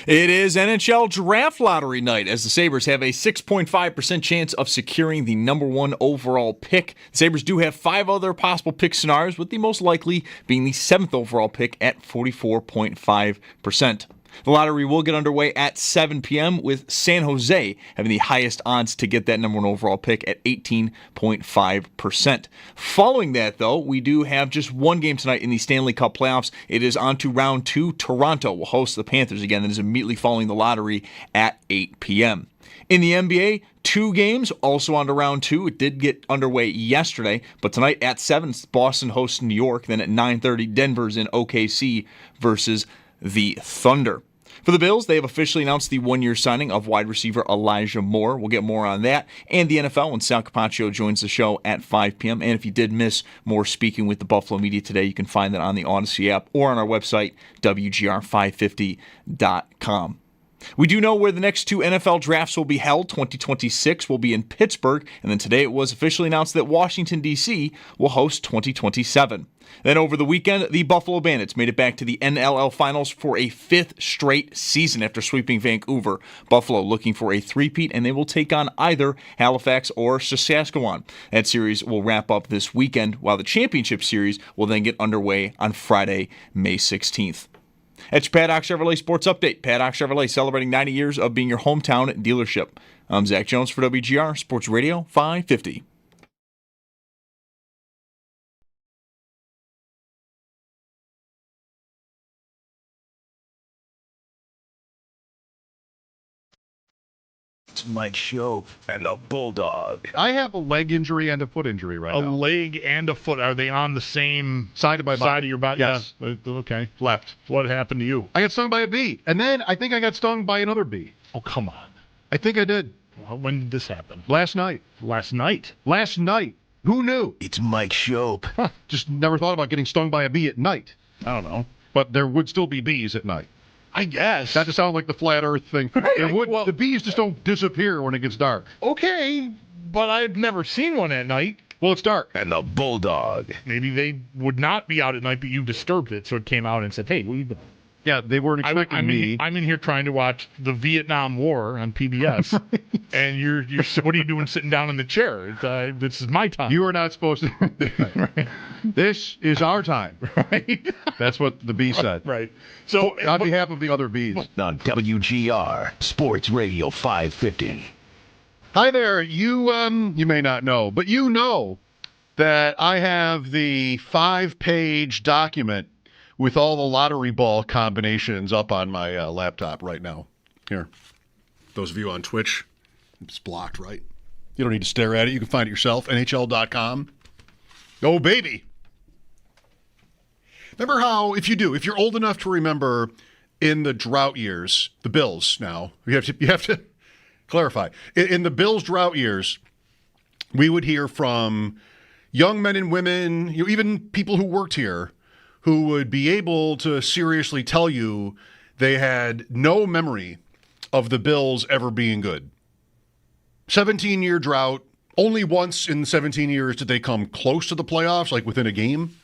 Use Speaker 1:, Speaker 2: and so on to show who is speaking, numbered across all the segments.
Speaker 1: It is NHL Draft Lottery night as the Sabres have a 6.5% chance of securing the number one overall pick. The Sabres do have 5 other possible pick scenarios, with the most likely being the 7th overall pick at 44.5%. The lottery will get underway at 7 p.m. with San Jose having the highest odds to get that number one overall pick at 18.5%. Following that, though, we do have just one game tonight in the Stanley Cup playoffs. It is on to round 2. Toronto will host the Panthers again. That is immediately following the lottery at 8 p.m. In the NBA, 2 games also on to round 2. It did get underway yesterday, but tonight at 7, Boston hosts New York. Then at 9:30, Denver's in OKC versus the Thunder. For the Bills, they have officially announced the one-year signing of wide receiver Elijah Moore. We'll get more on that and the NFL when Sal Capacio joins the show at 5 p.m. And if you did miss Moore speaking with the Buffalo media today, you can find that on the Odyssey app or on our website, WGR550.com. We do know where the next 2 NFL drafts will be held. 2026 will be in Pittsburgh, and then today it was officially announced that Washington, D.C. will host 2027. Then over the weekend, the Buffalo Bandits made it back to the NLL Finals for a 5th straight season after sweeping Vancouver. Buffalo looking for a three-peat, and they will take on either Halifax or Saskatchewan. That series will wrap up this weekend, while the championship series will then get underway on Friday, May 16th. That's your Paddock Chevrolet Sports Update. Paddock Chevrolet celebrating 90 years of being your hometown dealership. I'm Zach Jones for WGR Sports Radio 550.
Speaker 2: It's Mike Schopp and the Bulldog.
Speaker 3: I have a leg injury and a foot injury right now.
Speaker 4: A leg and a foot. Are they on the same
Speaker 3: Side of my body.
Speaker 4: side of your body?
Speaker 3: Yes.
Speaker 4: Yeah. Okay.
Speaker 3: Left.
Speaker 4: What happened to you?
Speaker 3: I got stung by a bee. And then I think I got stung by another bee.
Speaker 4: Oh, come on.
Speaker 3: I think I did.
Speaker 4: Well, when did this happen?
Speaker 3: Last night.
Speaker 4: Last night.
Speaker 3: Last night. Who knew?
Speaker 2: It's Mike Schopp.
Speaker 3: Just never thought about getting stung by a bee at night.
Speaker 4: I don't know.
Speaker 3: But there would still be bees at night.
Speaker 4: I guess.
Speaker 3: Not to sound like the flat earth thing.
Speaker 4: Well,
Speaker 3: the bees just don't disappear when it gets dark.
Speaker 4: Okay, but I've never seen one at night.
Speaker 3: Well, it's dark.
Speaker 2: And the Bulldog.
Speaker 4: Maybe they would not be out at night, but you disturbed it, so it came out and said, hey, what are you doing?
Speaker 3: Yeah, they weren't expecting me.
Speaker 4: I'm in here trying to watch the Vietnam War on PBS, and you're what are you doing sitting down in the chair? This is my time.
Speaker 3: You are not supposed to.
Speaker 4: Right.
Speaker 3: This is our time.
Speaker 4: Right.
Speaker 3: That's what the bee said.
Speaker 4: Right. So
Speaker 3: On behalf of the other bees.
Speaker 2: On WGR Sports Radio 550.
Speaker 3: Hi there. You may not know, but you know that I have the 5-page document with all the lottery ball combinations up on my laptop right now. Here. Those of you on Twitch, it's blocked, right? You don't need to stare at it. You can find it yourself, NHL.com. Oh, baby. Remember how, if you're old enough to remember in the drought years, the Bills now, you have to clarify. In the Bills drought years, we would hear from young men and women, even people who worked here, who would be able to seriously tell you they had no memory of the Bills ever being good. 17-year drought. Only once in 17 years did they come close to the playoffs, like within a game.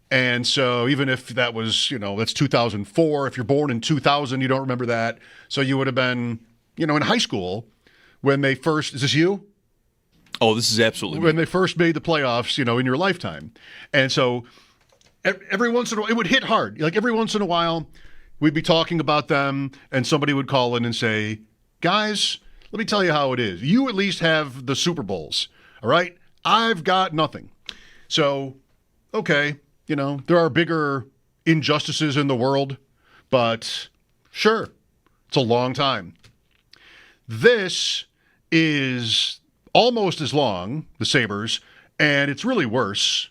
Speaker 3: And so even if that was, that's 2004. If you're born in 2000, you don't remember that. So you would have been, in high school when they first, is this you?
Speaker 1: Oh, this is absolutely
Speaker 3: when they first made the playoffs, in your lifetime. And so every once in a while, it would hit hard. Like every once in a while, we'd be talking about them, and somebody would call in and say, guys, let me tell you how it is. You at least have the Super Bowls, all right? I've got nothing. So, okay, there are bigger injustices in the world, but sure, it's a long time. This is almost as long, the Sabres, and it's really worse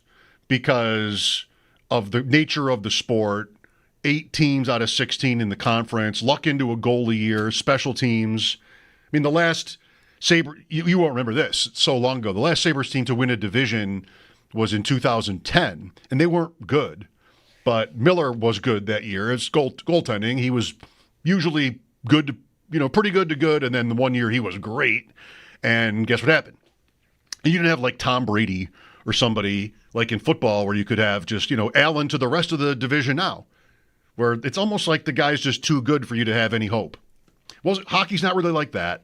Speaker 3: because of the nature of the sport. 8 teams out of 16 in the conference, luck into a goal a year, special teams. I mean, the last Sabre, you won't remember this, it's so long ago. The last Sabres team to win a division was in 2010, and they weren't good. But Miller was good that year. It's goaltending. He was usually good, pretty good to good, and then the one year he was great. And guess what happened? You didn't have like Tom Brady or somebody like in football where you could have just, Allen to the rest of the division now. where it's almost like the guy's just too good for you to have any hope. Well, hockey's not really like that.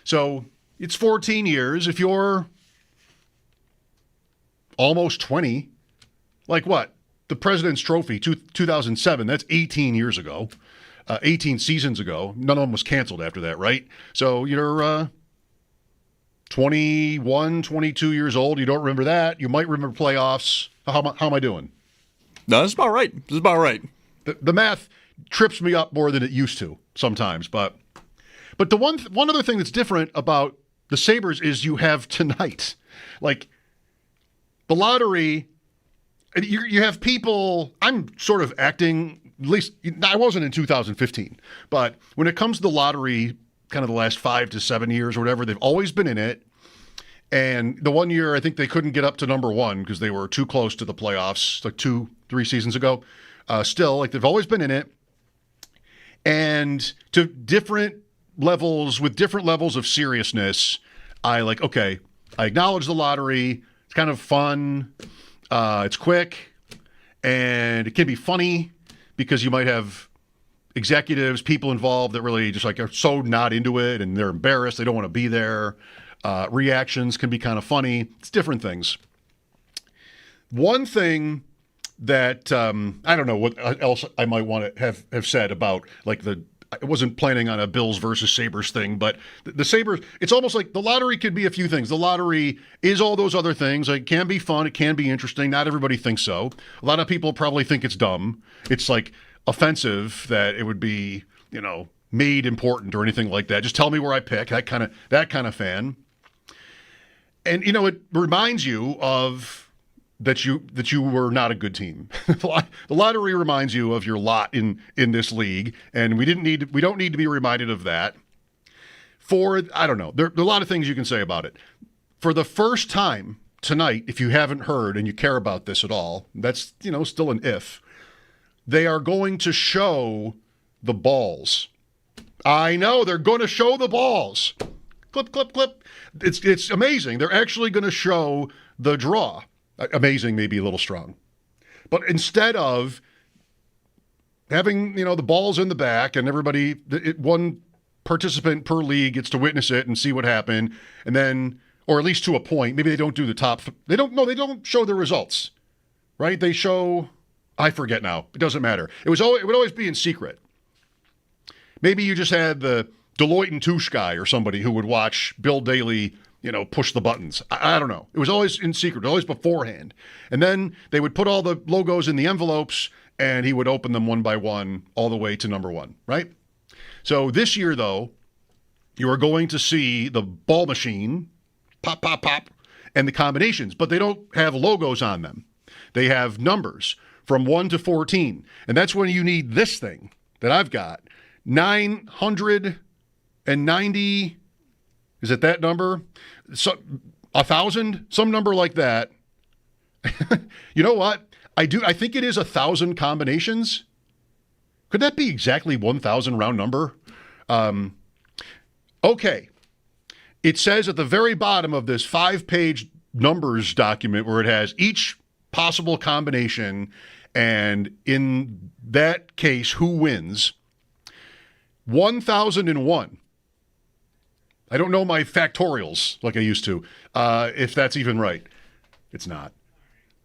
Speaker 3: So it's 14 years. If you're almost 20, like what? The President's Trophy, 2007, that's 18 years ago, 18 seasons ago. None of them was canceled after that, right? So you're 21, 22 years old. You don't remember that. You might remember playoffs. How am I doing?
Speaker 1: No, that's about right. That's about right.
Speaker 3: The math trips me up more than it used to sometimes. But the one other thing that's different about the Sabres is you have tonight. Like, the lottery, you have people, I'm sort of acting, at least I wasn't in 2015, but when it comes to the lottery, kind of the last 5 to 7 years or whatever, they've always been in it. And the one year, I think they couldn't get up to number one because they were too close to the playoffs, like 2-3 seasons ago. Still, like, they've always been in it. And to different levels, with different levels of seriousness, I acknowledge the lottery. It's kind of fun. It's quick. And it can be funny because you might have executives, people involved that really just like are so not into it and they're embarrassed. They don't want to be there. Reactions can be kind of funny. It's different things. One thing that I don't know what else I might want to have said about like I wasn't planning on a Bills versus Sabres thing, but the Sabres, it's almost like the lottery could be a few things. The lottery is all those other things. It can be fun. It can be interesting. Not everybody thinks so. A lot of people probably think it's dumb. It's like offensive that it would be, made important or anything like that. Just tell me where I pick. That kind of fan. And, it reminds you of that you were not a good team. The lottery reminds you of your lot in this league, and we don't need to be reminded of that. I don't know. There are a lot of things you can say about it. For the first time tonight, if you haven't heard and you care about this at all, that's still an if. They are going to show the balls. I know they're going to show the balls. Clip, clip, clip. It's amazing. They're actually going to show the draw. Amazing, maybe a little strong. But instead of having, the balls in the back and everybody, one participant per league gets to witness it and see what happened, and then, or at least to a point, maybe they don't do the top. They don't show the results, right? They show, I forget now. It doesn't matter. It would always be in secret. Maybe you just had the Deloitte and Touche guy or somebody who would watch Bill Daly push the buttons. I don't know. It was always in secret, always beforehand. And then they would put all the logos in the envelopes and he would open them one by one all the way to number one, right? So this year, though, you are going to see the ball machine, pop, pop, pop, and the combinations, but they don't have logos on them. They have numbers from 1 to 14. And that's when you need this thing that I've got. 990, is it that number? So 1,000, some number like that. You know what? I think it is 1,000 combinations. Could that be exactly 1,000 round number? Okay. It says at the very bottom of this 5-page numbers document where it has each possible combination and in that case, who wins. 1,001. I don't know my factorials like I used to, if that's even right. It's not.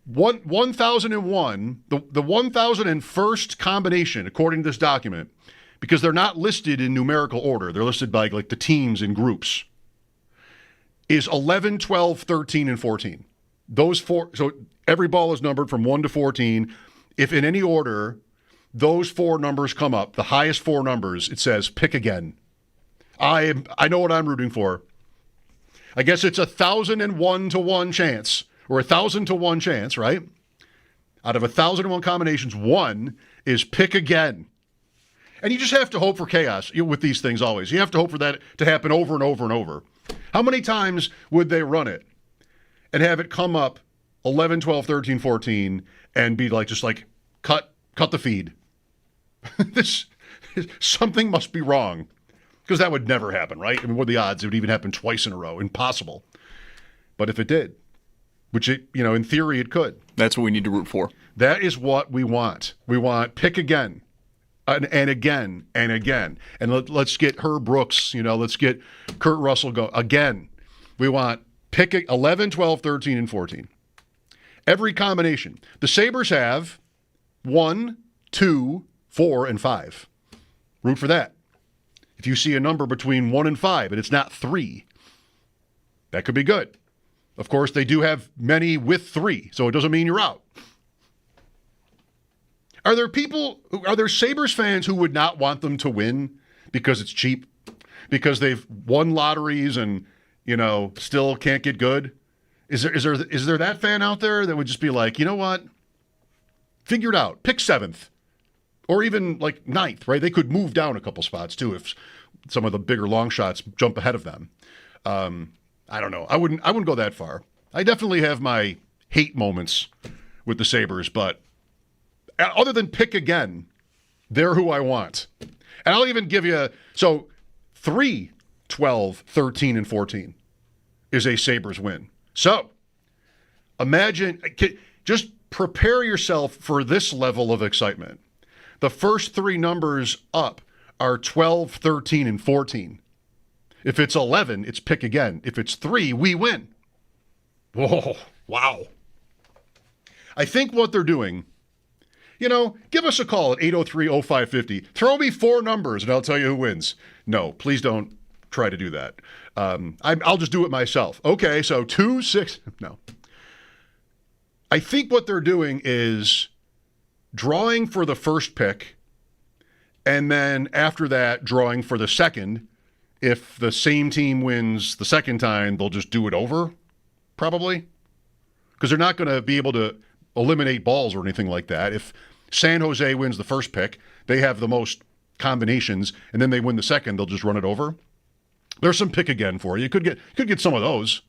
Speaker 3: 1,001, the 1,001st combination, according to this document, because they're not listed in numerical order. They're listed by like the teams in groups, is 11, 12, 13, and 14. Those four, so every ball is numbered from 1 to 14. If in any order, those four numbers come up, the highest four numbers, it says pick again. I know what I'm rooting for. I guess it's 1,001 to 1 chance, or 1,000 to 1 chance, right? Out of 1,001 combinations, one is pick again. And you just have to hope for chaos with these things always. You have to hope for that to happen over and over and over. How many times would they run it and have it come up 11, 12, 13, 14 and be like, just like, cut the feed? Something must be wrong. Because that would never happen, right? I mean, what are the odds it would even happen twice in a row? Impossible. But if it did, which in theory it could.
Speaker 1: That's what we need to root for.
Speaker 3: That is what we want. We want pick again. And again and again. And let's get Herb Brooks, let's get Kurt Russell go. Again, we want pick 11, 12, 13, and 14. Every combination. The Sabres have 1, 2, 4, and 5. Root for that. If you see a number between 1 and 5 and it's not 3, that could be good. Of course, they do have many with 3, so it doesn't mean you're out. Are there Sabres fans who would not want them to win because it's cheap? Because they've won lotteries and, still can't get good? Is there that fan out there that would just be like, you know what? Figure it out. Pick 7th. Or even like 9th, right? They could move down a couple spots too if some of the bigger long shots jump ahead of them. I don't know. I wouldn't go that far. I definitely have my hate moments with the Sabres, but other than pick again, they're who I want. And I'll even give you 3, 12, 13, and 14 is a Sabres win. So imagine, just prepare yourself for this level of excitement. The first 3 numbers up are 12, 13, and 14. If it's 11, it's pick again. If it's 3, we win. Whoa, wow. I think what they're doing, give us a call at 803-0550. Throw me 4 numbers and I'll tell you who wins. No, please don't try to do that. I'll just do it myself. Okay, so 2, 6, no. I think what they're doing is drawing for the first pick, and then after that, drawing for the second. If the same team wins the second time, they'll just do it over, probably. Because they're not going to be able to eliminate balls or anything like that. If San Jose wins the first pick, they have the most combinations, and then they win the second, they'll just run it over. There's some pick again for you. You could get some of those.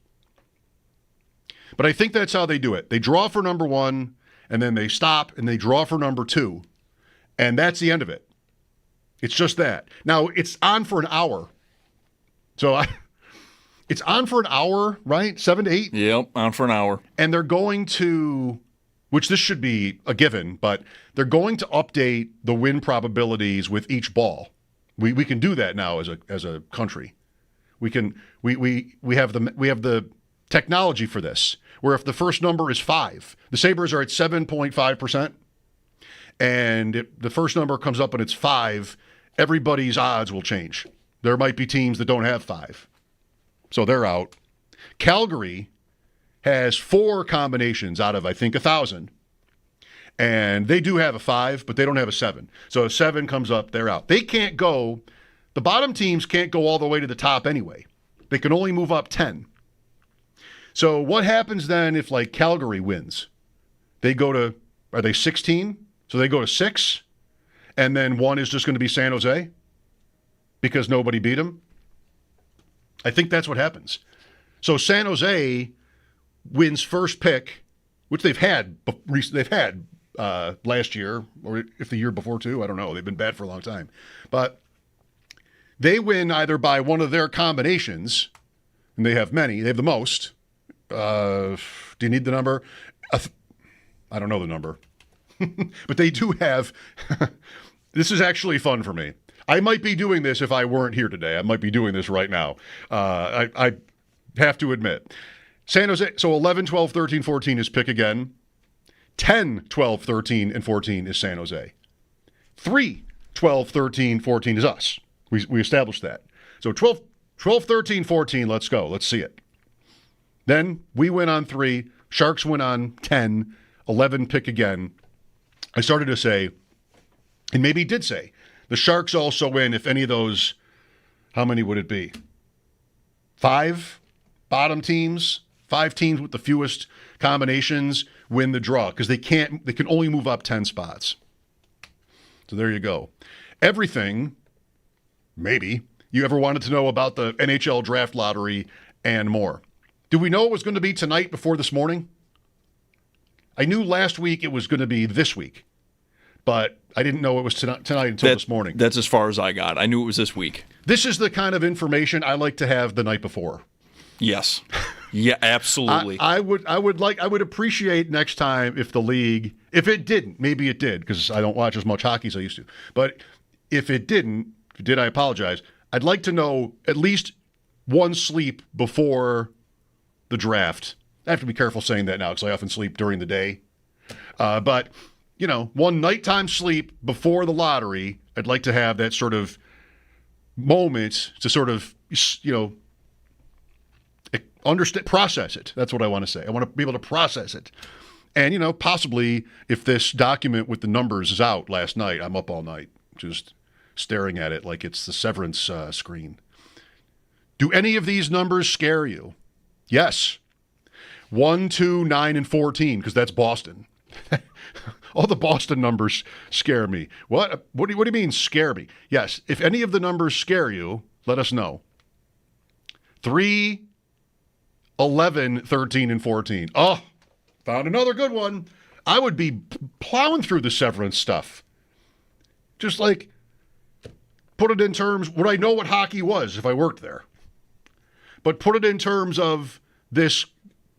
Speaker 3: But I think that's how they do it. They draw for number 1, and then they stop, and they draw for number 2. And that's the end of it. It's just that. Now, it's on for an hour. So it's on for an hour, right? 7 to 8?
Speaker 1: Yep, on for an hour.
Speaker 3: And they're going to, which this should be a given, but they're going to update the win probabilities with each ball. We can do that now as a country. We have the technology for this, where if the first number is 5, the Sabres are at 7.5%, and the first number comes up and it's 5, everybody's odds will change. There might be teams that don't have 5, so they're out. Calgary has 4 combinations out of, I think, 1,000, and they do have a 5, but they don't have a 7. So a 7 comes up, they're out. They can't go, the bottom teams can't go all the way to the top anyway. They can only move up 10. So what happens then if, like, Calgary wins? They go to, are they 16? So they go to 6, and then 1 is just going to be San Jose because nobody beat them? I think that's what happens. So San Jose wins first pick, which they've had last year, or if the year before too. I don't know. They've been bad for a long time. But they win either by one of their combinations, and they have many. They have the most. Do you need the number? I don't know the number. But they do have this is actually fun for me. I might be doing this if I weren't here today. I might be doing this right now. I have to admit. San Jose, so 11, 12, 13, 14 is pick again. 10, 12, 13, and 14 is San Jose. 3, 12, 13, 14 is us. We established that. So 12, 13, 14, let's go. Let's see it. Then we win on 3. Sharks win on 10. 11 pick again. I started to say, and maybe did say, the Sharks also win if any of those, how many would it be? 5 bottom teams, 5 teams with the fewest combinations win the draw because they can only move up 10 spots. So there you go. Everything, maybe, you ever wanted to know about the NHL draft lottery and more. Do we know it was going to be tonight before this morning? I knew last week it was going to be this week, but I didn't know it was tonight until this morning.
Speaker 1: That's as far as I got. I knew it was this week.
Speaker 3: This is the kind of information I like to have the night before.
Speaker 1: Yes. Yeah, absolutely.
Speaker 3: I would appreciate next time if the league If it didn't, maybe it did, because I don't watch as much hockey as I used to. But if it didn't, I apologize. I'd like to know at least one sleep before the draft. I have to be careful saying that now because I often sleep during the day. But, one nighttime sleep before the lottery, I'd like to have that sort of moment to sort of, understand, process it. That's what I want to say. I want to be able to process it. And, possibly if this document with the numbers is out last night, I'm up all night just staring at it like it's the Severance screen. Do any of these numbers scare you? Yes. 1, 2, 9, and 14, because that's Boston. All the Boston numbers scare me. What do you mean scare me? Yes, if any of the numbers scare you, let us know. 3, 11, 13, and 14. Oh, found another good one. I would be plowing through the Severance stuff. Just like, put it in terms, would I know what hockey was if I worked there? But put it in terms of this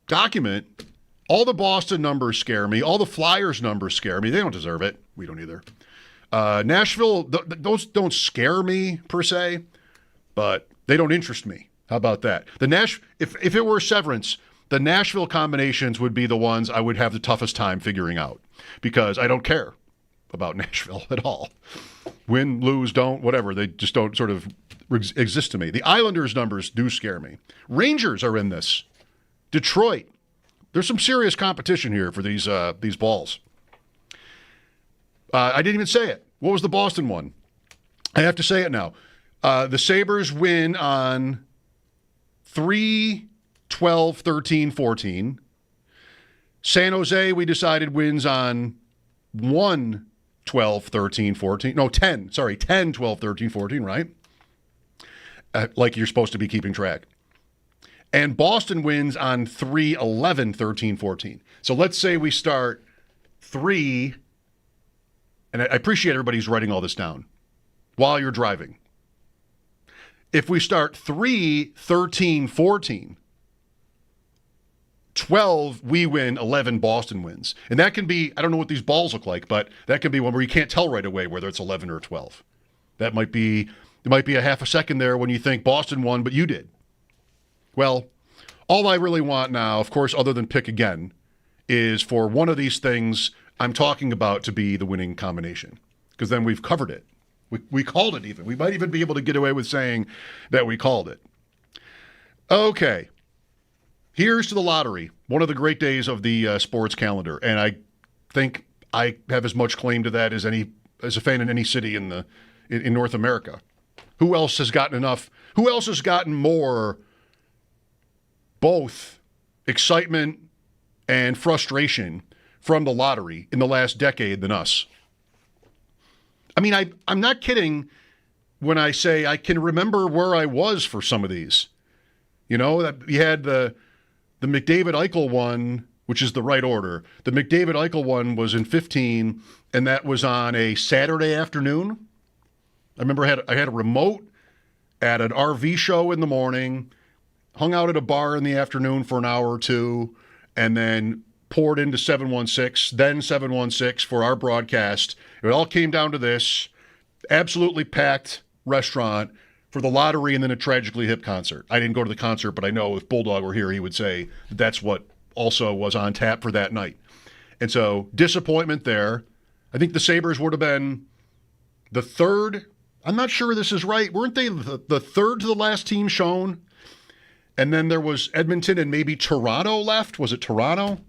Speaker 3: document. All the Boston numbers scare me. All the Flyers numbers scare me. They don't deserve it. We don't either. Nashville, those don't scare me per se, but they don't interest me. How about that? If it were Severance, the Nashville combinations would be the ones I would have the toughest time figuring out because I don't care about Nashville at all. Win, lose, don't, whatever. They just don't sort of exist to me. The Islanders numbers do scare me. Rangers are in this. Detroit. There's some serious competition here for these balls. I didn't even say it. What was the Boston one? I have to say it now. The Sabres win on 3, 12, 13, 14. San Jose, we decided, wins on 1, 12, 13, 14. No, 10. Sorry, 10, 12, 13, 14, right? Like you're supposed to be keeping track. And Boston wins on 3, 11, 13, 14. So let's say we start 3, and I appreciate everybody's writing all this down while you're driving. If we start 3, 13, 14, 12, we win, 11, Boston wins. And that can be, I don't know what these balls look like, but that can be one where you can't tell right away whether it's 11 or 12. There might be a half a second there when you think Boston won, but you did. Well, all I really want now, of course, other than pick again, is for one of these things I'm talking about to be the winning combination. Because then we've covered it. We called it even. We might even be able to get away with saying that we called it. Okay. Here's to the lottery. One of the great days of the sports calendar. And I think I have as much claim to that as a fan in any city in North America. Who else has gotten enough? Who else has gotten more both excitement and frustration from the lottery in the last decade than us? I mean, I'm not kidding when I say I can remember where I was for some of these. You know, you had the McDavid Eichel one, which is the right order. The McDavid Eichel one was in 15, and that was on a Saturday afternoon. I remember I had a remote at an RV show in the morning, hung out at a bar in the afternoon for an hour or two, and then poured into 716, then 716 for our broadcast. It all came down to this absolutely packed restaurant for the lottery and then a Tragically Hip concert. I didn't go to the concert, but I know if Bulldog were here, he would say that's what also was on tap for that night. And so disappointment there. I think the Sabres would have been the third. I'm not sure this is right. Weren't they the third to the last team shown? And then there was Edmonton and maybe Toronto left. Was it Toronto?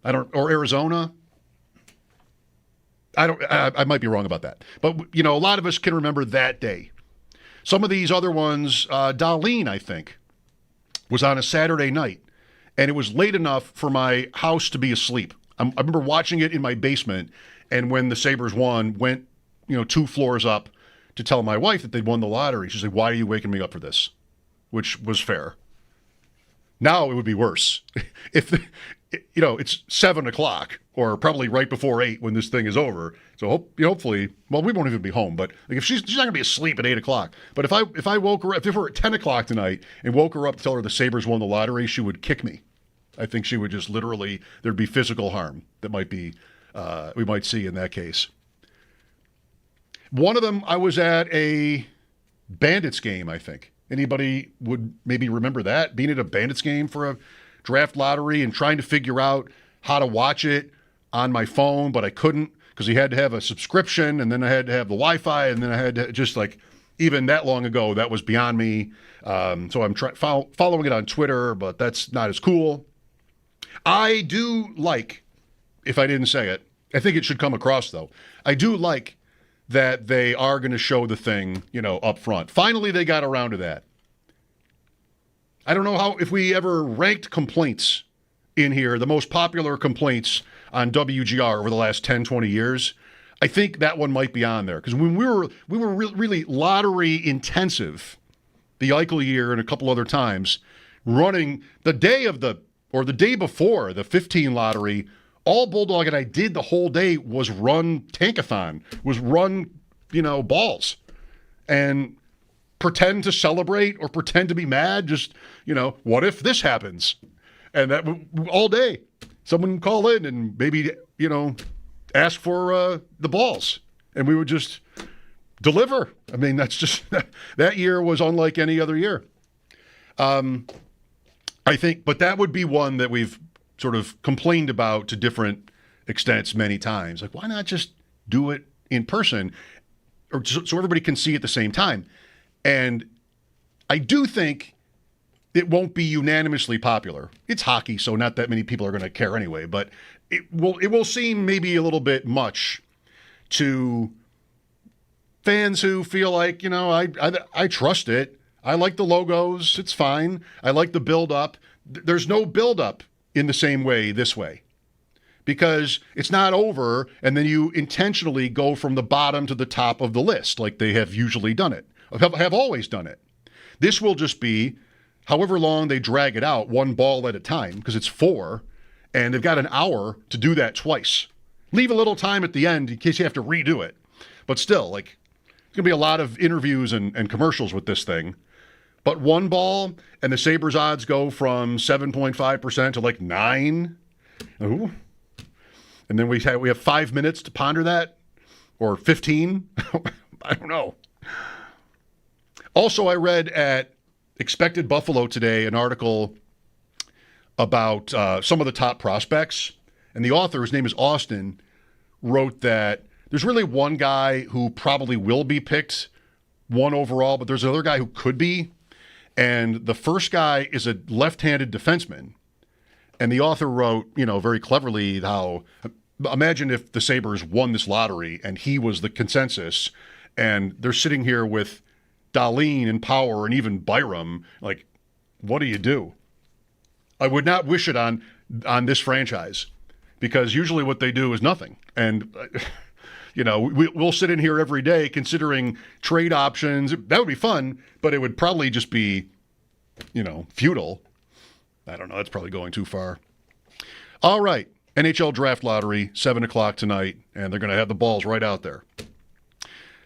Speaker 3: Or Arizona. I might be wrong about that. But, you know, a lot of us can remember that day. Some of these other ones, Darlene, I think, was on a Saturday night. And it was late enough for my house to be asleep. I remember watching it in my basement. And when the Sabres won, went, 2 floors up to tell my wife that they'd won the lottery. She's like, why are you waking me up for this? Which was fair. Now it would be worse. If, it's 7 o'clock or probably right before 8 when this thing is over. So hopefully, well, we won't even be home, but like if she's not going to be asleep at 8 o'clock. But if I woke her up, if it were at 10 o'clock tonight and woke her up to tell her the Sabres won the lottery, she would kick me. I think she would just literally, there'd be physical harm that might be, we might see in that case. One of them, I was at a Bandits game, I think. Anybody would maybe remember that? Being at a Bandits game for a draft lottery and trying to figure out how to watch it on my phone, but I couldn't because you had to have a subscription, and then I had to have the Wi-Fi, and then I had to just like, even that long ago, that was beyond me. So I'm following it on Twitter, but that's not as cool. I do like, if I didn't say it, I think it should come across though. I do like that they are going to show the thing, up front. Finally, they got around to that. I don't know if we ever ranked complaints in here, the most popular complaints on WGR over the last 10, 20 years. I think that one might be on there because when we were really lottery intensive, the Eichel year and a couple other times, running the day before the 15 lottery, all Bulldog and I did the whole day was run tankathon, was run, balls, and pretend to celebrate or pretend to be mad. Just, what if this happens? And that all day, someone would call in and maybe, ask for the balls, and we would just deliver. I mean, that's just that year was unlike any other year. I think, but that would be one that we've sort of complained about to different extents many times. Like, why not just do it in person, or so everybody can see at the same time? And I do think it won't be unanimously popular. It's hockey, so not that many people are going to care anyway, but it will seem maybe a little bit much to fans who feel like, I trust it. I like the logos. It's fine. I like the build-up. There's no build-up in the same way this way, because it's not over and then you intentionally go from the bottom to the top of the list like they have usually done it, have always done it. This will just be however long they drag it out, one ball at a time, because it's 4, and they've got an hour to do that twice. Leave a little time at the end in case you have to redo it. But still, there's going to be a lot of interviews and commercials with this thing. But one ball, and the Sabres odds go from 7.5% to 9. Ooh. And then we have 5 minutes to ponder that, or 15. I don't know. Also, I read at Expected Buffalo today an article about some of the top prospects, and the author, his name is Austin, wrote that there's really one guy who probably will be picked 1 overall, but there's another guy who could be. And the first guy is a left-handed defenseman. And the author wrote, very cleverly how, imagine if the Sabres won this lottery and he was the consensus, and they're sitting here with Dahlin and Power and even Byram. What do you do? I would not wish it on this franchise, because usually what they do is nothing. And, we'll sit in here every day considering trade options. That would be fun, but it would probably just be, futile. I don't know. That's probably going too far. All right. NHL Draft Lottery, 7 o'clock tonight, and they're going to have the balls right out there.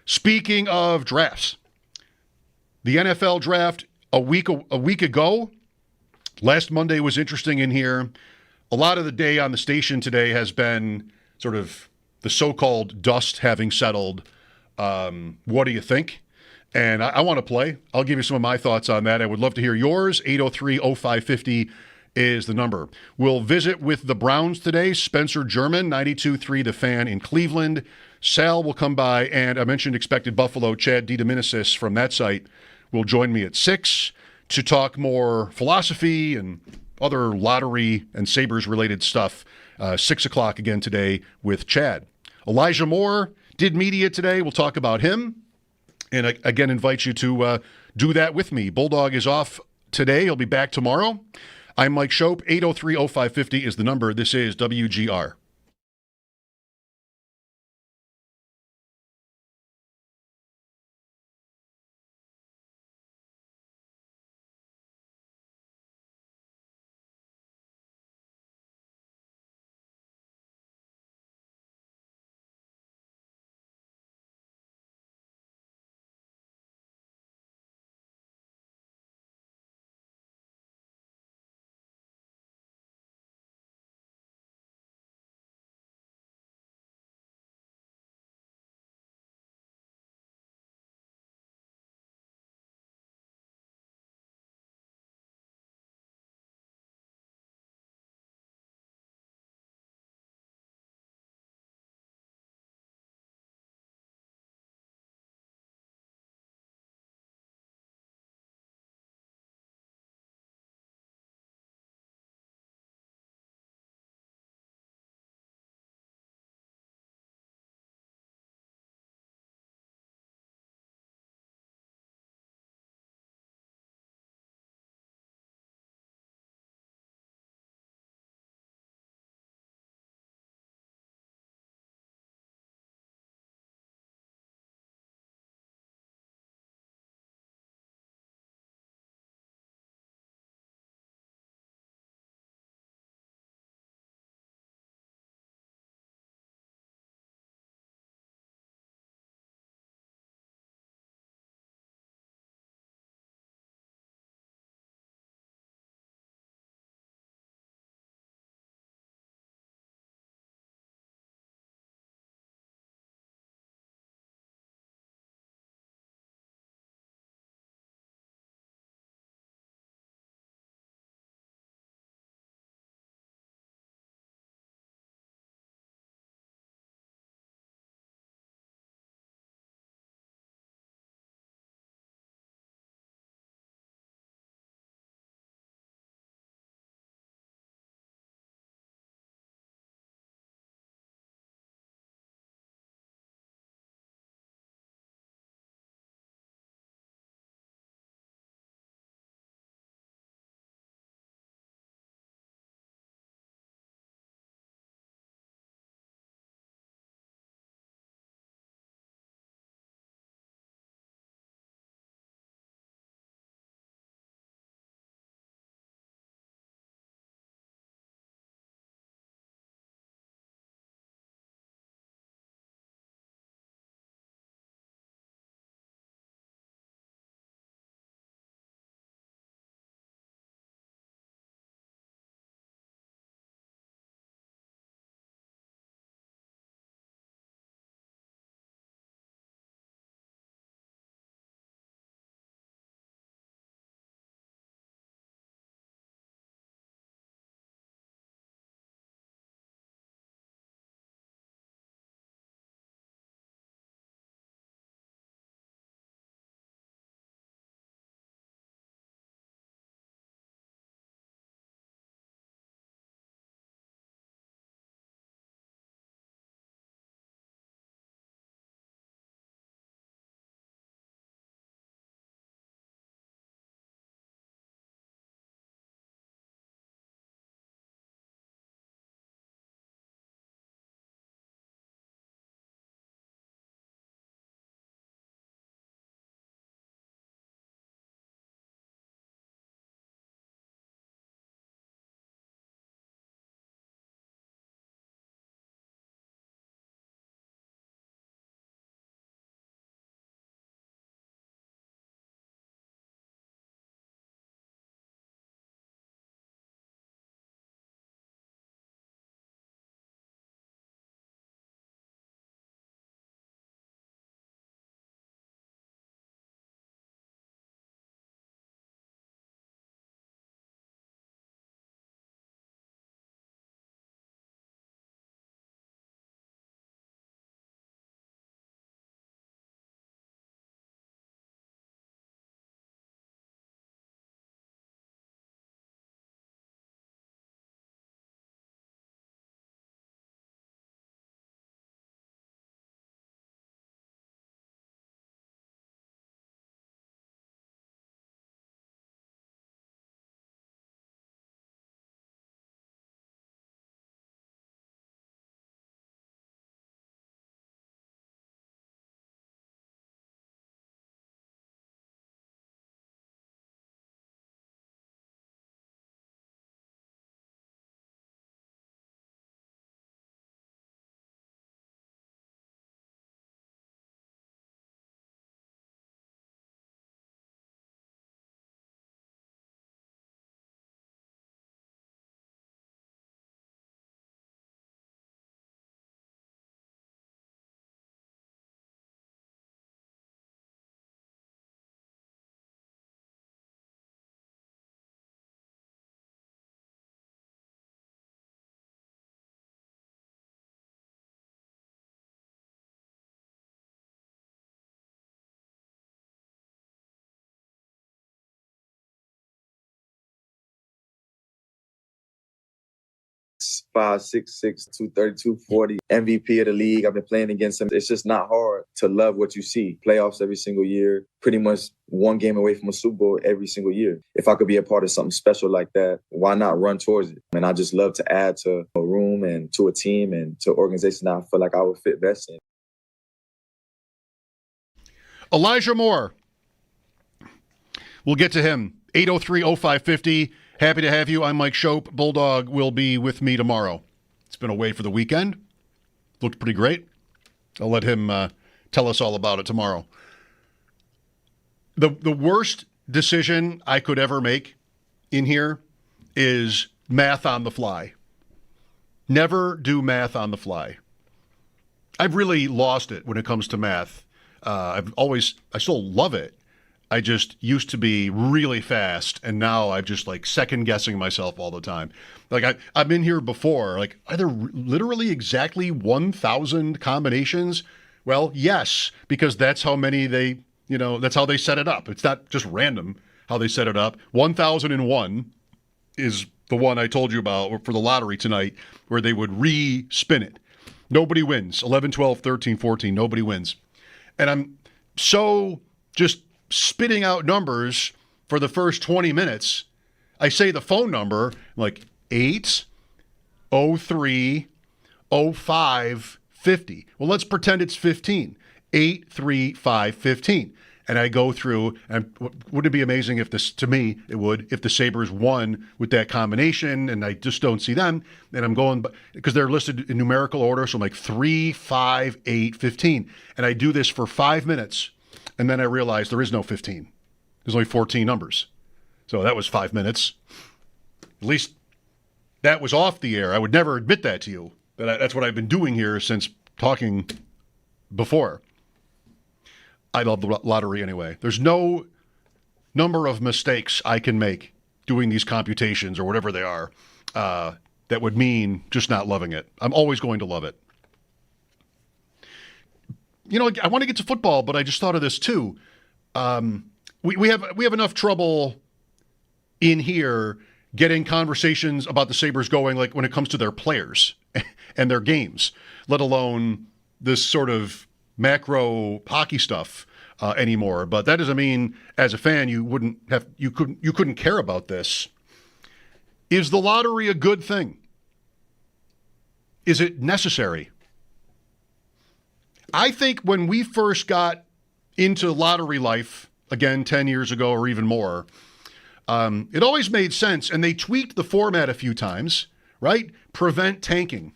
Speaker 3: Speaking of drafts, the NFL draft a week ago, last Monday was interesting in here. A lot of the day on the station today has been sort of the so-called dust having settled. What do you think? And I want to play. I'll give you some of my thoughts on that. I would love to hear yours. 803-0550 is the number. We'll visit with the Browns today. Spencer German, 92.3 The Fan in Cleveland. Sal will come by, and I mentioned Expected Buffalo. Chad Daminus from that site will join me at 6 to talk more philosophy and other lottery and Sabres-related stuff. 6 o'clock again today with Chad. Elijah Moore did media today. We'll talk about him. And I, again, invite you to do that with me. Bulldog is off today. He'll be back tomorrow. I'm Mike Schopp. 803-0550 is the number. This is WGR.
Speaker 5: 6'5", 6'6", 230, 240, MVP of the league. I've been playing against him. It's just not hard to love what you see. Playoffs every single year, pretty much one game away from a Super Bowl every single year. If I could be a part of something special like that, why not run towards it? And I just love to add to a room and to a team and to an organization that I feel like I would fit best in.
Speaker 3: Elijah Moore. We'll get to him. 803-0550. Happy to have you. I'm Mike Schopp. Bulldog will be with me tomorrow. It's been away for the weekend. Looked pretty great. I'll let him tell us all about it tomorrow. The worst decision I could ever make in here is math on the fly. Never do math on the fly. I've really lost it when it comes to math. I still love it. I just used to be really fast, and now I'm just like second guessing myself all the time. Like I've been here before. Like, are there literally exactly 1,000 combinations? Well, yes, because that's how many that's how they set it up. It's not just random how they set it up. 1,001 is the one I told you about for the lottery tonight, where they would re-spin it. Nobody wins. 11, 12, 13, 14, nobody wins. And I'm so just spitting out numbers for the first 20 minutes. I say the phone number, like 803-0550. Well, let's pretend it's 15. 83515. And I go through, and would it be amazing if this, to me, it would, if the Sabres won with that combination, and I just don't see them, and I'm going, because they're listed in numerical order, so I'm like 3, 5, 8, 15. And I do this for 5 minutes, and then I realize there is no 15. There's only 14 numbers. So that was 5 minutes. At least that was off the air. I would never admit that to you. That's what I've been doing here since talking before. I love the lottery anyway. There's no number of mistakes I can make doing these computations or whatever they are that would mean just not loving it. I'm always going to love it. You know, I want to get to football, but I just thought of this too. We have enough trouble in here getting conversations about the Sabres going, like when it comes to their players and their games, let alone this sort of macro hockey stuff anymore. But that doesn't mean, as a fan, you couldn't care about this. Is the lottery a good thing? Is it necessary? I think when we first got into lottery life, again, 10 years ago or even more, it always made sense, and they tweaked the format a few times, right? Prevent tanking.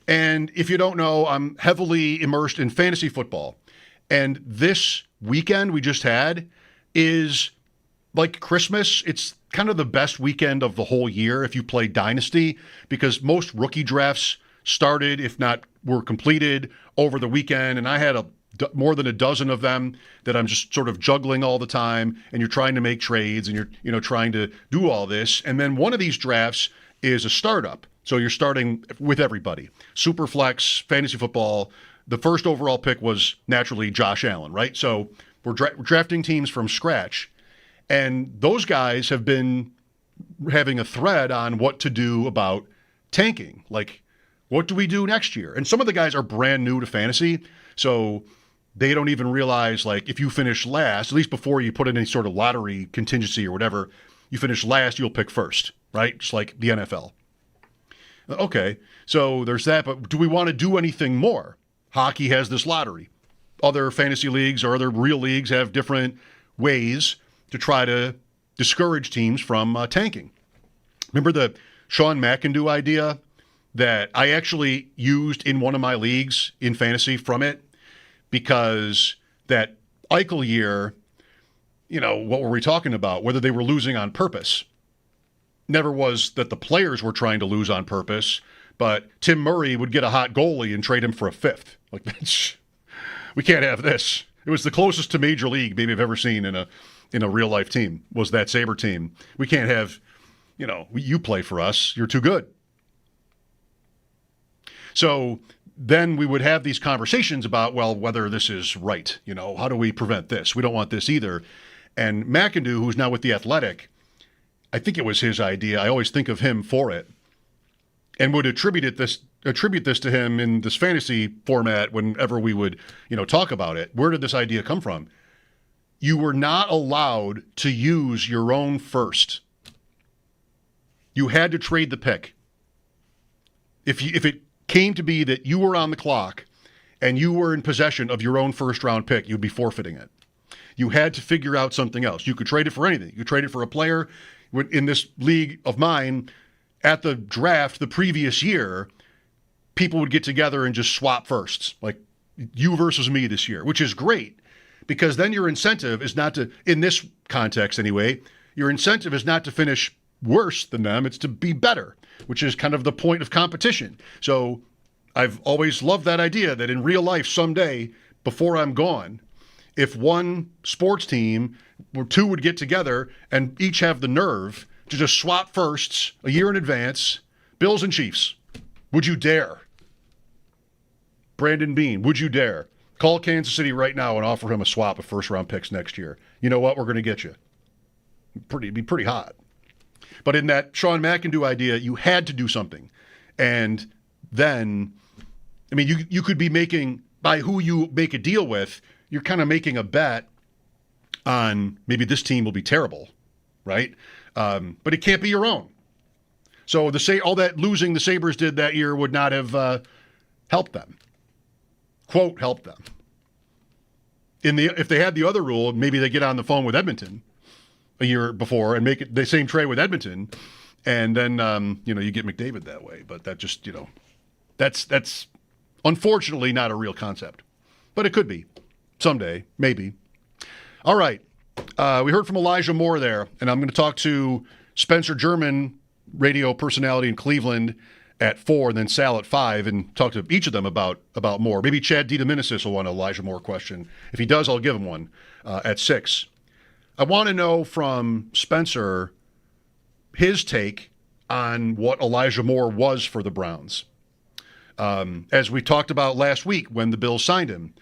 Speaker 3: And if you don't know, I'm heavily immersed in fantasy football. And this weekend we just had is like Christmas. It's kind of the best weekend of the whole year if you play Dynasty, because most rookie drafts started, if not were completed, over the weekend. And I had more than a dozen of them that I'm just sort of juggling all the time. And you're trying to make trades, and you're trying to do all this. And then one of these drafts is a startup. So you're starting with everybody. Superflex, fantasy football. The first overall pick was naturally Josh Allen, right? So we're drafting teams from scratch. And those guys have been having a thread on what to do about tanking. Like, what do we do next year? And some of the guys are brand new to fantasy. So they don't even realize, like, if you finish last, at least before you put in any sort of lottery contingency or whatever, you finish last, you'll pick first, right? Just like the NFL. Okay, so there's that, but do we want to do anything more? Hockey has this lottery. Other fantasy leagues or other real leagues have different ways to try to discourage teams from tanking. Remember the Sean McIndoe idea that I actually used in one of my leagues in fantasy from it? Because that Eichel year, what were we talking about? Whether they were losing on purpose. Never was that the players were trying to lose on purpose, but Tim Murray would get a hot goalie and trade him for a fifth. Like, we can't have this. It was the closest to Major League maybe I've ever seen in a real life team, was that Sabre team. We can't have, you play for us. You're too good. So then we would have these conversations about, well, whether this is right. How do we prevent this? We don't want this either. And McIndoe, who's now with The Athletic, I think it was his idea. I always think of him for it. and would attribute this to him in this fantasy format whenever we would, talk about it. Where did this idea come from? You were not allowed to use your own first. You had to trade the pick. If it came to be that you were on the clock and you were in possession of your own first-round pick, you'd be forfeiting it. You had to figure out something else. You could trade it for anything. You could trade it for a player. In this league of mine, at the draft the previous year, people would get together and just swap firsts, like you versus me this year, which is great because then your incentive is not to, in this context anyway, your incentive is not to finish worse than them, it's to be better, which is kind of the point of competition. So I've always loved that idea that in real life someday, before I'm gone, if one sports team or two would get together and each have the nerve to just swap firsts a year in advance, Bills and Chiefs, would you dare? Brandon Beane, would you dare? Call Kansas City right now and offer him a swap of first-round picks next year. You know what? We're going to get you. It'd be pretty hot. But in that Sean McIndoe idea, you had to do something. And then, you could be making, by who you make a deal with, you're kind of making a bet on maybe this team will be terrible, right? But it can't be your own. So all that losing the Sabres did that year would not have helped them. Quote, helped them. If they had the other rule, maybe they get on the phone with Edmonton a year before and make it the same trade with Edmonton, and then you get McDavid that way. But that just that's unfortunately not a real concept, but it could be someday, maybe. All right, we heard from Elijah Moore there, and I'm going to talk to Spencer German, radio personality in Cleveland, at 4, and then Sal at 5, and talk to each of them about Moore. Maybe Chad Daminus will want an Elijah Moore question. If he does, I'll give him one at 6. I want to know from Spencer his take on what Elijah Moore was for the Browns. As we talked about last week when the Bills signed him,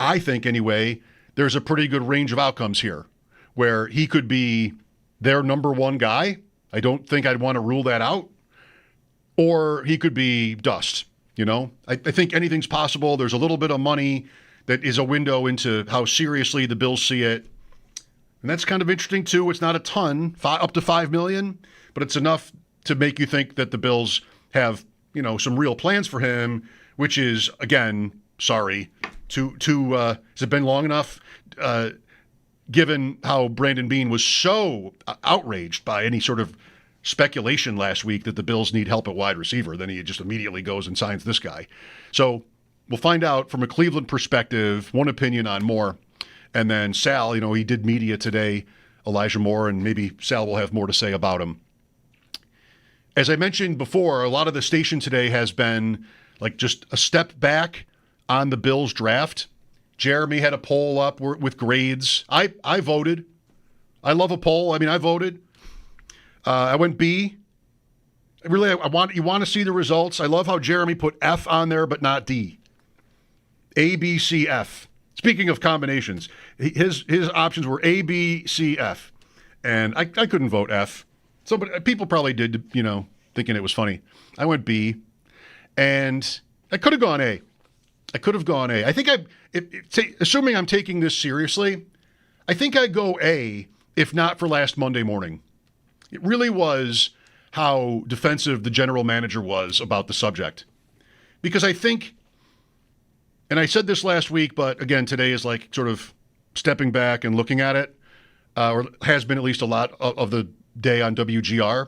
Speaker 3: I think anyway, there's a pretty good range of outcomes here where he could be their number one guy. I don't think I'd want to rule that out. Or he could be dust, I think anything's possible. There's a little bit of money that is a window into how seriously the Bills see it. And that's kind of interesting, too. It's not a ton, up to $5 million, but it's enough to make you think that the Bills have, some real plans for him, which is, again, sorry, has it been long enough? Given how Brandon Beane was so outraged by any sort of speculation last week that the Bills need help at wide receiver, then he just immediately goes and signs this guy. So we'll find out from a Cleveland perspective, one opinion on Moore. And then Sal, he did media today, Elijah Moore, and maybe Sal will have more to say about him. As I mentioned before, a lot of the station today has been like just a step back on the Bills draft. Jeremy had a poll up with grades. I voted. I love a poll. I voted. I went B. Really, you want to see the results. I love how Jeremy put F on there, but not D. A, B, C, F. Speaking of combinations, his options were A, B, C, F, and I couldn't vote F. People probably did, thinking it was funny. I went B, and I could have gone A. I think assuming I'm taking this seriously, I think I'd go A if not for last Monday morning. It really was how defensive the general manager was about the subject. Because I think, and I said this last week, but again, today is like sort of stepping back and looking at it, or has been at least a lot of the day on WGR.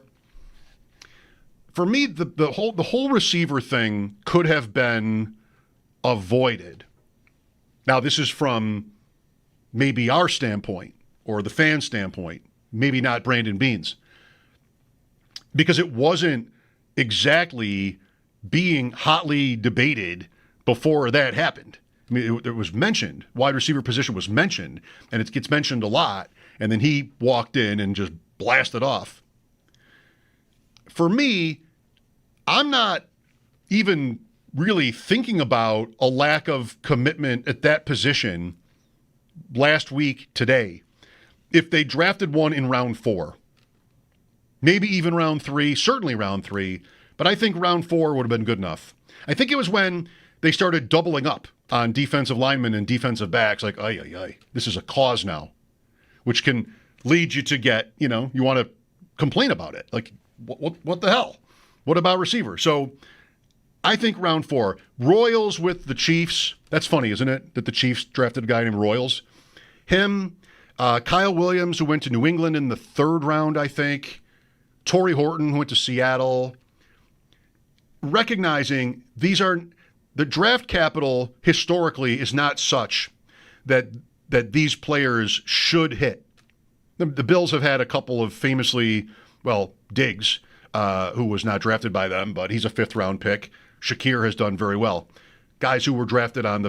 Speaker 3: For me, the whole receiver thing could have been avoided. Now, this is from maybe our standpoint or the fan standpoint, maybe not Brandon Beane's. Because it wasn't exactly being hotly debated before that happened. It was mentioned. Wide receiver position was mentioned, and it gets mentioned a lot. And then he walked in and just blasted off. For me, I'm not even really thinking about a lack of commitment at that position last week today. If they drafted one in round 4, maybe even round 3, certainly round 3, But I think round 4 would have been good enough. I think it was when they started doubling up on defensive linemen and defensive backs, like, ay, this is a cause now, which can lead you to get, you want to complain about it. Like, what the hell? What about receiver? So I think round 4. Royals with the Chiefs. That's funny, isn't it? That the Chiefs drafted a guy named Royals. Him, Kyle Williams, who went to New England in the 3rd round, I think. Torrey Horton, who went to Seattle. Recognizing the draft capital historically is not such that these players should hit. The Bills have had a couple of famously, Diggs, who was not drafted by them, but he's a 5th-round pick. Shakir has done very well. Guys who were drafted on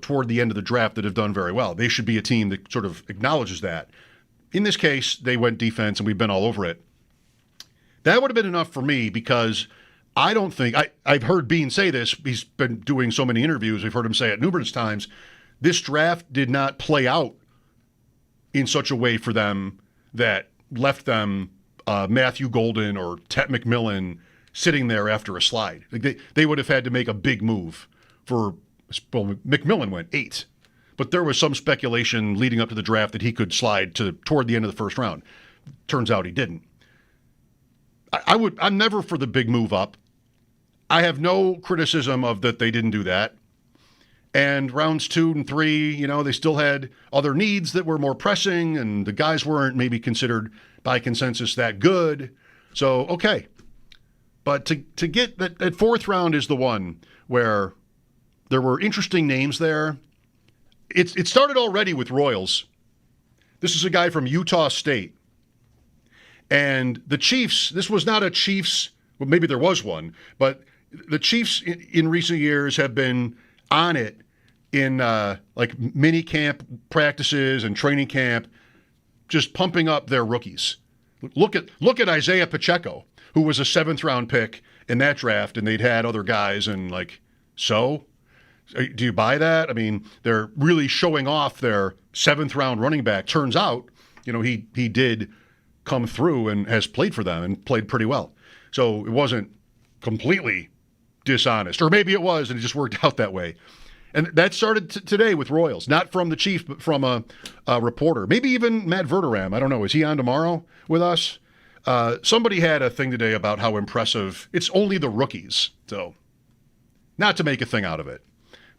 Speaker 3: toward the end of the draft that have done very well. They should be a team that sort of acknowledges that. In this case, they went defense, and we've been all over it. That would have been enough for me because I don't think I've heard Bean say this. He's been doing so many interviews. We've heard him say it numerous times. This draft did not play out in such a way for them that left them Matthew Golden or Tet McMillan sitting there after a slide. Like they would have had to make a big move McMillan went 8, but there was some speculation leading up to the draft that he could slide toward the end of the 1st round. Turns out he didn't. I'm never for the big move up. I have no criticism of that they didn't do that. And rounds 2 and 3, they still had other needs that were more pressing, and the guys weren't maybe considered by consensus that good. So, okay. But to get that 4th round is the one where there were interesting names there. It started already with Royals. This is a guy from Utah State. And the Chiefs, this was not a Chiefs, well, maybe there was one, but the Chiefs in recent years have been on it in mini camp practices and training camp, just pumping up their rookies. Look at Isaiah Pacheco, who was a 7th-round pick in that draft, and they'd had other guys, and so? Do you buy that? I mean, they're really showing off their 7th-round running back. Turns out, he did come through and has played for them and played pretty well. So it wasn't completely dishonest. Or maybe it was, and it just worked out that way. And that started today with Royals, not from the Chief, but from a reporter. Maybe even Matt Verderam. I don't know. Is he on tomorrow with us? Somebody had a thing today about how impressive. It's only the rookies. So not to make a thing out of it.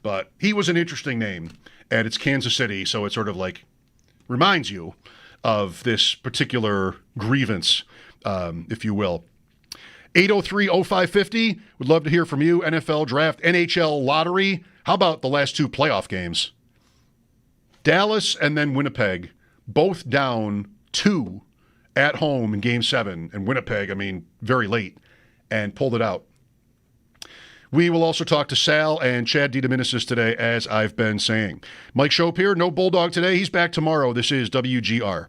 Speaker 3: But he was an interesting name, and it's Kansas City, so it sort of reminds you of this particular grievance, if you will. 803-0550. Would love to hear from you. NFL draft, NHL lottery. How about the last 2 playoff games? Dallas and then Winnipeg, both down 2 at home in Game 7. And Winnipeg, very late, and pulled it out. We will also talk to Sal and Chad Daminus today, as I've been saying. Mike Schopp here. No Bulldog today. He's back tomorrow. This is WGR.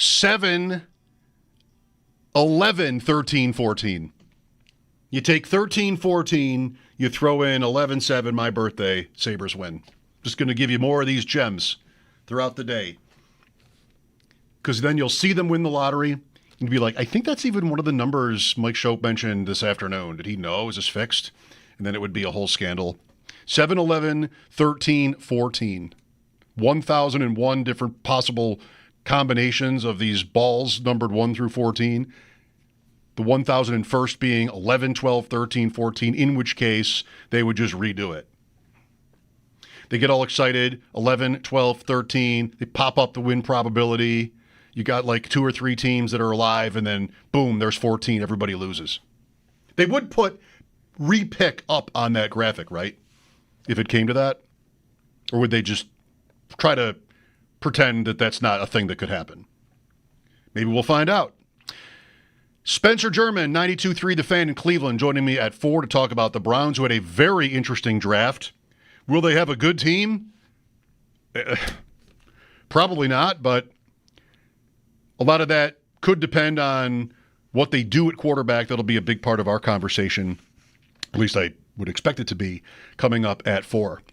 Speaker 3: 7, 11, 13, 14. You take 13, 14, you throw in 11, 7, my birthday, Sabres win. Just going to give you more of these gems throughout the day. Because then you'll see them win the lottery and be like, I think that's even one of the numbers Mike Schopp mentioned this afternoon. Did he know? Is this fixed? And then it would be a whole scandal. 7, 11, 13, 14. 1,001 different possible combinations of these balls numbered 1 through 14. The 1,001st being 11, 12, 13, 14, in which case they would just redo it. They get all excited, 11, 12, 13, they pop up the win probability. You got like 2 or 3 teams that are alive, and then boom, there's 14, everybody loses. They would put repick up on that graphic, right? If it came to that? Or would they just try to pretend that that's not a thing that could happen? Maybe we'll find out. Spencer German, 92.3 The Fan in Cleveland, joining me at 4 to talk about the Browns, who had a very interesting draft. Will they have a good team? Probably not, but a lot of that could depend on what they do at quarterback. That'll be a big part of our conversation. At least I would expect it to be, coming up at 4.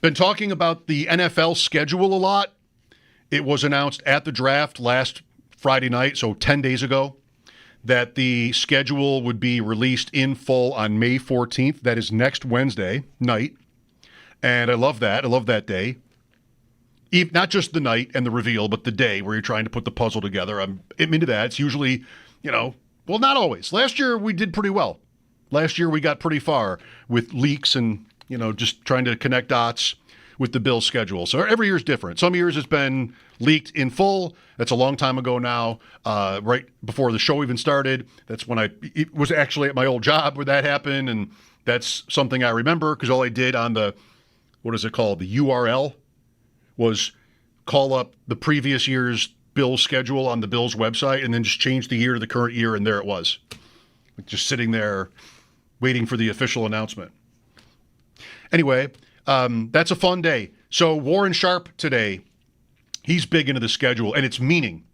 Speaker 3: Been talking about the NFL schedule a lot. It was announced at the draft last Friday night, so 10 days ago, that the schedule would be released in full on May 14th. That is next Wednesday night. And I love that. I love that day. Not just the night and the reveal, but the day where you're trying to put the puzzle together. I'm into that. It's usually, well, not always. Last year we did pretty well. Last year we got pretty far with leaks and, just trying to connect dots with the Bills schedule. So every year is different. Some years it's been leaked in full. That's a long time ago now, right before the show even started. That's when it was actually at my old job where that happened, and that's something I remember because all I did on the, what is it called, the URL, was call up the previous year's Bills schedule on the Bills website and then just change the year to the current year, and there it was. Just sitting there waiting for the official announcement. Anyway, that's a fun day. So Warren Sharp today, he's big into the schedule and its meaning.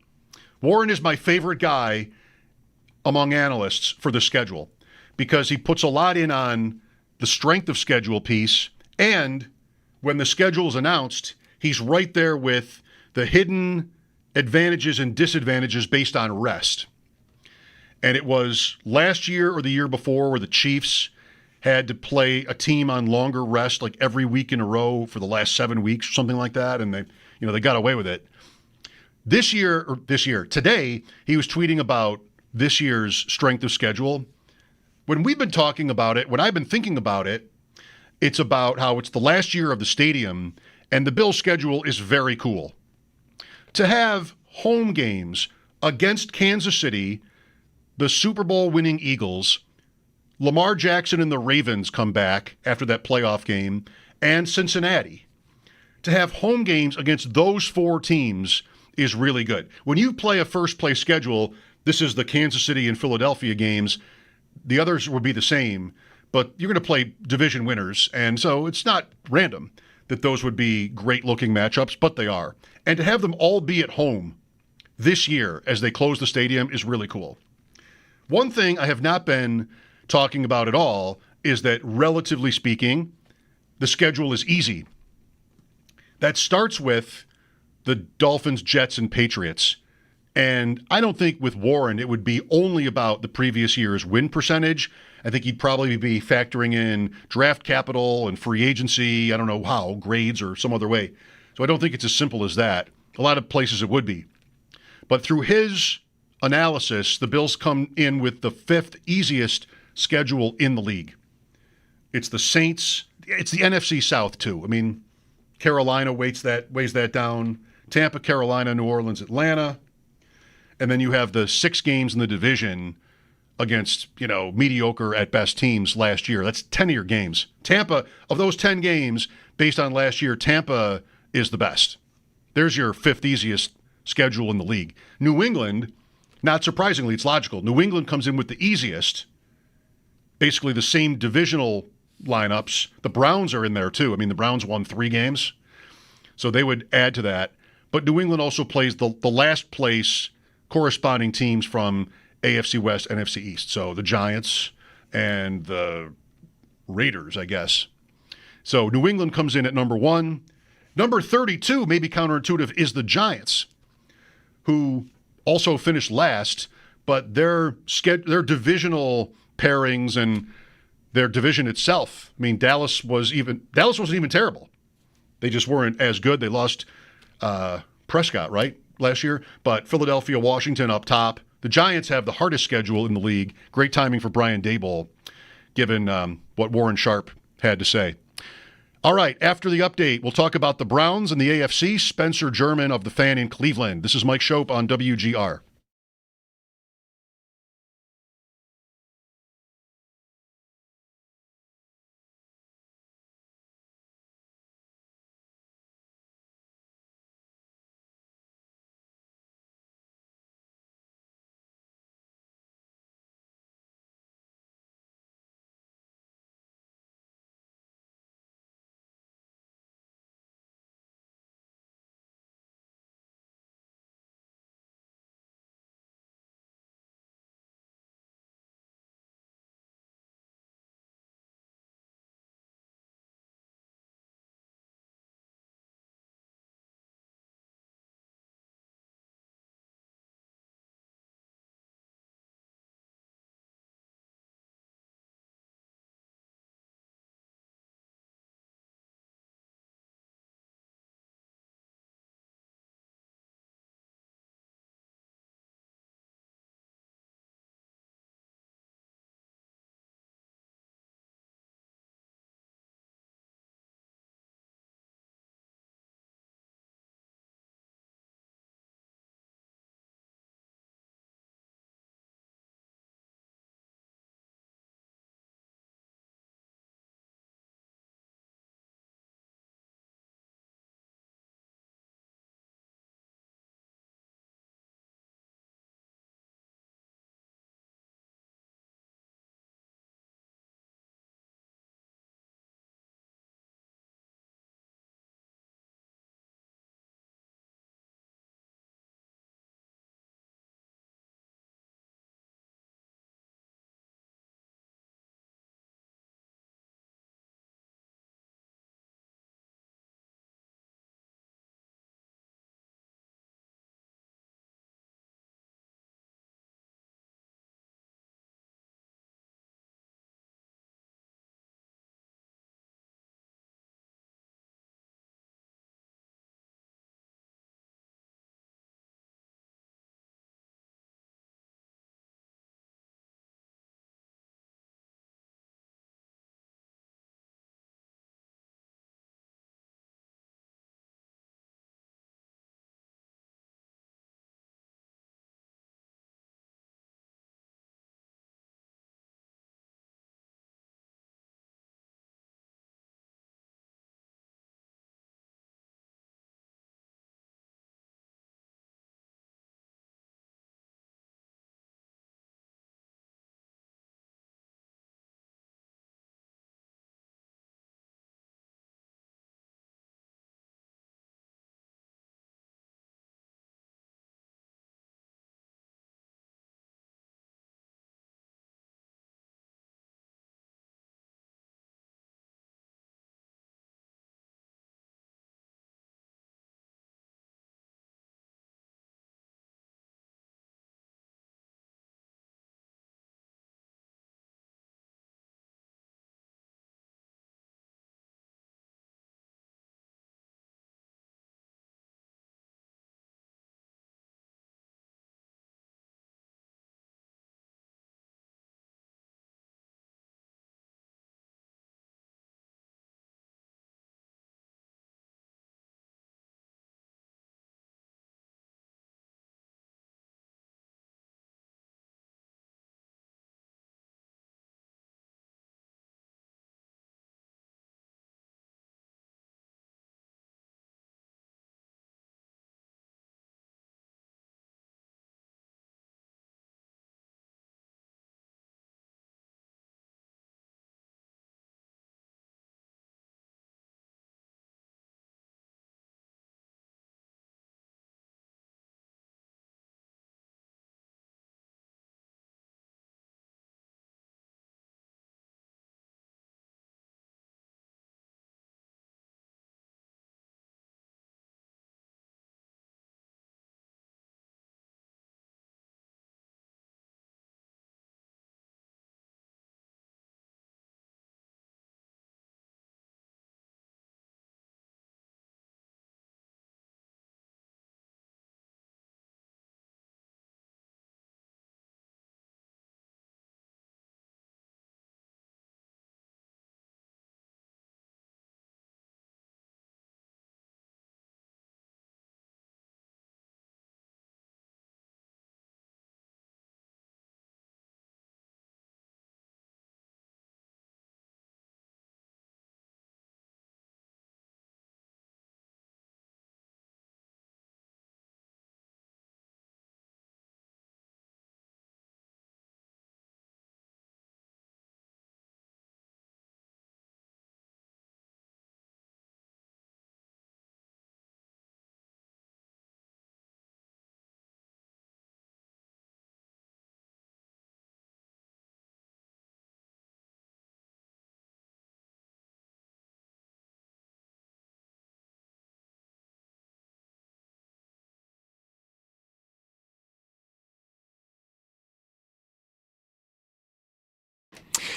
Speaker 3: Warren is my favorite guy among analysts for the schedule because he puts a lot in on the strength of schedule piece, and when the schedule is announced, he's right there with the hidden advantages and disadvantages based on rest. And it was last year or the year before where the Chiefs had to play a team on longer rest like every week in a row for the last 7 weeks or something like that, and they got away with it. Today, he was tweeting about this year's strength of schedule. When we've been talking about it, when I've been thinking about it, it's about how it's the last year of the stadium, and the Bills' schedule is very cool. To have home games against Kansas City, the Super Bowl winning Eagles, Lamar Jackson and the Ravens come back after that playoff game, and Cincinnati. To have home games against those 4 teams is really good. When you play a first-place schedule, this is the Kansas City and Philadelphia games. The others will be the same, but you're going to play division winners, and so it's not random that those would be great-looking matchups, but they are. And to have them all be at home this year as they close the stadium is really cool. One thing I have not been talking about at all is that, relatively speaking, the schedule is easy. That starts with the Dolphins, Jets, and Patriots. And I don't think with Warren it would be only about the previous year's win percentage. I think he'd probably be factoring in draft capital and free agency, I don't know how, grades or some other way. So I don't think it's as simple as that. A lot of places it would be. But through his analysis, the Bills come in with the 5th easiest schedule in the league. It's the Saints. It's the NFC South, too. I mean, Carolina weighs that down. Tampa, Carolina, New Orleans, Atlanta. And then you have the 6 games in the division against, mediocre at best teams last year. That's 10 of your games. Tampa, of those 10 games, based on last year, Tampa is the best. There's your 5th easiest schedule in the league. New England, not surprisingly, it's logical. New England comes in with the easiest, basically the same divisional lineups. The Browns are in there too. I mean, the Browns won 3 games, so they would add to that. but New England also plays the last place corresponding teams from AFC West and NFC East. So the Giants and the Raiders, I guess. So New England comes in at number 1. Number 32, maybe counterintuitive, is the Giants, who also finished last, but their divisional pairings and their division itself. I mean, Dallas wasn't even terrible. They just weren't as good. They lost Prescott, right, last year? But Philadelphia, Washington up top. The Giants have the hardest schedule in the league. Great timing for Brian Daboll, given what Warren Sharp had to say. All right, after the update, we'll talk about the Browns and the AFC. Spencer German of The Fan in Cleveland. This is Mike Schopp on WGR.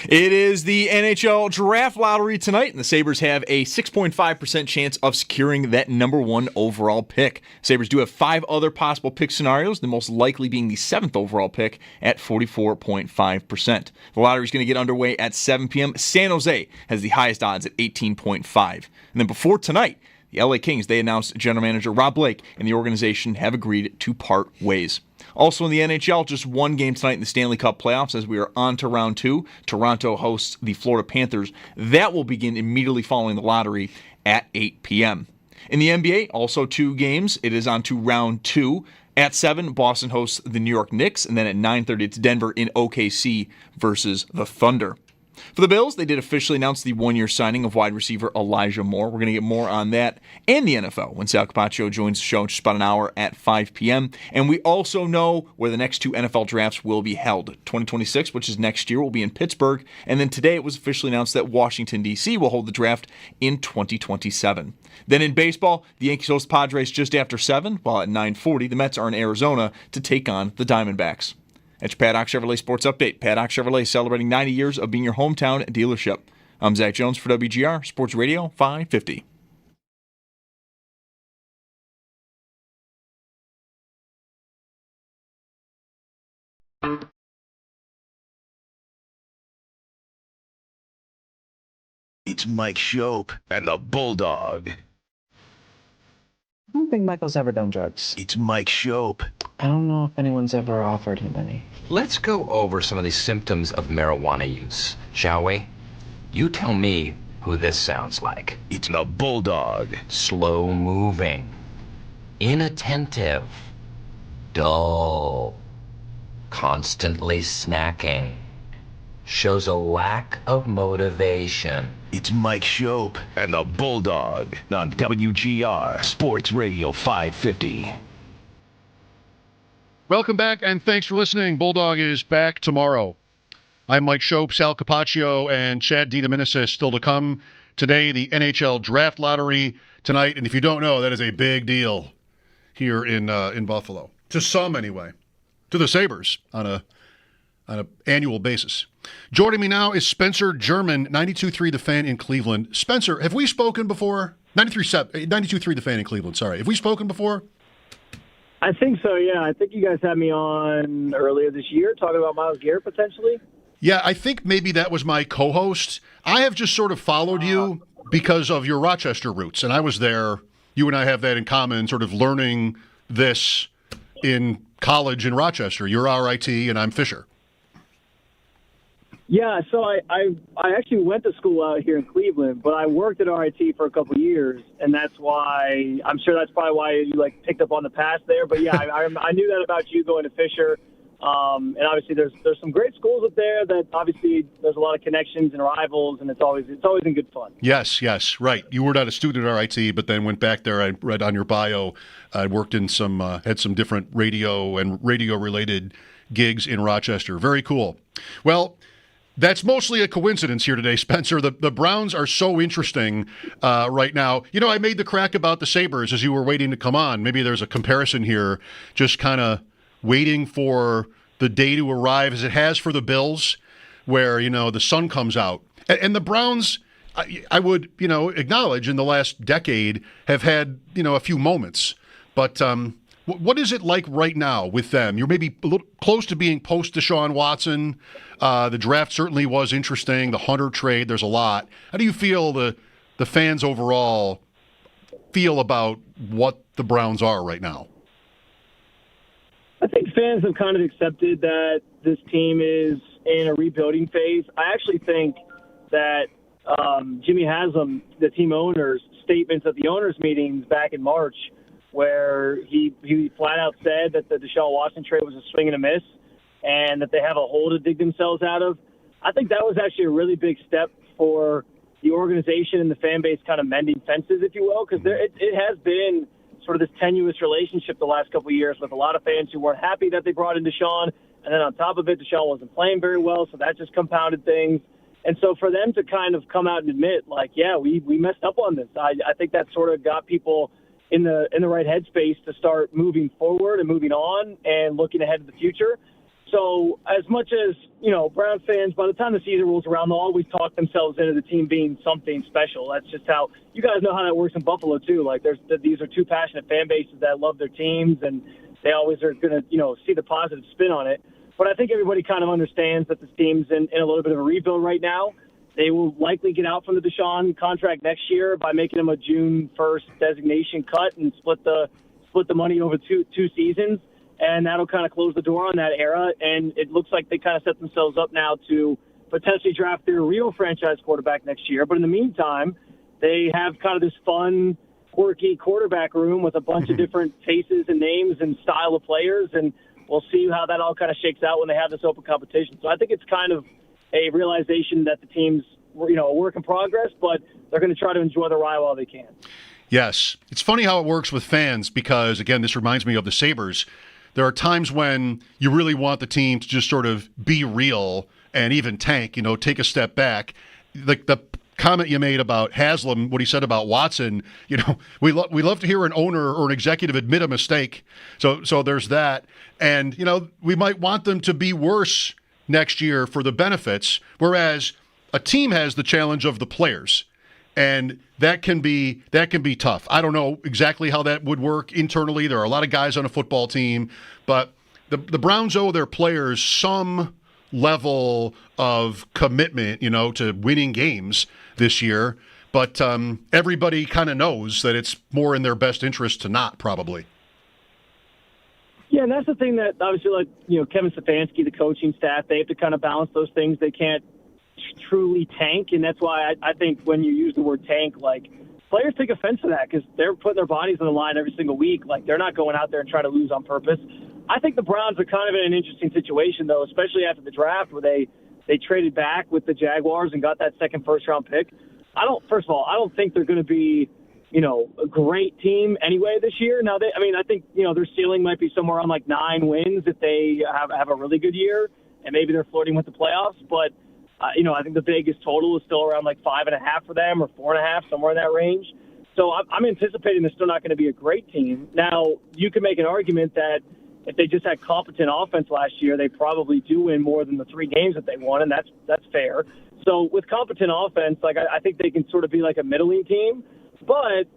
Speaker 1: It is the NHL Draft Lottery tonight, and the Sabres have a 6.5% chance of securing that number 1 overall pick. Sabres do have 5 other possible pick scenarios, the most likely being the 7th overall pick at 44.5%. The lottery is going to get underway at 7 p.m. San Jose has the highest odds at 18.5. And then before tonight, the LA Kings, they announced general manager Rob Blake and the organization have agreed to part ways. Also in the NHL, just one game tonight in the Stanley Cup playoffs as we are on to round 2. Toronto hosts the Florida Panthers. That will begin immediately following the lottery at 8 p.m. In the NBA, also 2 games. It is on to round 2. At 7, Boston hosts the New York Knicks, and then at 9:30, it's Denver in OKC versus the Thunder. For the Bills, they did officially announce the 1-year signing of wide receiver Elijah Moore. We're going to get more on that and the NFL when Sal Capacio joins the show in just about an hour at 5 p.m. And we also know where the next 2 NFL drafts will be held. 2026, which is next year, will be in Pittsburgh. And then today it was officially announced that Washington, D.C. will hold the draft in 2027. Then in baseball, the Yankees host the Padres just after 7, while at 9:40, the Mets are in Arizona to take on the Diamondbacks. That's your Paddock Chevrolet Sports Update. Paddock Chevrolet celebrating 90 years of being your hometown dealership. I'm Zach Jones for WGR Sports Radio 550.
Speaker 2: It's Mike Schopp and the Bulldog.
Speaker 6: I don't think Michael's ever done drugs.
Speaker 2: It's Mike Schopp.
Speaker 6: I don't know if anyone's ever offered him any.
Speaker 7: Let's go over some of the symptoms of marijuana use, shall we? You tell me who this sounds like.
Speaker 2: It's the Bulldog.
Speaker 7: Slow moving, inattentive, dull, constantly snacking, shows a lack of motivation.
Speaker 2: It's Mike Schopp and the Bulldog on WGR Sports Radio 550.
Speaker 3: Welcome back, and thanks for listening. Bulldog is back tomorrow. I'm Mike Schopp, Sal Capacio, and Chad Daminus is still to come. Today, the NHL Draft Lottery tonight, and if you don't know, that is a big deal here in Buffalo. To some, anyway. To the Sabres on an annual basis. Joining me now is Spencer German, 92.3 The Fan in Cleveland. Spencer, have we spoken before? 92.3 The Fan in Cleveland, sorry. Have we spoken before?
Speaker 8: I think so, yeah. I think you guys had me on earlier this year talking about Myles Garrett potentially.
Speaker 3: Yeah, I think maybe that was my co-host. I have just sort of followed you because of your Rochester roots, and I was there. You and I have that in common, sort of learning this in college in Rochester. You're RIT, and I'm Fisher.
Speaker 8: Yeah, so I actually went to school out here in Cleveland, but I worked at RIT for a couple of years, and that's why I'm sure that's probably why you picked up on the pass there. But yeah, I knew that about you going to Fisher, and obviously there's some great schools up there that obviously there's a lot of connections and rivals, and it's always in good fun. Yes,
Speaker 3: right. You were not a student at RIT, but then went back there. I read on your bio, I worked in had some different radio and radio related gigs in Rochester. Very cool. Well. That's mostly a coincidence here today, Spencer. The Browns are so interesting right now. You know, I made the crack about the Sabres as you were waiting to come on. Maybe there's a comparison here, just kind of waiting for the day to arrive as it has for the Bills, where, the sun comes out. And the Browns, I would, acknowledge in the last decade have had, a few moments. But what is it like right now with them? You're maybe a little close to being post-Deshaun Watson. The draft certainly was interesting. The Hunter trade, there's a lot. How do you feel the fans overall feel about what the Browns are right now?
Speaker 8: I think fans have kind of accepted that this team is in a rebuilding phase. I actually think that Jimmy Haslam, the team owner's statements at the owners' meetings back in March, where he flat out said that the Deshaun Watson trade was a swing and a miss and that they have a hole to dig themselves out of. I think that was actually a really big step for the organization and the fan base kind of mending fences, if you will, because it has been sort of this tenuous relationship the last couple of years with a lot of fans who weren't happy that they brought in Deshaun. And then on top of it, Deshaun wasn't playing very well, so that just compounded things. And so for them to kind of come out and admit, we messed up on this, I think that sort of got people in the right headspace to start moving forward and moving on and looking ahead to the future. So as much as, Brown fans, by the time the season rolls around, they'll always talk themselves into the team being something special. That's just how – you guys know how that works in Buffalo too. Like these are two passionate fan bases that love their teams, and they always are going to, see the positive spin on it. But I think everybody kind of understands that this team's in a little bit of a rebuild right now. They will likely get out from the Deshaun contract next year by making him a June 1st designation cut and split the money over two seasons. And that'll kind of close the door on that era. And it looks like they kind of set themselves up now to potentially draft their real franchise quarterback next year. But in the meantime, they have kind of this fun, quirky quarterback room with a bunch of different faces and names and style of players. And we'll see how that all kind of shakes out when they have this open competition. So I think it's kind of a realization that the team's, a work in progress, but they're going to try to enjoy the ride while they can.
Speaker 3: Yes. It's funny how it works with fans because, again, this reminds me of the Sabres. There are times when you really want the team to just sort of be real and even tank, take a step back. The comment you made about Haslam, what he said about Watson, we love to hear an owner or an executive admit a mistake. So there's that. And, we might want them to be worse next year for the benefits, whereas a team has the challenge of the players. And that can be tough. I don't know exactly how that would work internally. There are a lot of guys on a football team, but the Browns owe their players some level of commitment, to winning games this year. But everybody kind of knows that it's more in their best interest to not, probably.
Speaker 8: Yeah, and that's the thing that obviously, Kevin Stefanski, the coaching staff, they have to kind of balance those things. They can't truly tank, and that's why I think when you use the word tank, players take offense to that because they're putting their bodies on the line every single week. They're not going out there and trying to lose on purpose. I think the Browns are kind of in an interesting situation, though, especially after the draft where they traded back with the Jaguars and got that second first-round pick. First of all, I don't think they're going to be, a great team anyway this year. Now, I think, their ceiling might be somewhere on 9 wins if they have a really good year, and maybe they're flirting with the playoffs, but I think the Vegas total is still around 5.5 for them or 4.5, somewhere in that range. So I'm anticipating they're still not going to be a great team. Now, you can make an argument that if they just had competent offense last year, they probably do win more than the 3 games that they won, and that's fair. So with competent offense, I think they can sort of be like a middling team. But,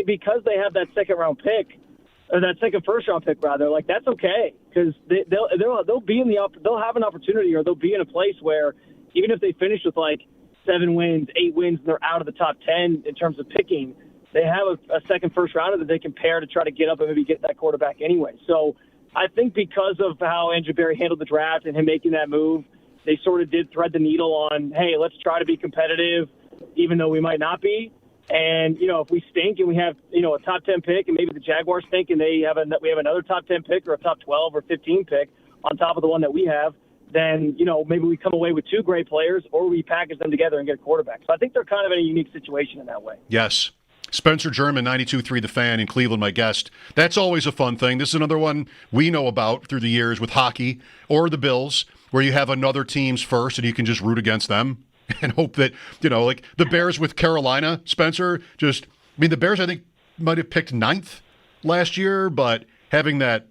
Speaker 8: because they have that second-round pick, or that second first-round pick, rather, that's okay because they'll be they'll have an opportunity, or they'll be in a place where even if they finish with 7 wins, 8 wins, and they're out of the top 10 in terms of picking, they have a second first-rounder that they can pair to try to get up and maybe get that quarterback anyway. So I think because of how Andrew Berry handled the draft and him making that move, they sort of did thread the needle on, hey, let's try to be competitive, even though we might not be. And, if we stink and we have, a top 10 pick and maybe the Jaguars stink and we have another top 10 pick or a top 12 or 15 pick on top of the one that we have, then, maybe we come away with 2 great players or we package them together and get a quarterback. So I think they're kind of in a unique situation in that way.
Speaker 3: Yes. Spencer German, 92.3 The Fan in Cleveland, my guest. That's always a fun thing. This is another one we know about through the years with hockey or the Bills, where you have another team's first and you can just root against them and hope that, the Bears with Carolina, Spencer, the Bears, I think, might have picked 9th last year, but having that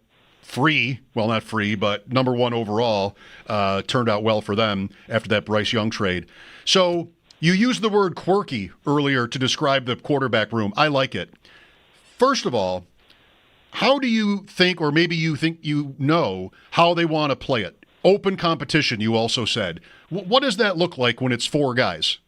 Speaker 3: not free, but number 1 overall turned out well for them after that Bryce Young trade. So you used the word quirky earlier to describe the quarterback room. I like it. First of all, how do you think, or maybe you think how they want to play it? Open competition, you also said. What does that look like when it's 4 guys?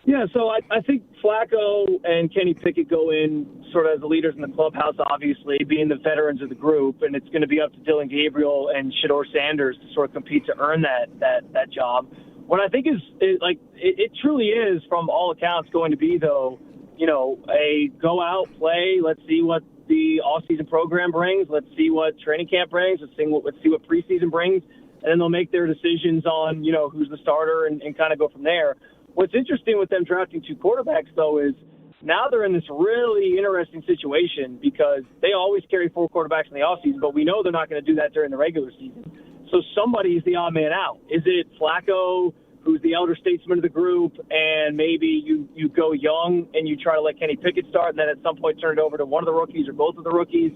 Speaker 8: Yeah, so I think Flacco and Kenny Pickett go in sort of as the leaders in the clubhouse, obviously, being the veterans of the group, and it's going to be up to Dylan Gabriel and Shedeur Sanders to sort of compete to earn that job. What I think is it truly is, from all accounts, going to be, though, a go out, play, let's see what the off-season program brings, let's see what training camp brings, let's see what preseason brings, and then they'll make their decisions on, who's the starter and kind of go from there. What's interesting with them drafting 2 quarterbacks, though, is now they're in this really interesting situation because they always carry 4 quarterbacks in the offseason, but we know they're not going to do that during the regular season. So somebody's the odd man out. Is it Flacco, who's the elder statesman of the group, and maybe you go young and you try to let Kenny Pickett start and then at some point turn it over to one of the rookies or both of the rookies?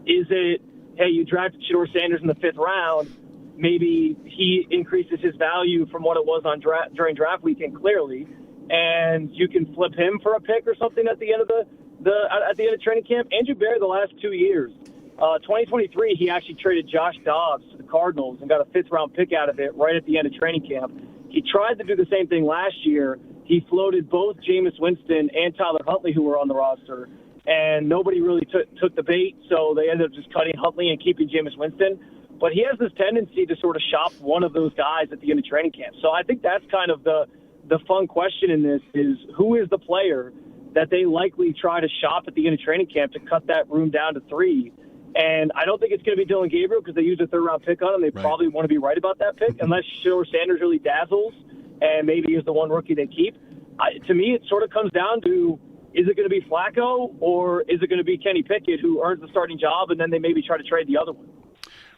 Speaker 8: Is it hey, you drafted Shedeur Sanders in the 5th round, maybe he increases his value from what it was on during draft weekend clearly, and you can flip him for a pick or something at the end of at the end of training camp. Andrew Berry the last 2 years, 2023, he actually traded Josh Dobbs to the Cardinals and got a 5th round pick out of it right at the end of training camp. He tried to do the same thing last year. He floated both Jameis Winston and Tyler Huntley, who were on the roster, and nobody really took the bait, so they ended up just cutting Huntley and keeping Jameis Winston. But he has this tendency to sort of shop one of those guys at the end of training camp. So I think that's kind of the fun question in this is who is the player that they likely try to shop at the end of training camp to cut that room down to 3. And I don't think it's going to be Dylan Gabriel because they used a 3rd-round pick on him. They probably want to be right about that pick unless Shedeur Sanders really dazzles and maybe is the one rookie they keep. To me, it sort of comes down to, is it going to be Flacco or is it going to be Kenny Pickett who earns the starting job and then they maybe try to trade the other one?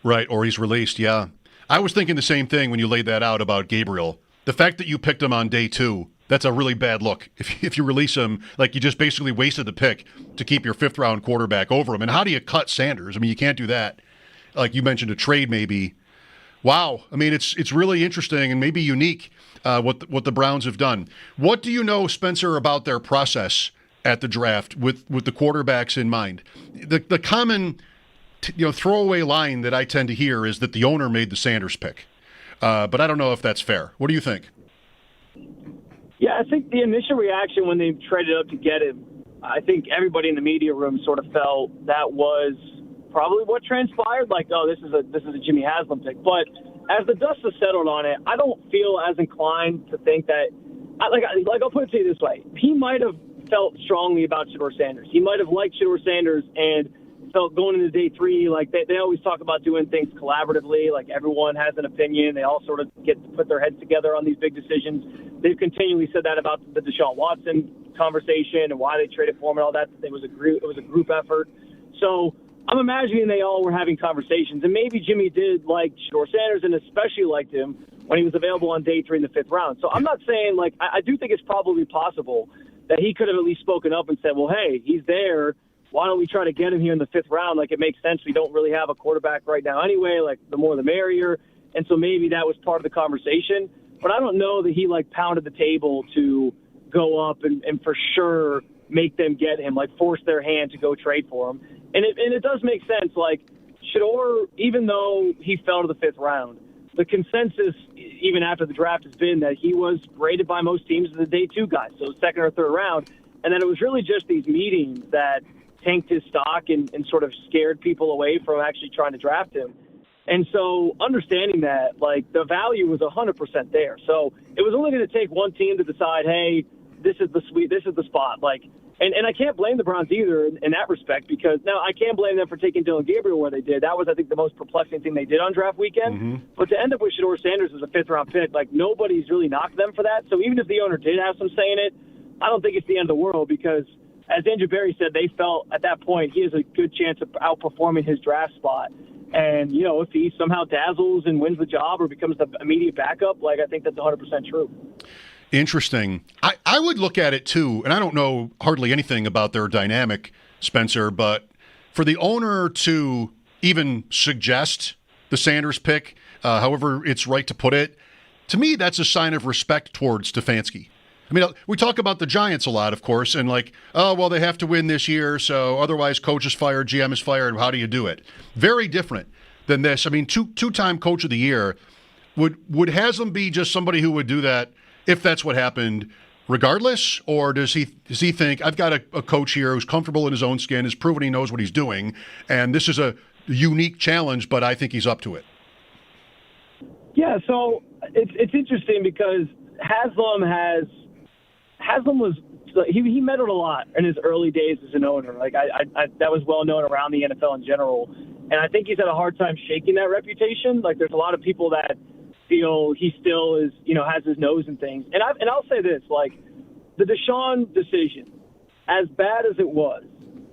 Speaker 3: Right, or he's released, yeah. I was thinking the same thing when you laid that out about Gabriel. The fact that you picked him on day 2, that's a really bad look. If you release him, like you just basically wasted the pick to keep your 5th-round quarterback over him. And how do you cut Sanders? I mean, you can't do that. Like you mentioned, a trade maybe. Wow. I mean, it's really interesting and maybe unique what the Browns have done. What do you know, Spencer, about their process at the draft with the quarterbacks in mind? The common throwaway line that I tend to hear is that the owner made the Sanders pick. But I don't know if that's fair. What do you think?
Speaker 8: Yeah, I think the initial reaction when they traded up to get him, I think everybody in the media room sort of felt that was probably what transpired. Like, oh, this is a Jimmy Haslam pick. But as the dust has settled on it, I don't feel as inclined to think that. I'll put it to you this way: he might have felt strongly about Shedeur Sanders. He might have liked Shedeur Sanders and felt going into day 3, like they always talk about doing things collaboratively, like everyone has an opinion. They all sort of get to put their heads together on these big decisions. They've continually said that about the Deshaun Watson conversation and why they traded for him and all that. It was a group effort. So I'm imagining they all were having conversations, and maybe Jimmy did like Shedeur Sanders and especially liked him when he was available on day 3 in the 5th round. So I'm not saying, like, I do think it's probably possible that he could have at least spoken up and said, well, hey, he's there. Why don't we try to get him here in the 5th round? Like, it makes sense. We don't really have a quarterback right now anyway. Like, the more the merrier. And so maybe that was part of the conversation. But I don't know that he, like, pounded the table to go up and for sure make them get him, like, force their hand to go trade for him. And it does make sense. Like, Shedeur, even though he fell to the 5th round, the consensus, even after the draft, has been that he was rated by most teams as a day 2 guy, so 2nd or 3rd round. And then it was really just these meetings that tanked his stock and sort of scared people away from actually trying to draft him. And so understanding that, like, the value was 100% there. So it was only going to take one team to decide, hey, this is the spot. Like, and I can't blame the Browns either in that respect, because now I can blame them for taking Dylan Gabriel where they did. That was, I think, the most perplexing thing they did on draft weekend. Mm-hmm. But to end up with Shedeur Sanders as a 5th-round pick, like, nobody's really knocked them for that. So even if the owner did have some say in it, I don't think it's the end of the world, because as Andrew Berry said, they felt at that point he has a good chance of outperforming his draft spot. And, if he somehow dazzles and wins the job or becomes the immediate backup, like, I think that's 100% true.
Speaker 3: Interesting. I would look at it, too, and I don't know hardly anything about their dynamic, Spencer, but for the owner to even suggest the Sanders pick, however it's right to put it, to me, that's a sign of respect towards Stefanski. I mean, we talk about the Giants a lot, of course, and like, oh, well, they have to win this year, so otherwise coach is fired, GM is fired, how do you do it? Very different than this. I mean, two-time coach of the year. Would Haslam be just somebody who would do that if that's what happened regardless, or does he think, I've got a coach here who's comfortable in his own skin, has proven he knows what he's doing, and this is a unique challenge, but I think he's up to it?
Speaker 8: Yeah, so it's interesting because Haslam was he meddled a lot in his early days as an owner. Like I that was well known around the NFL in general, and I think he's had a hard time shaking that reputation. Like, there's a lot of people that feel he still is, has his nose in things. And I'll say this, like, the Deshaun decision, as bad as it was,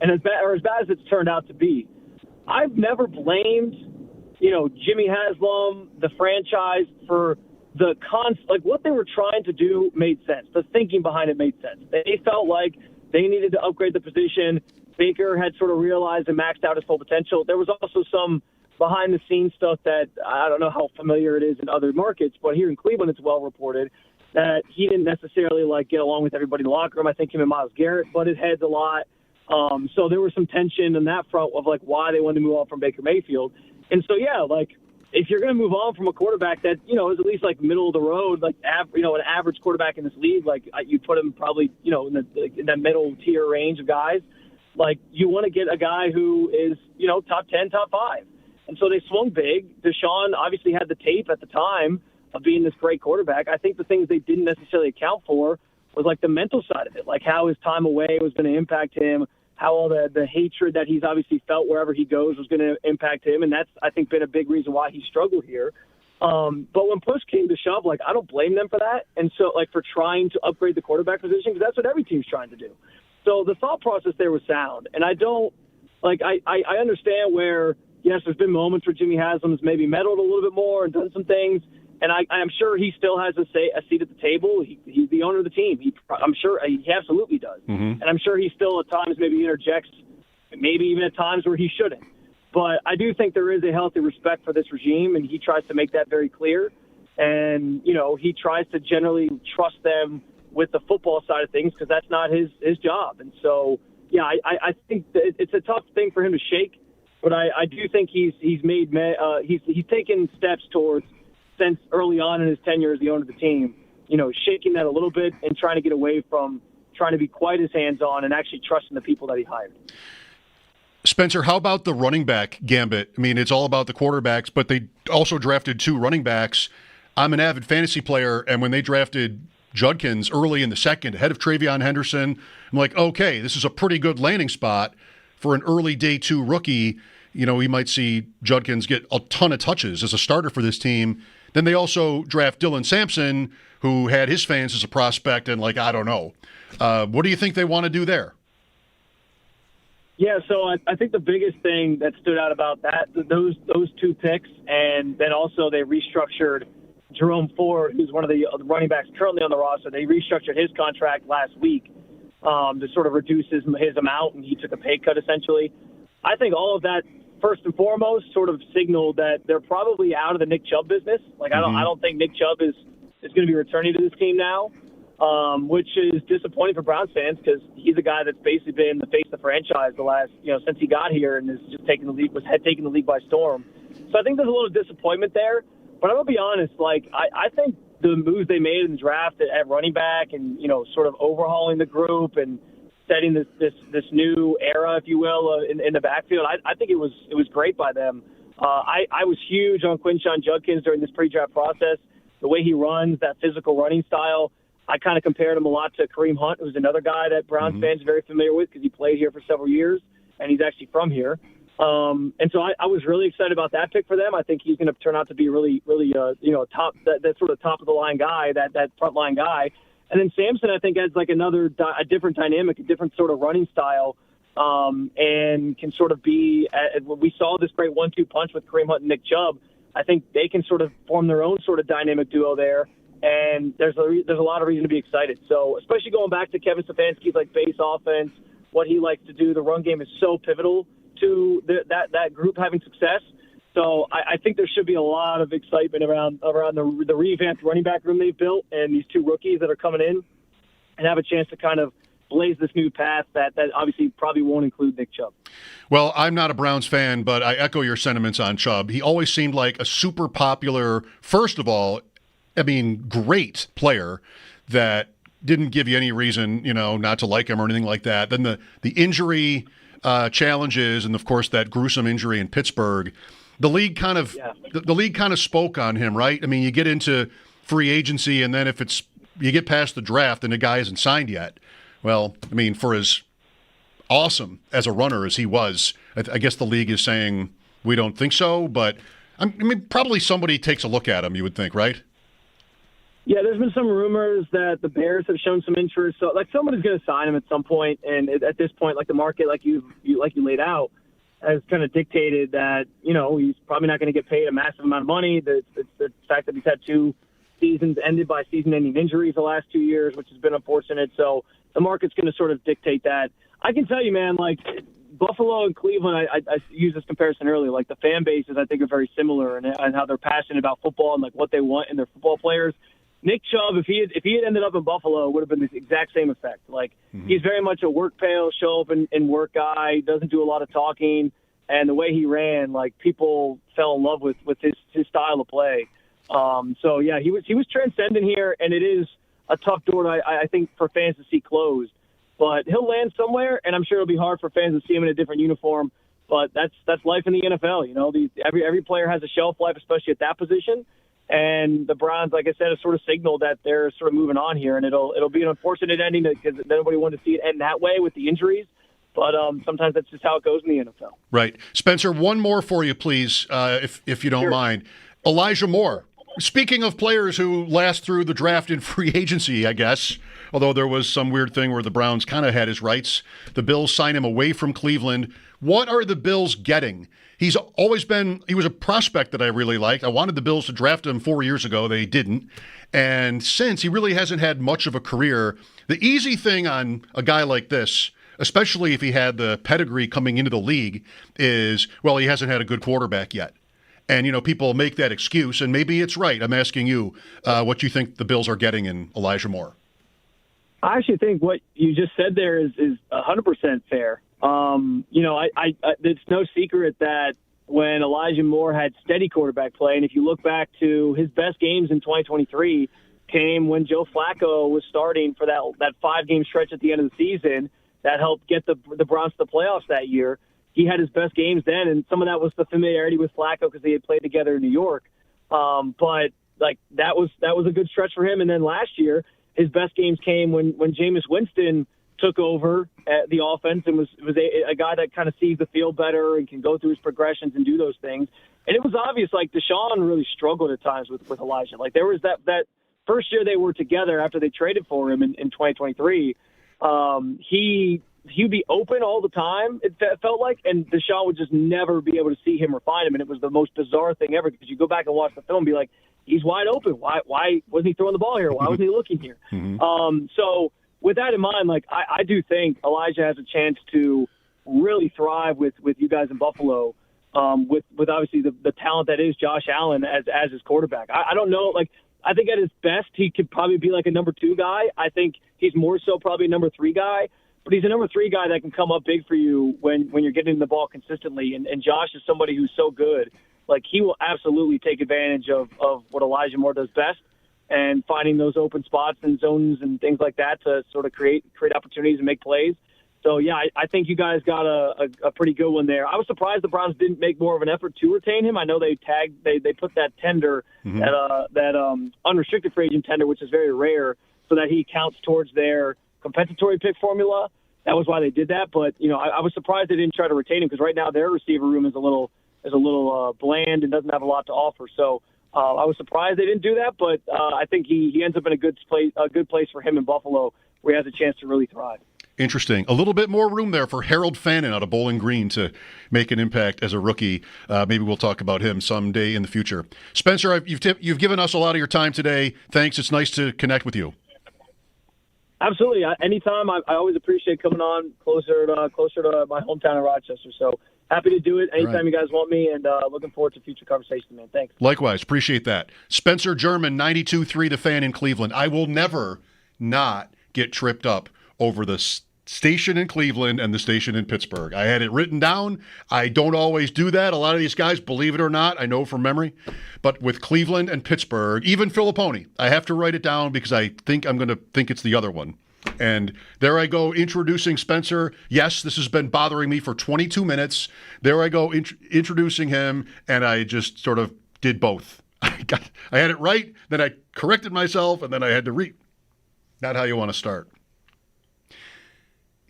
Speaker 8: and as bad as it's turned out to be, I've never blamed, Jimmy Haslam, the franchise, for the what they were trying to do made sense. The thinking behind it made sense. They felt like they needed to upgrade the position. Baker had sort of realized and maxed out his full potential. There was also some behind-the-scenes stuff that I don't know how familiar it is in other markets, but here in Cleveland it's well reported that he didn't necessarily get along with everybody in the locker room. I think him and Myles Garrett butted heads a lot. So there was some tension on that front of why they wanted to move on from Baker Mayfield. And so, yeah, if you're going to move on from a quarterback that, is at least middle of the road, an average quarterback in this league, you put him probably, in that middle tier range of guys, you want to get a guy who is, top 10, top 5. And so they swung big. Deshaun obviously had the tape at the time of being this great quarterback. I think the things they didn't necessarily account for was the mental side of it, how his time away was going to impact him, how all the hatred that he's obviously felt wherever he goes was going to impact him. And that's, I think, been a big reason why he struggled here. But when push came to shove, I don't blame them for that. And so, for trying to upgrade the quarterback position, because that's what every team's trying to do. So the thought process there was sound. And I don't, I understand where, yes, there's been moments where Jimmy Haslam's maybe meddled a little bit more and done some things. And I'm sure he still has a seat at the table. He's the owner of the team. I'm sure he absolutely does. Mm-hmm. And I'm sure he still at times maybe interjects, maybe even at times where he shouldn't. But I do think there is a healthy respect for this regime, and he tries to make that very clear. And, he tries to generally trust them with the football side of things because that's not his job. And so, yeah, I think that it's a tough thing for him to shake. But I do think he's taken steps towards, since early on in his tenure as the owner of the team, shaking that a little bit and trying to get away from trying to be quite as hands-on and actually trusting the people that he hired.
Speaker 3: Spencer, how about the running back gambit? I mean, it's all about the quarterbacks, but they also drafted 2 running backs. I'm an avid fantasy player, and when they drafted Judkins early in the second, ahead of Travion Henderson, I'm like, okay, this is a pretty good landing spot for an early day 2 rookie. We might see Judkins get a ton of touches as a starter for this team. Then they also draft Dylan Sampson, who had his fans as a prospect, and I don't know. What do you think they want to do there?
Speaker 8: Yeah, so I think the biggest thing that stood out about those 2 picks, and then also they restructured Jerome Ford, who's one of the running backs currently on the roster. They restructured his contract last week to sort of reduce his amount, and he took a pay cut essentially. I think all of that, first and foremost, sort of signaled that they're probably out of the Nick Chubb business. I don't think Nick Chubb is going to be returning to this team now, which is disappointing for Browns fans because he's a guy that's basically been the face of the franchise the last, since he got here and is just taking the league by storm. So I think there's a little disappointment there. But I'm gonna be honest, I think the moves they made in the draft at running back and sort of overhauling the group and setting this new era, if you will, in the backfield. I think it was great by them. I was huge on Quinshon Judkins during this pre-draft process. The way he runs, that physical running style, I kind of compared him a lot to Kareem Hunt, who's another guy that Browns fans are very familiar with because he played here for several years, and he's actually from here. And so I was really excited about that pick for them. I think he's going to turn out to be really, really, top that sort of top of the line guy, that front line guy. And then Sampson, I think, adds a different dynamic, a different sort of running style, and can sort of be. We saw this great 1-2 punch with Kareem Hunt and Nick Chubb. I think they can sort of form their own sort of dynamic duo there, and there's a lot of reason to be excited. So, especially going back to Kevin Stefanski's base offense, what he likes to do. The run game is so pivotal to that group having success. So I think there should be a lot of excitement around the revamped running back room they've built and these 2 rookies that are coming in and have a chance to kind of blaze this new path that obviously probably won't include Nick Chubb.
Speaker 3: Well, I'm not a Browns fan, but I echo your sentiments on Chubb. He always seemed like a super popular, first of all, great player that didn't give you any reason, not to like him or anything like that. Then the injury challenges, and of course that gruesome injury in Pittsburgh. The league kind of spoke on him, right? You get into free agency, and then if you get past the draft and the guy isn't signed yet, well, for as awesome as a runner as he was, I guess the league is saying we don't think so. But probably somebody takes a look at him. You would think, right?
Speaker 8: Yeah, there's been some rumors that the Bears have shown some interest. So, somebody's going to sign him at some point, and at this point, the market, like you laid out, has kind of dictated that he's probably not going to get paid a massive amount of money. The fact that he's had 2 seasons ended by season-ending injuries the last 2 years, which has been unfortunate. So the market's going to sort of dictate that. I can tell you, man, like Buffalo and Cleveland, I used this comparison earlier. Like the fan bases, I think, are very similar and how they're passionate about football and like what they want in their football players. Nick Chubb, if he had ended up in Buffalo, it would have been the exact same effect. Like he's very much a work pail, show up and work guy. Doesn't do a lot of talking, and the way he ran, like people fell in love with his style of play. So yeah, he was transcendent here, and it is a tough door, I think, for fans to see closed. But he'll land somewhere, and I'm sure it'll be hard for fans to see him in a different uniform. But that's life in the NFL. You know, every player has a shelf life, especially at that position. And the Browns, like I said, have sort of signaled that they're sort of moving on here, and it'll be an unfortunate ending because nobody wanted to see it end that way with the injuries. But sometimes that's just how it goes in the NFL.
Speaker 3: Right, Spencer. One more for you, please, if you don't mind. Elijah Moore. Speaking of players who last through the draft and free agency, I guess, although there was some weird thing where the Browns kind of had his rights, the Bills signed him away from Cleveland. What are the Bills getting? He was a prospect that I really liked. I wanted the Bills to draft him 4 years ago. They didn't. And since, he really hasn't had much of a career. The easy thing on a guy like this, especially if he had the pedigree coming into the league, is, well, he hasn't had a good quarterback yet. And, you know, people make that excuse, and maybe it's right. I'm asking you what you think the Bills are getting in Elijah Moore.
Speaker 8: I actually think what you just said there is 100% fair. You know, it's no secret that when Elijah Moore had steady quarterback play, and if you look back to his best games in 2023 came when Joe Flacco was starting for that 5-game stretch at the end of the season that helped get the Browns to the playoffs that year. He had his best games then, and some of that was the familiarity with Flacco because they had played together in New York. But like that was a good stretch for him. And then last year, his best games came when Jameis Winston took over at the offense and was a guy that kind of sees the field better and can go through his progressions and do those things. And it was obvious, like Deshaun really struggled at times with Elijah. Like there was that first year they were together after they traded for him in 2023. He'd be open all the time, it felt like, and Deshaun would just never be able to see him or find him, and it was the most bizarre thing ever because you go back and watch the film and be like, he's wide open. Why wasn't he throwing the ball here? Why wasn't he looking here? So with that in mind, like I do think Elijah has a chance to really thrive with you guys in Buffalo, with obviously the talent that is Josh Allen as his quarterback. I don't know, like I think at his best he could probably be like a number 2 guy. I think he's more so probably a number 3 guy. But he's a number 3 guy that can come up big for you when you're getting the ball consistently. And Josh is somebody who's so good. Like, he will absolutely take advantage of what Elijah Moore does best and finding those open spots and zones and things like that to sort of create opportunities and make plays. So, yeah, I think you guys got a pretty good one there. I was surprised the Browns didn't make more of an effort to retain him. I know they put that tender, that unrestricted free agent tender, which is very rare, so that he counts towards their compensatory pick formula. That was why they did that. But, you know, I was surprised they didn't try to retain him because right now their receiver room is a little bland and doesn't have a lot to offer. So I was surprised they didn't do that. But I think he ends up in a good place for him in Buffalo where he has a chance to really thrive.
Speaker 3: Interesting. A little bit more room there for Harold Fannin out of Bowling Green to make an impact as a rookie. Maybe we'll talk about him someday in the future. Spencer, you've given us a lot of your time today. Thanks. It's nice to connect with you.
Speaker 8: Absolutely. Anytime. I always appreciate coming on closer to my hometown of Rochester. So happy to do it anytime you guys want me, and looking forward to future conversations, man. Thanks.
Speaker 3: Likewise. Appreciate that. Spencer German, 92.3 The Fan in Cleveland. I will never not get tripped up over the station in Cleveland and the station in Pittsburgh. I had it written down. I don't always do that. A lot of these guys, believe it or not, I know from memory. But with Cleveland and Pittsburgh, even Filipponi, I have to write it down because I think I'm going to think it's the other one. And there I go introducing Spencer. Yes, this has been bothering me for 22 minutes. There I go introducing him, and I just sort of did both. I had it right, then I corrected myself, and then I had to read. Not how you want to start.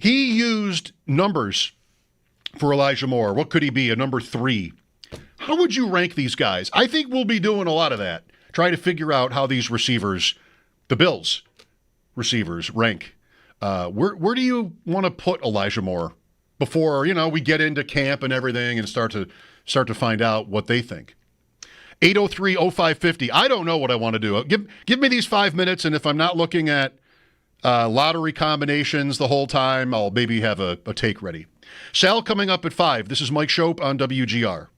Speaker 3: He used numbers for Elijah Moore. What could he be? A number 3. How would you rank these guys? I think we'll be doing a lot of that. Try to figure out how these receivers, the Bills receivers, rank. Where do you want to put Elijah Moore before, we get into camp and everything and start to find out what they think? 803-0550. I don't know what I want to do. Give me these 5 minutes, and if I'm not looking at lottery combinations the whole time. I'll maybe have a take ready. Sal coming up at 5. This is Mike Schopp on WGR.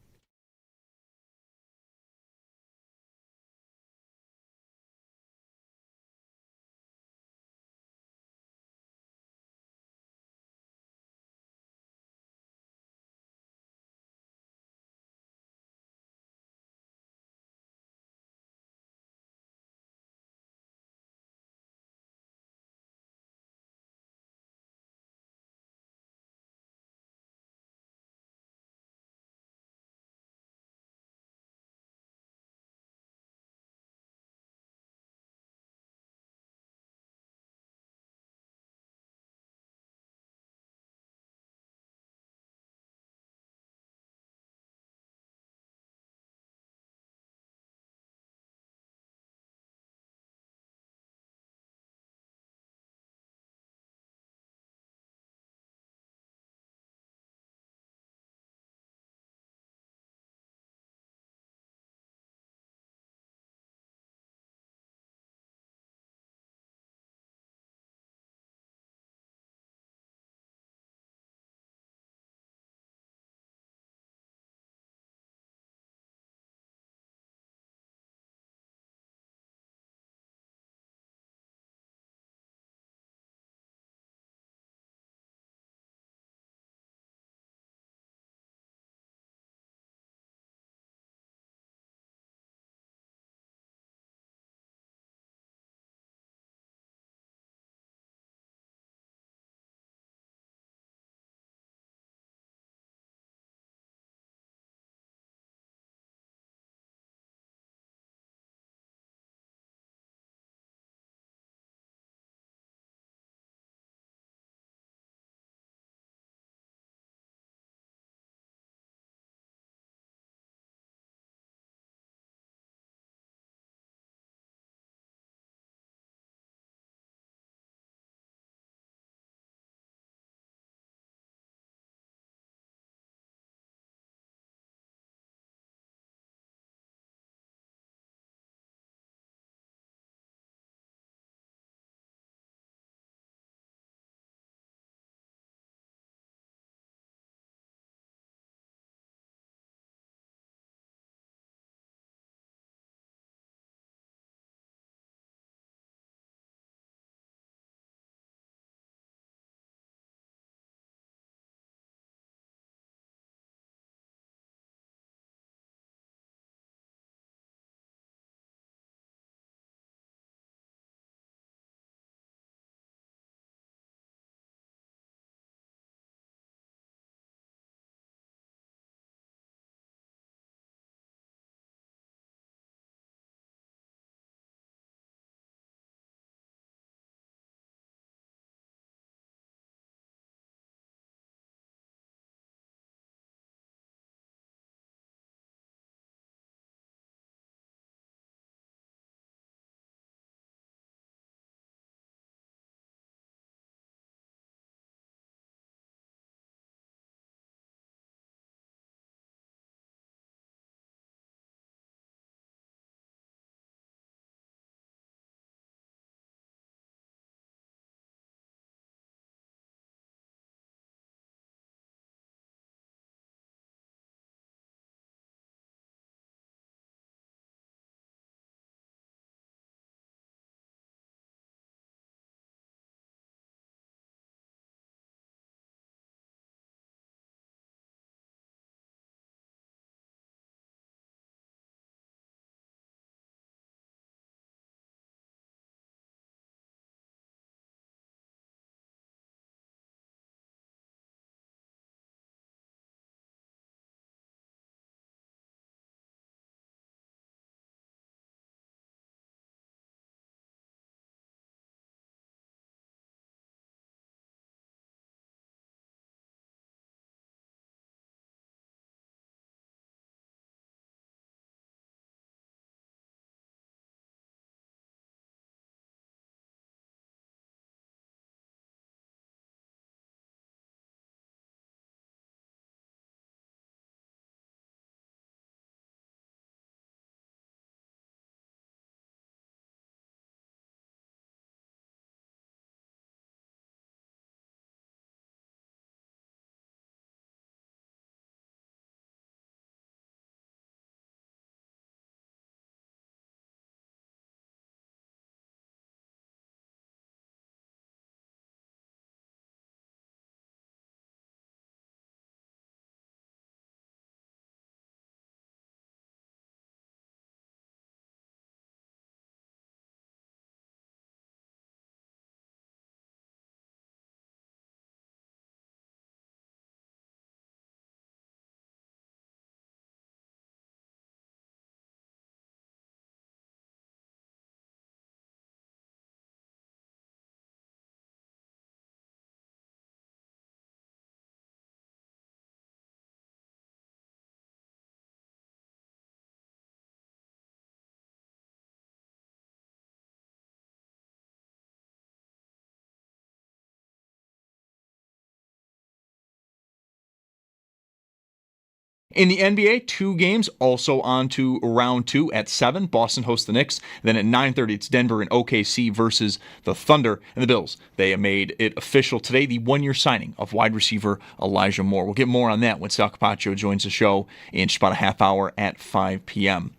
Speaker 1: In the NBA, 2 games also on to round 2 at 7. Boston hosts the Knicks. Then at 9:30, it's Denver and OKC versus the Thunder. And the Bills, they made it official today, the 1-year signing of wide receiver Elijah Moore. We'll get more on that when Sal Capacio joins the show in just about a half hour at 5 p.m.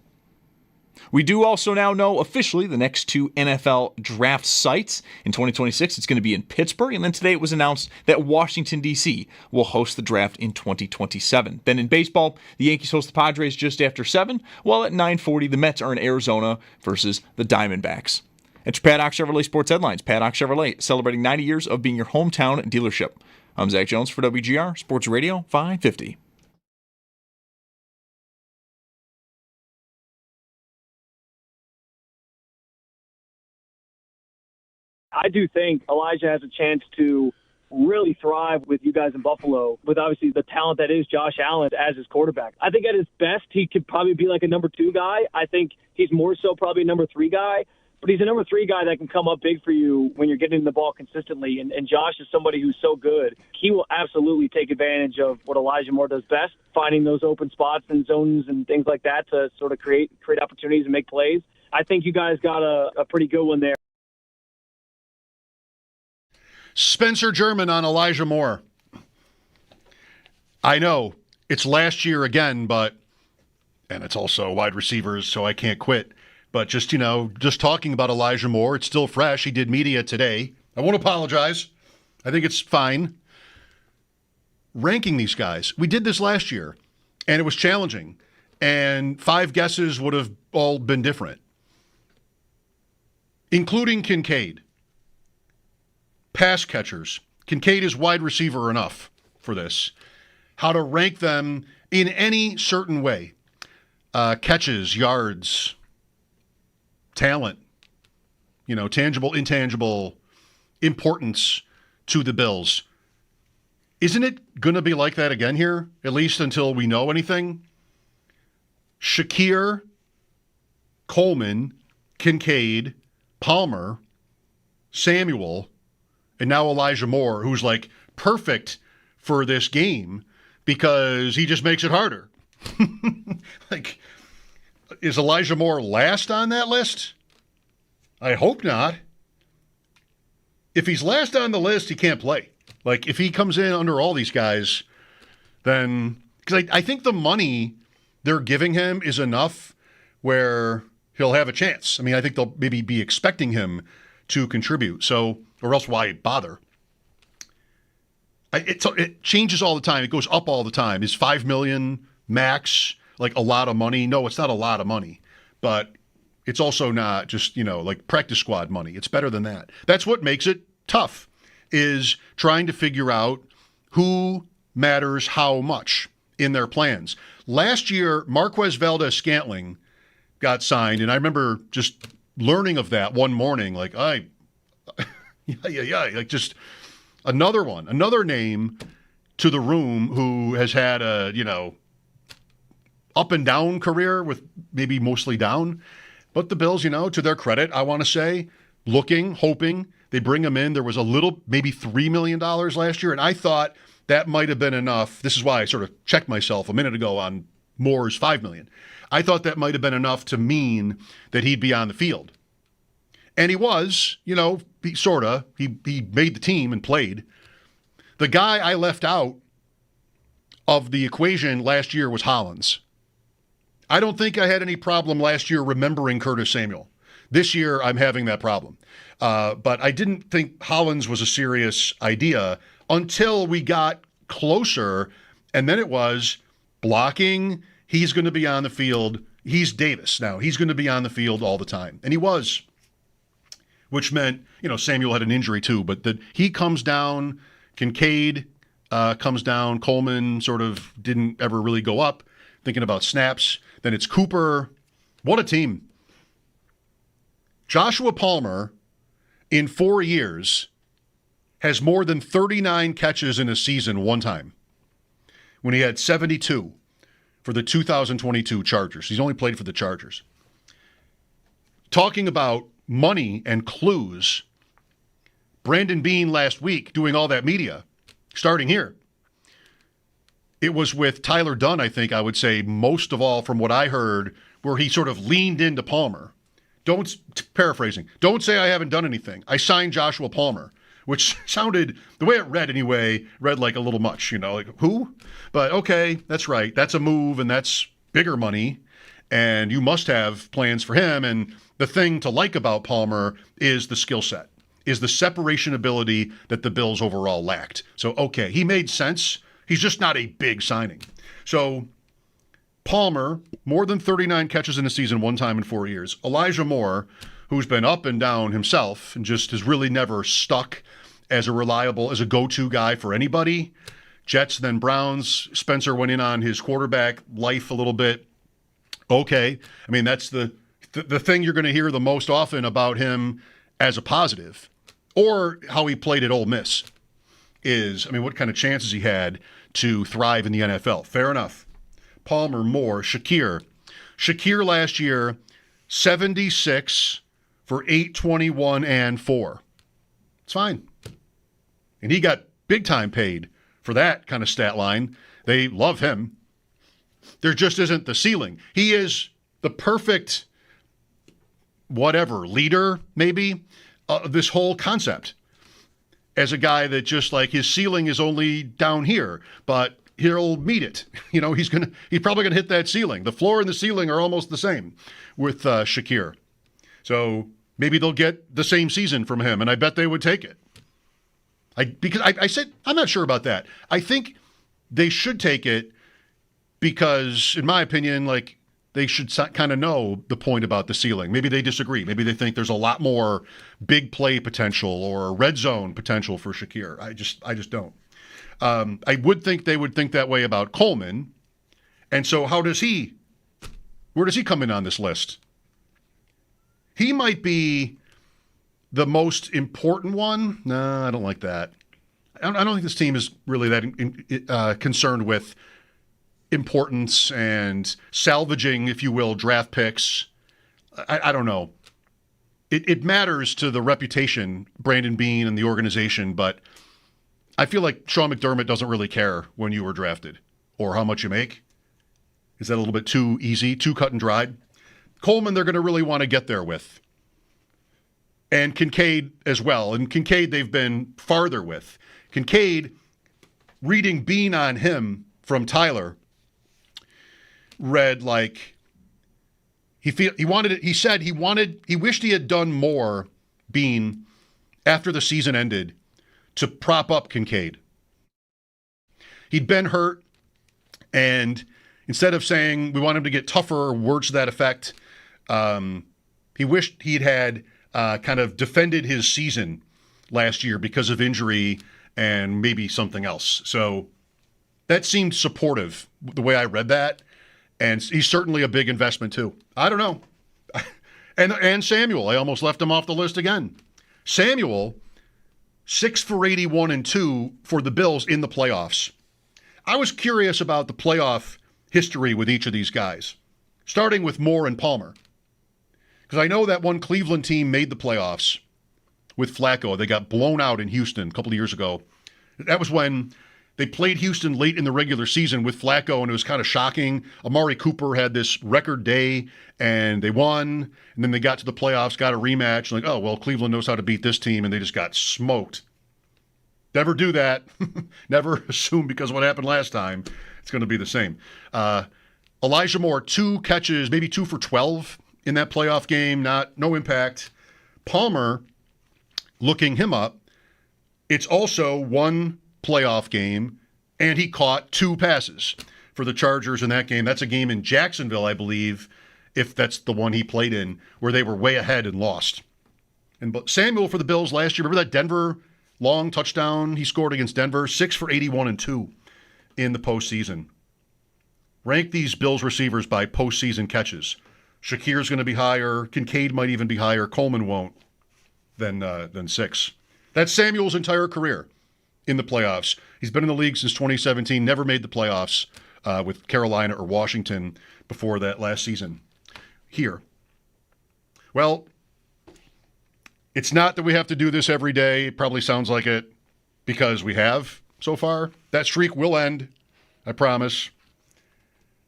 Speaker 1: We do also now know officially the next 2 NFL draft sites. In 2026, it's going to be in Pittsburgh, and then today it was announced that Washington, D.C. will host the draft in 2027. Then in baseball, the Yankees host the Padres just after 7, while at 9:40, the Mets are in Arizona versus the Diamondbacks. It's your Paddock Chevrolet Sports Headlines. Paddock Chevrolet, celebrating 90 years of being your hometown dealership. I'm Zach Jones for WGR Sports Radio 550.
Speaker 8: I do think Elijah has a chance to really thrive with you guys in Buffalo, with obviously the talent that is Josh Allen as his quarterback. I think at his best, he could probably be like a number 2 guy. I think he's more so probably a number 3 guy, but he's a number 3 guy that can come up big for you when you're getting the ball consistently. And Josh is somebody who's so good. He will absolutely take advantage of what Elijah Moore does best, finding those open spots and zones and things like that to sort of create opportunities and make plays. I think you guys got a pretty good one there.
Speaker 3: Spencer German on Elijah Moore. I know it's last year again, and it's also wide receivers, so I can't quit. But just talking about Elijah Moore, it's still fresh. He did media today. I won't apologize. I think it's fine. Ranking these guys. We did this last year, and it was challenging. And 5 guesses would have all been different, including Kincaid. Pass catchers. Kincaid is wide receiver enough for this. How to rank them in any certain way. Catches, yards, talent, tangible, intangible, importance to the Bills. Isn't it going to be like that again here, at least until we know anything? Shakir, Coleman, Kincaid, Palmer, Samuel, and now Elijah Moore, who's like perfect for this game because he just makes it harder. Is Elijah Moore last on that list? I hope not. If he's last on the list, he can't play. If he comes in under all these guys, then... Because I think the money they're giving him is enough where he'll have a chance. I think they'll maybe be expecting him to contribute. So... Or else why bother? It changes all the time. It goes up all the time. Is $5 million max a lot of money? No, it's not a lot of money. But it's also not just, practice squad money. It's better than that. That's what makes it tough, is trying to figure out who matters how much in their plans. Last year, Marquez Valdes-Scantling got signed, and I remember just learning of that one morning, just another name to the room who has had a, up and down career with maybe mostly down. But the Bills, to their credit, I want to say, looking, hoping, they bring him in. There was a little, maybe $3 million last year, and I thought that might have been enough. This is why I sort of checked myself a minute ago on Moore's $5 million. I thought that might have been enough to mean that he'd be on the field. And he was, he made the team and played. The guy I left out of the equation last year was Hollins. I don't think I had any problem last year remembering Curtis Samuel. This year, I'm having that problem. But I didn't think Hollins was a serious idea until we got closer, and then it was blocking. He's going to be on the field. He's Davis now. He's going to be on the field all the time. And he was, which meant, Samuel had an injury too, but that he comes down, Kincaid comes down, Coleman sort of didn't ever really go up, thinking about snaps. Then it's Cooper. What a team. Joshua Palmer, in 4 years, has more than 39 catches in a season one time, when he had 72 for the 2022 Chargers. He's only played for the Chargers. Talking about money and clues, Brandon Beane last week doing all that media, starting here. It was with Tyler Dunn, I think I would say, most of all from what I heard, where he sort of leaned into Palmer. Paraphrasing, don't say I haven't done anything. I signed Joshua Palmer, which sounded, the way it read anyway, read like a little much, like who? But okay, that's right. That's a move and that's bigger money. And you must have plans for him. And the thing to like about Palmer is the skill set, is the separation ability that the Bills overall lacked. So, okay, he made sense. He's just not a big signing. So Palmer, more than 39 catches in a season one time in 4 years. Elijah Moore, who's been up and down himself and just has really never stuck as a go-to guy for anybody. Jets, then Browns. Spencer went in on his quarterback life a little bit. Okay. I mean, that's the thing you're going to hear the most often about him as a positive, or how he played at Ole Miss is, what kind of chances he had to thrive in the NFL. Fair enough. Palmer, Moore, Shakir. Shakir last year, 76 for 821 and 4. It's fine. And he got big time paid for that kind of stat line. They love him. There just isn't the ceiling. He is the perfect leader, maybe, this whole concept. As a guy that just like his ceiling is only down here, but he'll meet it. He's probably gonna hit that ceiling. The floor and the ceiling are almost the same with Shakir. So maybe they'll get the same season from him, and I bet they would take it. I said I'm not sure about that. I think they should take it because, in my opinion, they should kind of know the point about the ceiling. Maybe they disagree. Maybe they think there's a lot more big play potential or red zone potential for Shakir. I just don't. I would think they would think that way about Coleman. And so where does he come in on this list? He might be the most important one. No, I don't like that. I don't think this team is really that concerned with importance and salvaging, if you will, draft picks. I don't know. It matters to the reputation, Brandon Beane and the organization, but I feel like Sean McDermott doesn't really care when you were drafted or how much you make. Is that a little bit too easy, too cut and dried? Coleman, they're going to really want to get there with. And Kincaid as well. And Kincaid, they've been farther with. Kincaid, reading Beane on him from Tyler, read like he wished he had done more, Beane, after the season ended, to prop up Kincaid. He'd been hurt, and instead of saying we want him to get tougher or words to that effect, he wished he'd had kind of defended his season last year because of injury and maybe something else. So that seemed supportive, the way I read that. And he's certainly a big investment too. I don't know. And Samuel, I almost left him off the list again. Samuel, 6 for 81 and 2 for the Bills in the playoffs. I was curious about the playoff history with each of these guys, starting with Moore and Palmer. Because I know that one Cleveland team made the playoffs with Flacco. They got blown out in Houston a couple of years ago. That was when they played Houston late in the regular season with Flacco, and it was kind of shocking. Amari Cooper had this record day, and they won. And then they got to the playoffs, got a rematch. Like, oh, well, Cleveland knows how to beat this team, and they just got smoked. Never do that. Never assume because of what happened last time, it's going to be the same. Elijah Moore, 2 catches, maybe 2 for 12 in that playoff game. No impact. Palmer, looking him up, it's also 1 playoff game, and he caught 2 passes for the Chargers in that game. That's a game in Jacksonville, I believe, if that's the one he played in, where they were way ahead and lost. And Samuel for the Bills last year, remember that Denver long touchdown he scored against Denver? 6 for 81 and 2 in the postseason. Rank these Bills receivers by postseason catches. Shakir's going to be higher. Kincaid might even be higher. Coleman won't than 6. That's Samuel's entire career in the playoffs. He's been in the league since 2017, never made the playoffs with Carolina or Washington before that last season. Here. Well, it's not that we have to do this every day. It probably sounds like it because we have so far. That streak will end. I promise.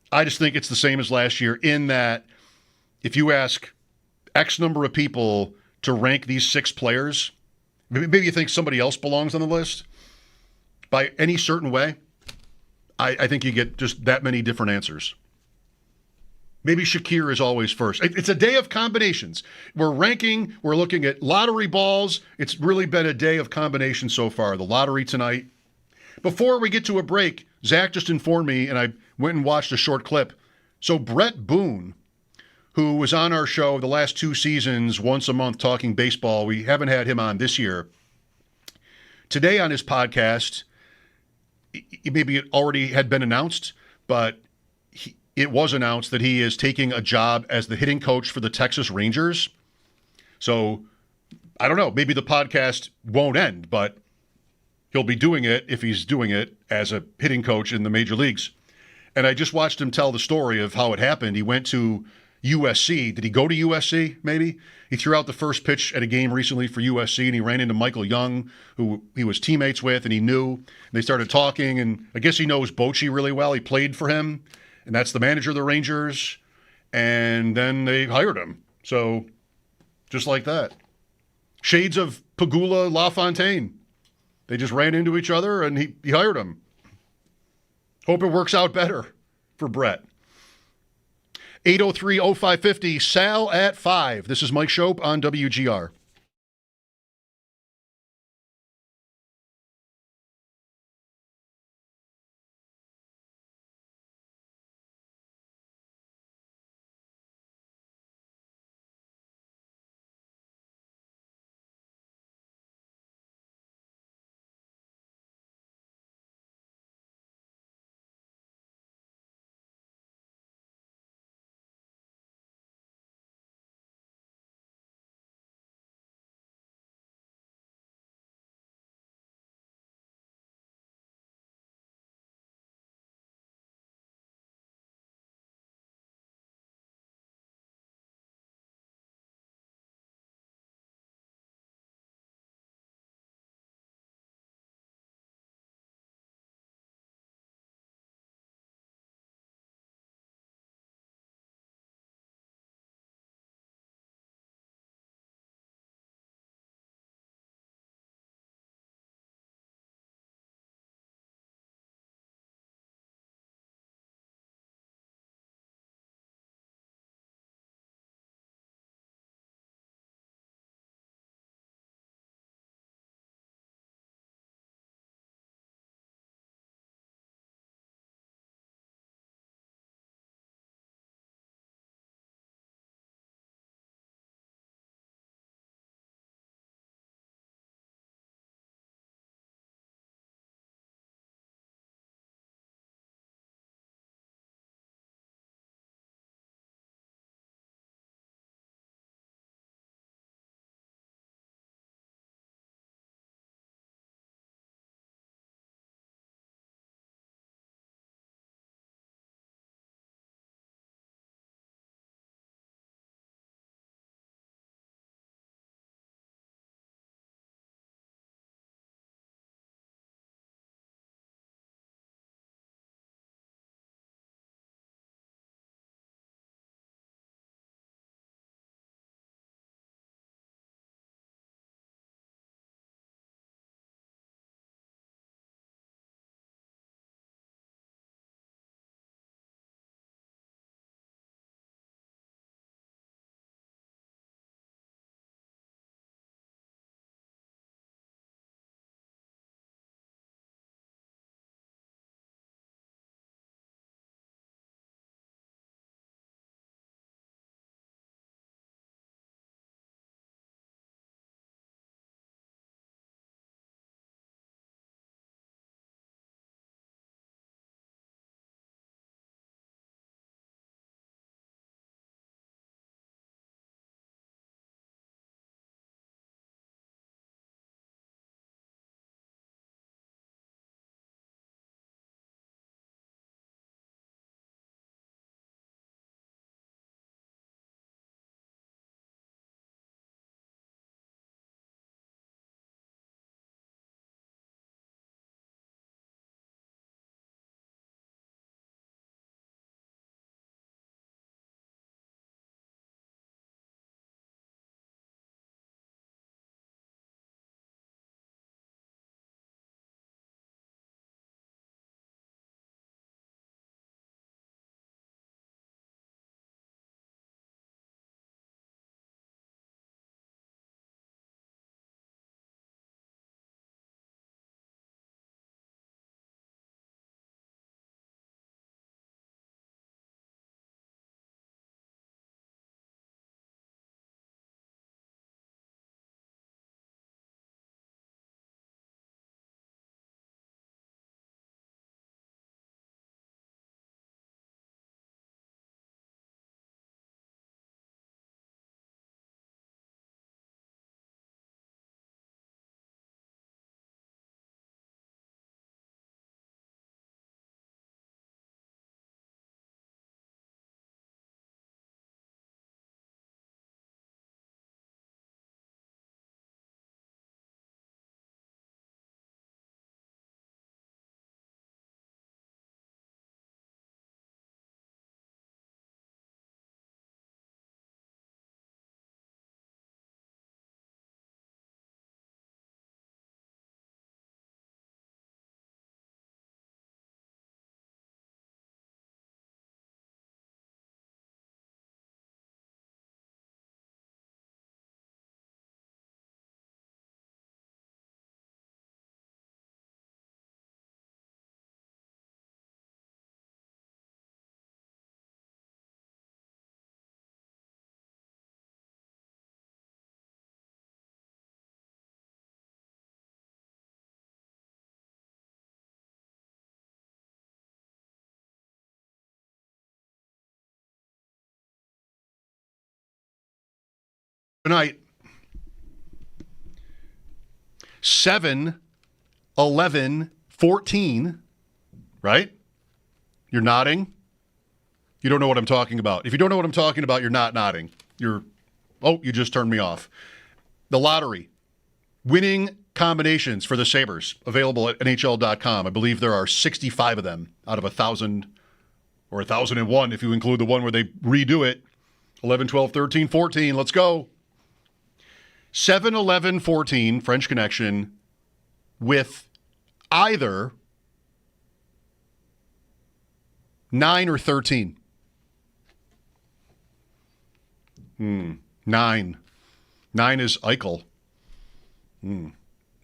Speaker 3: I just think it's the same as last year in that if you ask X number of people to rank these 6 players, maybe you think somebody else belongs on the list by any certain way, I think you get just that many different answers. Maybe Shakir is always first. It's a day of combinations. We're ranking, we're looking at lottery balls. It's really been a day of combinations so far. The lottery tonight. Before we get to a break, Zach just informed me, and I went and watched a short clip. So Brett Boone, who was on our show the last 2 seasons, once a month talking baseball, we haven't had him on this year. Today on his podcast, maybe it already had been announced, but it was announced that he is taking a job as the hitting coach for the Texas Rangers. So I don't know, maybe the podcast won't end, but he'll be doing it if he's doing it as a hitting coach in the major leagues. And I just watched him tell the story of how it happened. He went to USC. Did he go to USC, maybe? He threw out the first pitch at a game recently for USC, and he ran into Michael Young, who he was teammates with, and he knew. And they started talking, and I guess he knows Bochy really well. He played for him, and that's the manager of the Rangers. And then they hired him. So just like that. Shades of Pagula LaFontaine. They just ran into each other, and he hired him. Hope it works out better for Brett. 803-0550, Sal at 5. This is Mike Schopp on WGR. Tonight, 7, 11, 14, right? You're nodding. You don't know what I'm talking about. If you don't know what I'm talking about, you're not nodding. You just turned me off. The lottery. Winning combinations for the Sabres, available at NHL.com. I believe there are 65 of them out of 1,000 or 1,001 if you include the one where they redo it. 11, 12, 13, 14. Let's go. 7, 11, 14, French Connection, with either 9 or 13. 9. 9 is Eichel. 9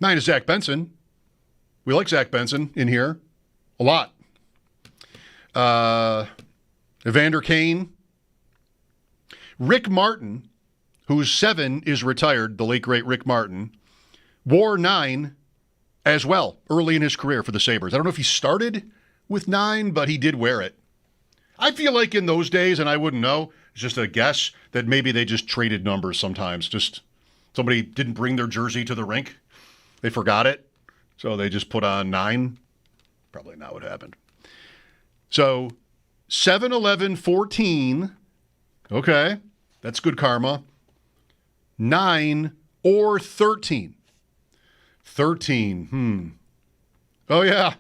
Speaker 3: is Zach Benson. We like Zach Benson in here a lot. Evander Kane. Rick Martin, whose 7 is retired, the late, great Rick Martin, wore 9 as well early in his career for the Sabres. I don't know if he started with 9, but he did wear it. I feel like in those days, and I wouldn't know, it's just a guess, that maybe they just traded numbers sometimes. Just somebody didn't bring their jersey to the rink. They forgot it, so they just put on 9. Probably not what happened. So 7, 11, 14. Okay, that's good karma. 9 or 13. 13. Oh, yeah.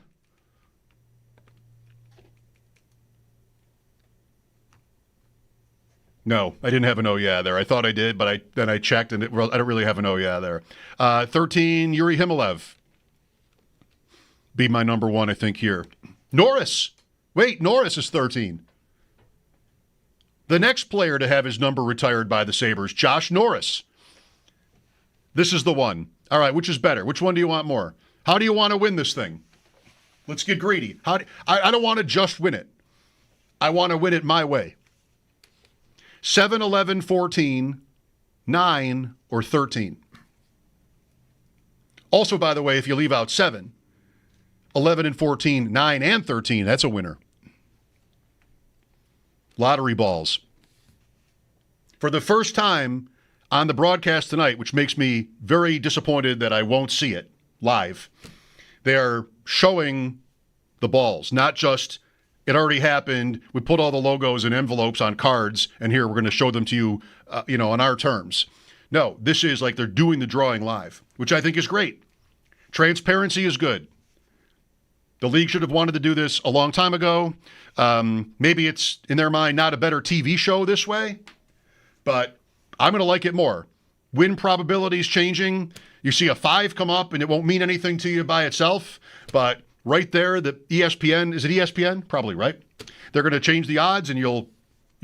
Speaker 3: No, I didn't have an oh yeah there. I thought I did, but then I checked, and I don't really have an oh yeah there. 13, Yuri Himalev. Be my number 1, I think, here. Norris. Wait, Norris is 13. The next player to have his number retired by the Sabres, Josh Norris. This is the one. All right, which is better? Which one do you want more? How do you want to win this thing? Let's get greedy. I don't want to just win it. I want to win it my way. 7, 11, 14, 9, or 13. Also, by the way, if you leave out 7, 11 and 14, 9 and 13, that's a winner. Lottery balls. For the first time on the broadcast tonight, which makes me very disappointed that I won't see it live, they are showing the balls, not just it already happened. We put all the logos and envelopes on cards, and here we're going to show them to you, on our terms. No, this is like they're doing the drawing live, which I think is great. Transparency is good. The league should have wanted to do this a long time ago. Maybe it's, in their mind, not a better TV show this way, but I'm going to like it more. Win probabilities changing. You see a 5 come up, and it won't mean anything to you by itself, but right there, the ESPN, is it ESPN? Probably, right? They're going to change the odds, and you'll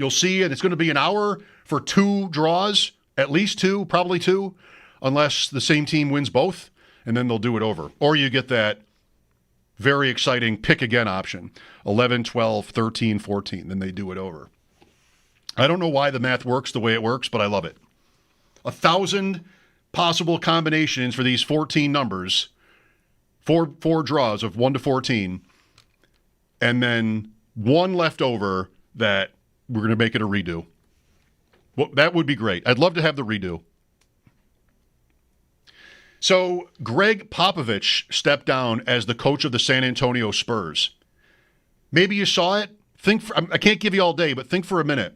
Speaker 3: see, and it's going to be an hour for 2 draws, at least 2, probably 2, unless the same team wins both, and then they'll do it over. Or you get that very exciting pick again option, 11, 12, 13, 14, then they do it over. I don't know why the math works the way it works, but I love it. 1,000 possible combinations for these 14 numbers, four draws of 1 to 14, and then 1 left over that we're going to make it a redo. Well, that would be great. I'd love to have the redo. So Greg Popovich stepped down as the coach of the San Antonio Spurs. Maybe you saw it. I can't give you all day, but think for a minute.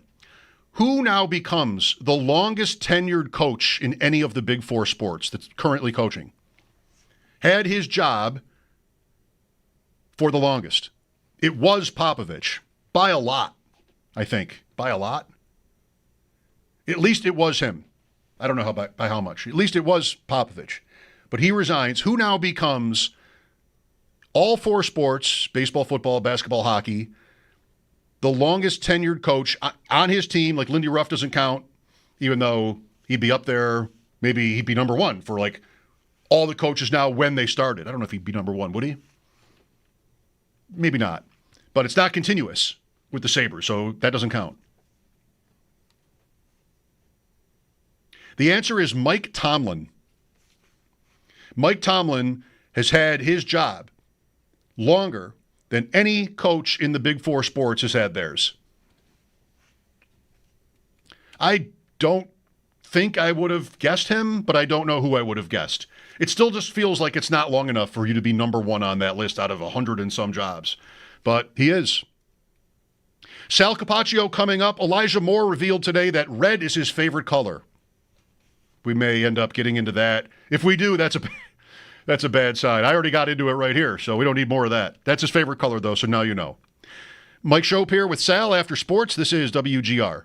Speaker 3: Who now becomes the longest tenured coach in any of the Big Four sports that's currently coaching? Had his job for the longest. It was Popovich. By a lot, I think. By a lot. At least it was him. I don't know by how much. At least it was Popovich. But he resigns. Who now becomes all 4 sports, baseball, football, basketball, hockey, the longest tenured coach on his team? Like Lindy Ruff doesn't count, even though he'd be up there. Maybe he'd be number 1 for like all the coaches now when they started. I don't know if he'd be number 1, would he? Maybe not. But it's not continuous with the Sabres, so that doesn't count. The answer is Mike Tomlin. Mike Tomlin has had his job longer than any coach in the Big Four sports has had theirs. I don't think I would have guessed him, but I don't know who I would have guessed. It still just feels like it's not long enough for you to be number one on that list out of 100 and some jobs. But he is. Sal Capacio coming up. Elijah Moore revealed today that red is his favorite color. We may end up getting into that. If we do, that's a bad sign. I already got into it right here, so we don't need more of that. That's his favorite color, though, so now you know. Mike Schopp here with Sal after sports. This is WGR.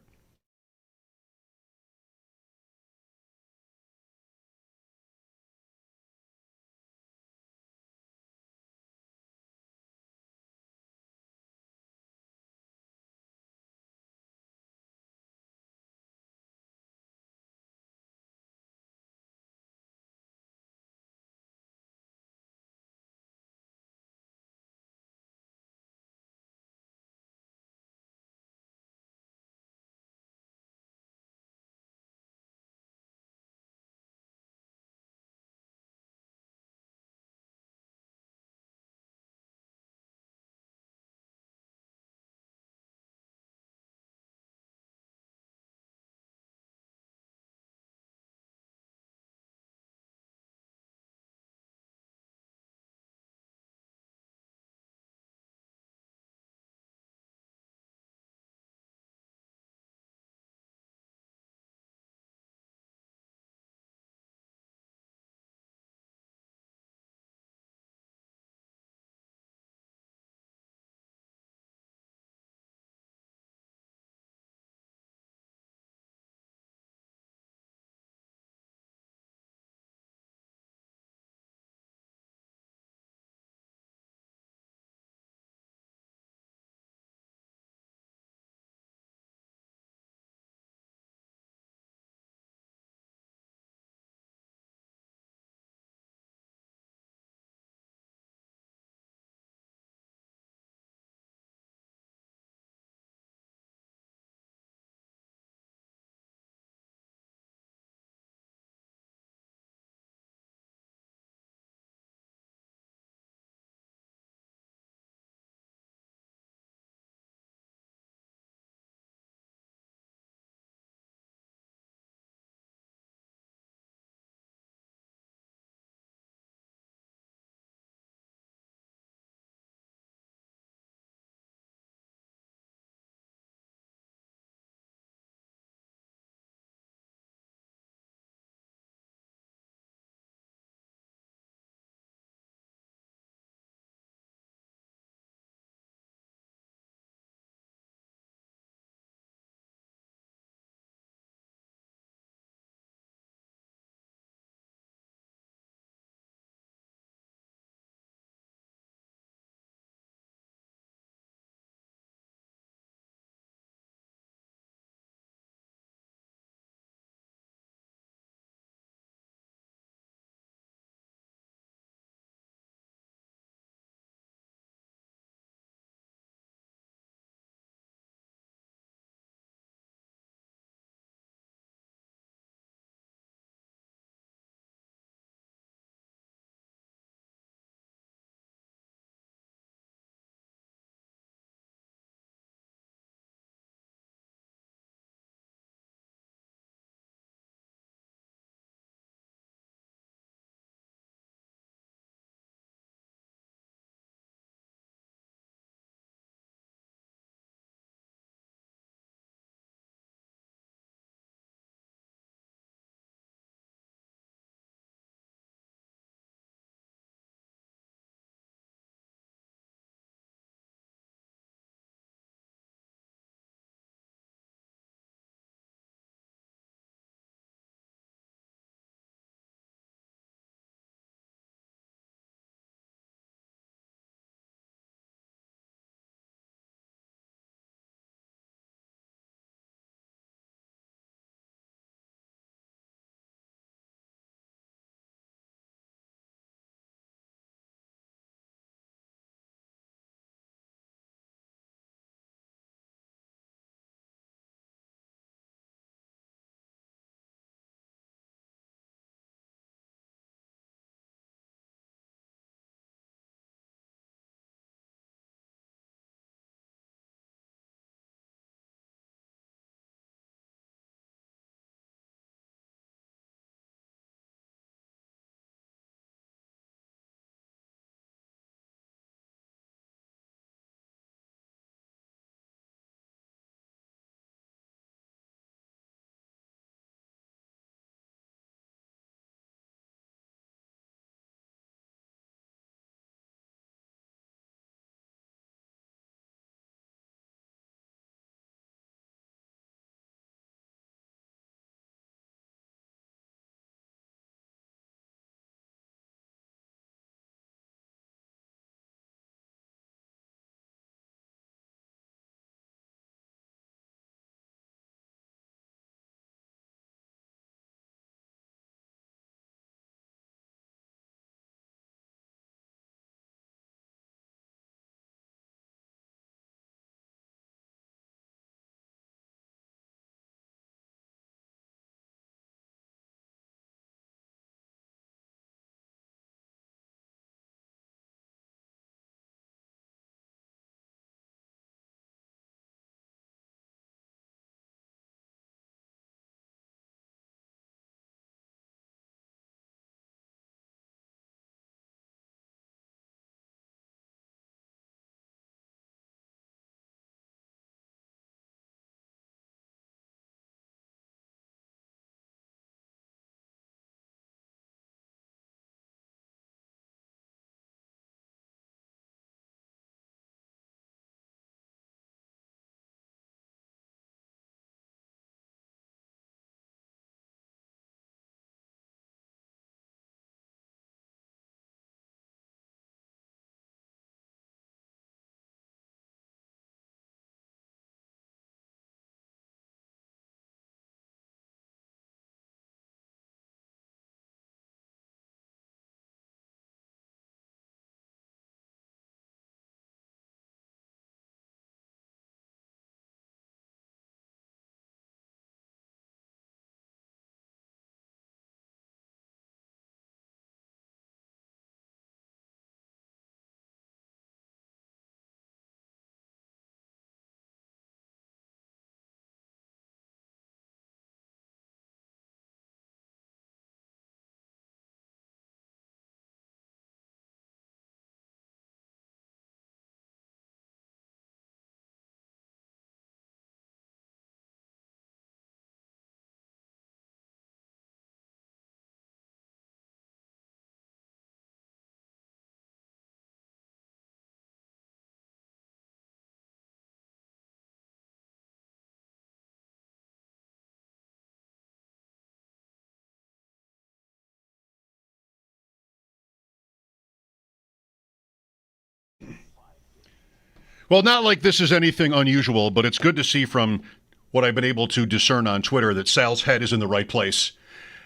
Speaker 3: Well, not like this is anything unusual, but it's good to see from what I've been able to discern on Twitter that Sal's head is in the right place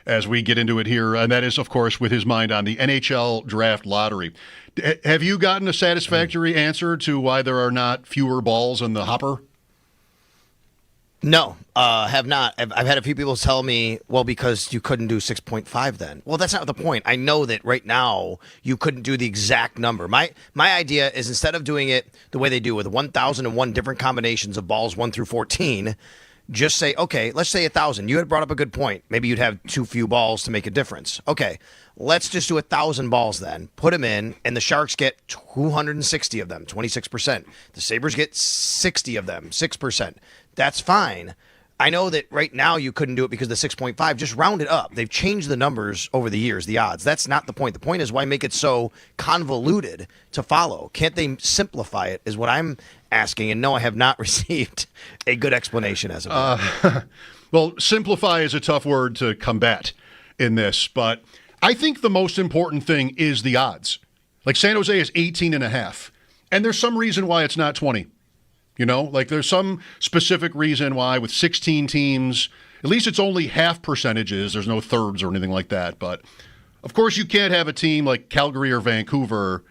Speaker 3: as we get into it here. And that is, of course, with his mind on the NHL draft lottery. Have you gotten a satisfactory answer to why there are not fewer balls in the hopper?
Speaker 9: No, have not. I've had a few people tell me, well, because you couldn't do 6.5 then. Well, that's not the point. I know that right now you couldn't do the exact number. My idea is instead of doing it the way they do with 1,001 different combinations of balls 1 through 14, just say, okay, let's say 1,000. You had brought up a good point. Maybe you'd have too few balls to make a difference. Okay, let's just do 1,000 balls then. Put them in, and the Sharks get 260 of them, 26%. The Sabres get 60 of them, 6%. That's fine. I know that right now you couldn't do it because of the 6.5. Just round it up. They've changed the numbers over the years, the odds. That's not the point. The point is why make it so convoluted to follow? Can't they simplify it is what I'm asking. And no, I have not received a good explanation as of now.
Speaker 3: Well, simplify is a tough word to combat in this, but I think the most important thing is the odds. Like San Jose is 18.5, and there's some reason why it's not 20. You know, like there's some specific reason why with 16 teams, at least it's only half percentages. There's no thirds or anything like that. But, of course, you can't have a team like Calgary or Vancouver,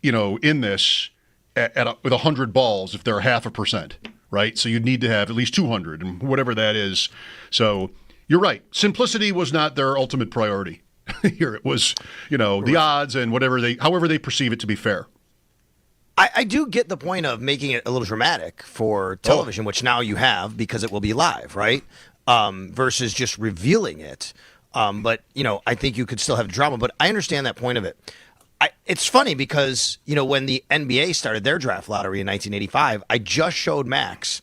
Speaker 3: you know, in this with 100 balls if they're 0.5%, right? So you'd need to have at least 200 and whatever that is. So you're right. Simplicity was not their ultimate priority. Here it was, you know, the odds and however they perceive it to be fair.
Speaker 9: I do get the point of making it a little dramatic for television, which now you have because it will be live, right? Versus just revealing it. But, you know, I think you could still have drama, but I understand that point of it. It's funny because, you know, when the NBA started their draft lottery in 1985, I just showed Max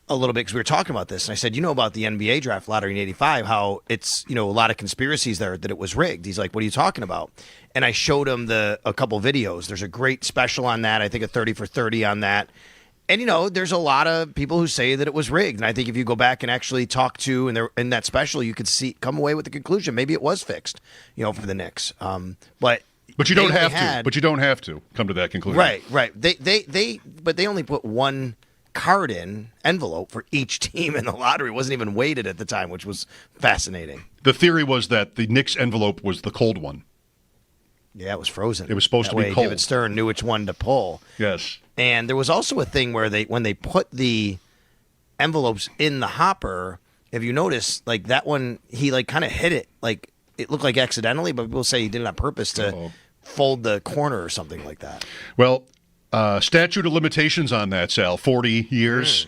Speaker 9: a little bit because we were talking about this. And I said, you know about the NBA draft lottery in 85, how it's, you know, a lot of conspiracies there that it was rigged. He's like, what are you talking about? And I showed him a couple videos. There's a great special on that. I think a 30 for 30 on that. And, you know, there's a lot of people who say that it was rigged. And I think if you go back and actually talk to, and in that special, you could come away with the conclusion. Maybe it was fixed, you know, for the Knicks. But
Speaker 3: you don't have to. But you don't have to come to that conclusion.
Speaker 9: Right. But they only put one card in envelope for each team in the lottery. It wasn't even weighted at the time, which was fascinating.
Speaker 3: The theory was that the Knicks envelope was the cold one.
Speaker 9: Yeah, it was frozen.
Speaker 3: It was supposed to be cold.
Speaker 9: David Stern knew which one to pull.
Speaker 3: Yes. And
Speaker 9: there was also a thing where when they put the envelopes in the hopper, if you notice, like that one, he like kind of hit it. Like it looked like accidentally, but people say he did it on purpose to fold the corner or something like that.
Speaker 3: Well, statute of limitations on that, Sal, 40 years.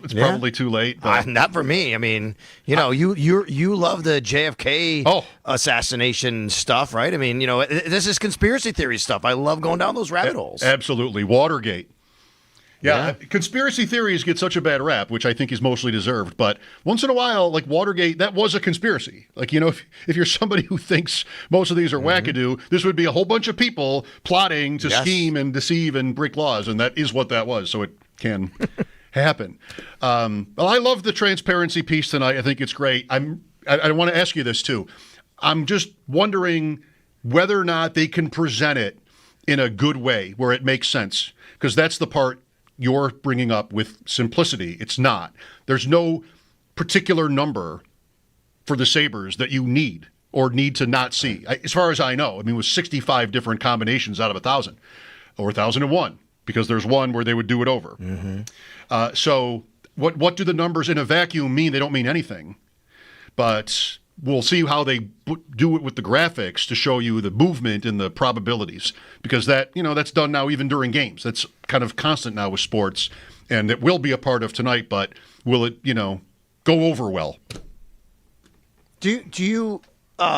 Speaker 3: It's probably too late. But
Speaker 9: not for me. I mean, you know, you love the JFK assassination stuff, right? I mean, you know, this is conspiracy theory stuff. I love going down those rabbit holes.
Speaker 3: Absolutely. Watergate. Yeah, conspiracy theories get such a bad rap, which I think is mostly deserved. But once in a while, like Watergate, that was a conspiracy. Like, you know, if you're somebody who thinks most of these are wackadoo, this would be a whole bunch of people plotting to scheme and deceive and break laws. And that is what that was. So it can happen. Well, I love the transparency piece tonight. I think it's great. I want to ask you this too. I'm just wondering whether or not they can present it in a good way where it makes sense, because that's the part you're bringing up with simplicity. It's not. There's no particular number for the Sabres that you need or need to not see. As far as I know, I mean, with 65 different combinations out of 1,000 or 1,001, because there's one where they would do it over. So what do the numbers in a vacuum mean? They don't mean anything. But we'll see how they do it with the graphics to show you the movement and the probabilities, because that's done now even during games. That's kind of constant now with sports, and it will be a part of tonight, but will it, go over well?
Speaker 9: Do you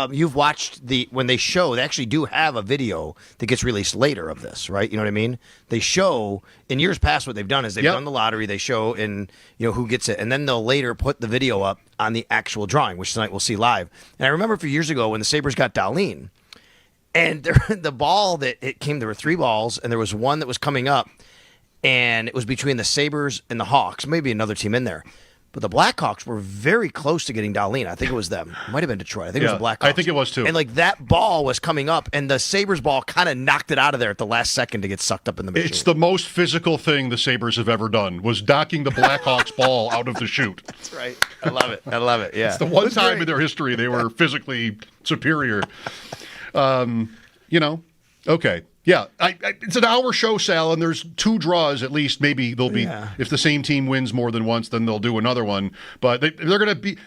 Speaker 9: you've watched when they show, they actually do have a video that gets released later of this, right? You know what I mean? They show in years past what they've done is they've done the lottery, they show who gets it, and then they'll later put the video up on the actual drawing, which tonight we'll see live. And I remember a few years ago when the Sabres got Dahlin, and the ball that it came, there were 3 balls, and there was one that was coming up, and it was between the Sabres and the Hawks, maybe another team in there. But the Blackhawks were very close to getting Dahlin. I think it was them. It might have been Detroit. I think it was the Blackhawks.
Speaker 3: I think it was too.
Speaker 9: And like that ball was coming up, and the Sabres ball kind of knocked it out of there at the last second to get sucked up in the machine.
Speaker 3: It's the most physical thing the Sabres have ever done, was knocking the Blackhawks ball out of the chute.
Speaker 9: That's right. I love it. I love it. Yeah.
Speaker 3: It's the one time in their history they were physically superior. Okay. Yeah, it's an hour show, Sal, and there's 2 draws at least. Maybe there'll be, if the same team wins more than once, then they'll do another one. But they're going to be,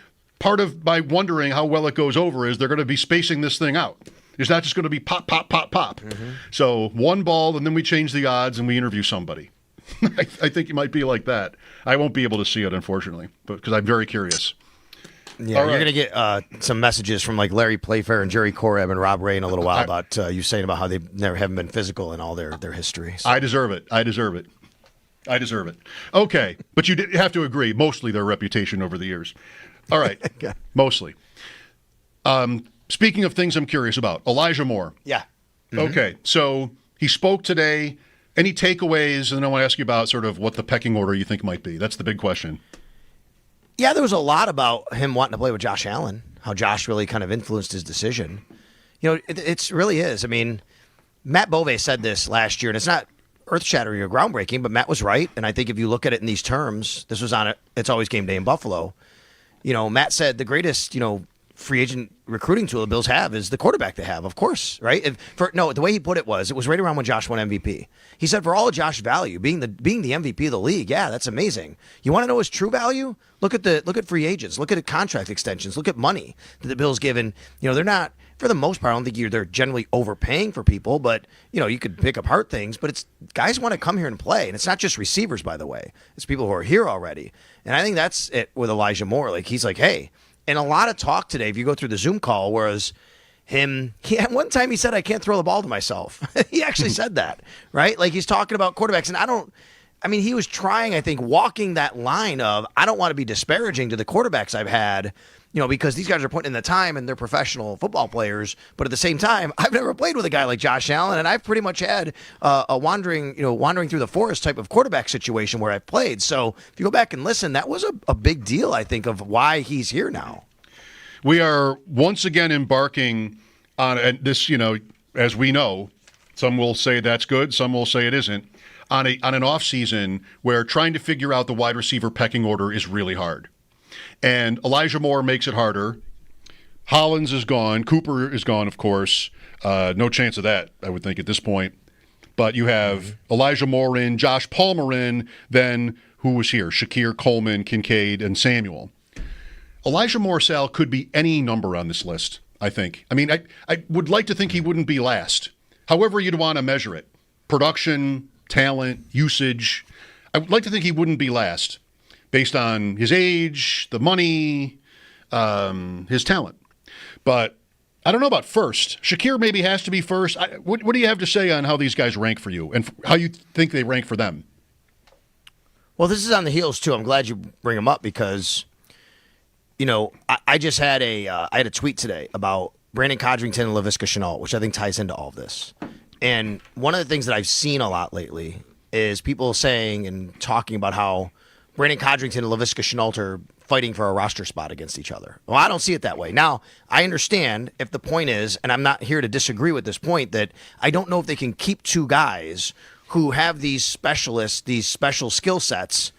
Speaker 3: part of my wondering how well it goes over is they're going to be spacing this thing out. It's not just going to be pop, pop, pop, pop. Mm-hmm. So one ball, and then we change the odds and we interview somebody. I think it might be like that. I won't be able to see it, unfortunately, because I'm very curious.
Speaker 9: Yeah, you're going to get some messages from like Larry Playfair and Jerry Korab and Rob Ray in a little while about you saying about how they haven't been physical in all their history. So.
Speaker 3: I deserve it. Okay, but you have to agree, mostly their reputation over the years. All right,
Speaker 9: okay.
Speaker 3: Mostly. Speaking of things I'm curious about, Elijah Moore.
Speaker 9: Yeah.
Speaker 3: Mm-hmm. Okay, so he spoke today. Any takeaways? And then I want to ask you about sort of what the pecking order you think might be. That's the big question.
Speaker 9: Yeah, there was a lot about him wanting to play with Josh Allen, how Josh really kind of influenced his decision. It really is. I mean, Matt Bove said this last year, and it's not earth-shattering or groundbreaking, but Matt was right. And I think if you look at it in these terms, this was on It's Always Game Day in Buffalo. Matt said the greatest, free agent recruiting tool the Bills have is the quarterback they have, of course, right? The way he put it was right around when Josh won MVP. He said, for all of Josh's value, being the MVP of the league, yeah, that's amazing. You want to know his true value? Look at free agents, look at contract extensions, look at money that the Bills given. They're not, for the most part, I don't think they're generally overpaying for people, but you could pick apart things. But it's guys want to come here and play, and it's not just receivers, by the way. It's people who are here already, and I think that's it with Elijah Moore. Like he's like, hey. And a lot of talk today, if you go through the Zoom call, whereas at one time he said, I can't throw the ball to myself. He actually said that, right? Like he's talking about quarterbacks. And he was trying, I think, walking that line of, I don't want to be disparaging to the quarterbacks I've had, because these guys are putting in the time and they're professional football players. But at the same time, I've never played with a guy like Josh Allen, and I've pretty much had a wandering through the forest type of quarterback situation where I've played. So if you go back and listen, that was a big deal, I think, of why he's here now.
Speaker 3: We are once again embarking on this, as we know, some will say that's good, some will say it isn't, on an off season where trying to figure out the wide receiver pecking order is really hard. And Elijah Moore makes it harder. Hollins is gone. Cooper is gone, of course. No chance of that, I would think, at this point. But you have Elijah Moore in, Josh Palmer in, then who was here? Shakir, Coleman, Kincaid, and Samuel. Elijah Moore, Sal, could be any number on this list, I think. I mean, I would like to think he wouldn't be last. However you'd want to measure it. Production, talent, usage. I would like to think he wouldn't be last based on his age, the money, his talent. But I don't know about first. Shakir maybe has to be first. What do you have to say on how these guys rank for you and how you think they rank for them?
Speaker 9: Well, this is on the heels, too. I'm glad you bring them up because, I just had I had a tweet today about Brandon Codrington and Laviska Shenault, which I think ties into all of this. And one of the things that I've seen a lot lately is people saying and talking about how Brandon Codrington and Laviska Shenault are fighting for a roster spot against each other. Well, I don't see it that way. Now, I understand if the point is, and I'm not here to disagree with this point, that I don't know if they can keep 2 guys who have these specialists, these special skill sets,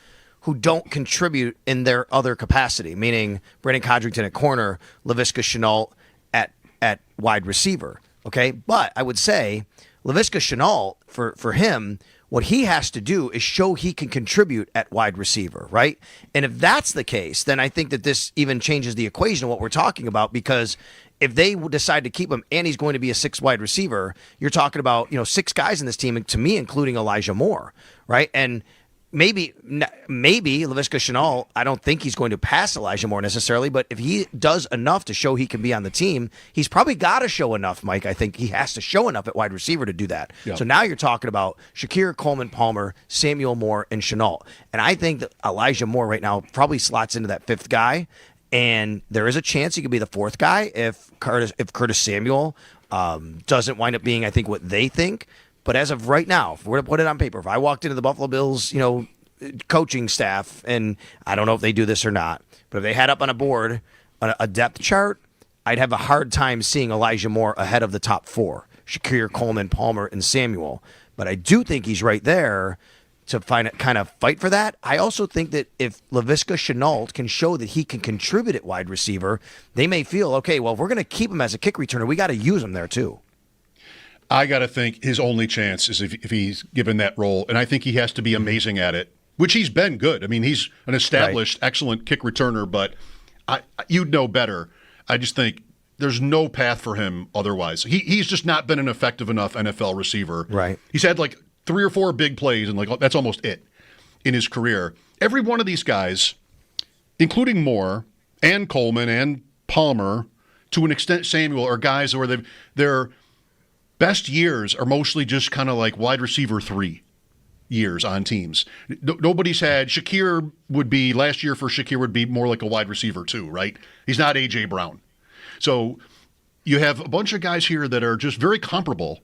Speaker 9: who don't contribute in their other capacity, meaning Brandon Codrington at corner, Laviska Shenault at wide receiver. Okay, but I would say Laviska Shenault, for him, what he has to do is show he can contribute at wide receiver, right? And if that's the case, then I think that this even changes the equation of what we're talking about, because if they decide to keep him and he's going to be a 6 wide receiver, you're talking about 6 guys in this team, to me, including Elijah Moore, right? And maybe Laviska Shenault, I don't think he's going to pass Elijah Moore necessarily, but if he does enough to show he can be on the team, he's probably got to show enough, Mike. I think he has to show enough at wide receiver to do that. Yeah. So now you're talking about Shakir, Coleman, Palmer, Samuel Moore, and Shenault. And I think that Elijah Moore right now probably slots into that 5th guy, and there is a chance he could be the 4th guy if Curtis Samuel doesn't wind up being, I think, what they think. But as of right now, if we're to put it on paper, if I walked into the Buffalo Bills, coaching staff, and I don't know if they do this or not, but if they had up on a board a depth chart, I'd have a hard time seeing Elijah Moore ahead of the top 4, Shakir, Coleman, Palmer, and Samuel. But I do think he's right there to kind of fight for that. I also think that if Laviska Shenault can show that he can contribute at wide receiver, they may feel, okay, well, if we're going to keep him as a kick returner, we got to use him there too.
Speaker 3: I got to think his only chance is if he's given that role, and I think he has to be amazing at it, which he's been good. I mean, he's an established, excellent kick returner, but you'd know better. I just think there's no path for him otherwise. He's just not been an effective enough NFL receiver.
Speaker 9: Right.
Speaker 3: He's had like 3 or 4 big plays, and like that's almost it in his career. Every one of these guys, including Moore and Coleman and Palmer, to an extent Samuel, are guys where their best years are mostly just kind of like wide receiver 3 years on teams. Nobody's had Shakir last year for Shakir would be more like a wide receiver 2, right? He's not A.J. Brown. So you have a bunch of guys here that are just very comparable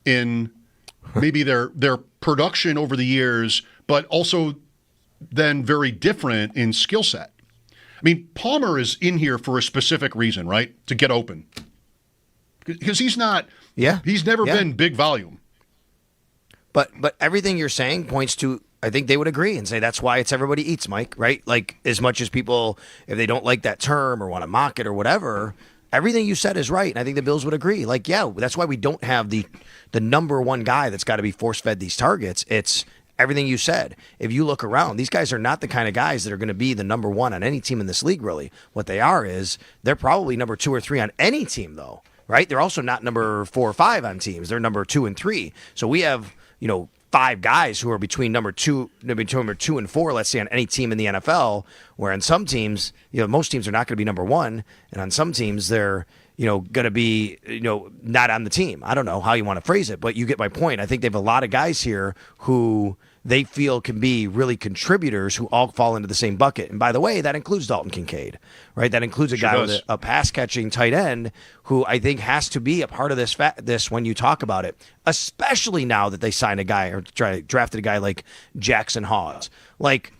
Speaker 3: in maybe their production over the years, but also then very different in skill set. I mean, Palmer is in here for a specific reason, right? To get open. Because he's never been big volume.
Speaker 9: But everything you're saying points to, I think they would agree and say that's why it's everybody eats, Mike, right? Like, as much as people, if they don't like that term or want to mock it or whatever, everything you said is right, and I think the Bills would agree. Like, yeah, that's why we don't have the number one guy that's got to be force-fed these targets. It's everything you said. If you look around, these guys are not the kind of guys that are going to be the number one on any team in this league, really. What they are is they're probably number 2 or 3 on any team, though, right? They're also not number 4 or 5 on teams. They're number 2 and 3. So we have 5 guys who are between number 2 and 4, let's say, on any team in the NFL, where on some teams, most teams are not going to be number 1, and on some teams they're, going to be, not on the team. I don't know how you want to phrase it, but you get my point. I think they have a lot of guys here who they feel can be really contributors who all fall into the same bucket. And by the way, that includes Dalton Kincaid, right? That includes a guy with a pass-catching tight end who I think has to be a part of this when you talk about it, especially now that they signed a guy or drafted a guy like Jackson Hawes. Like,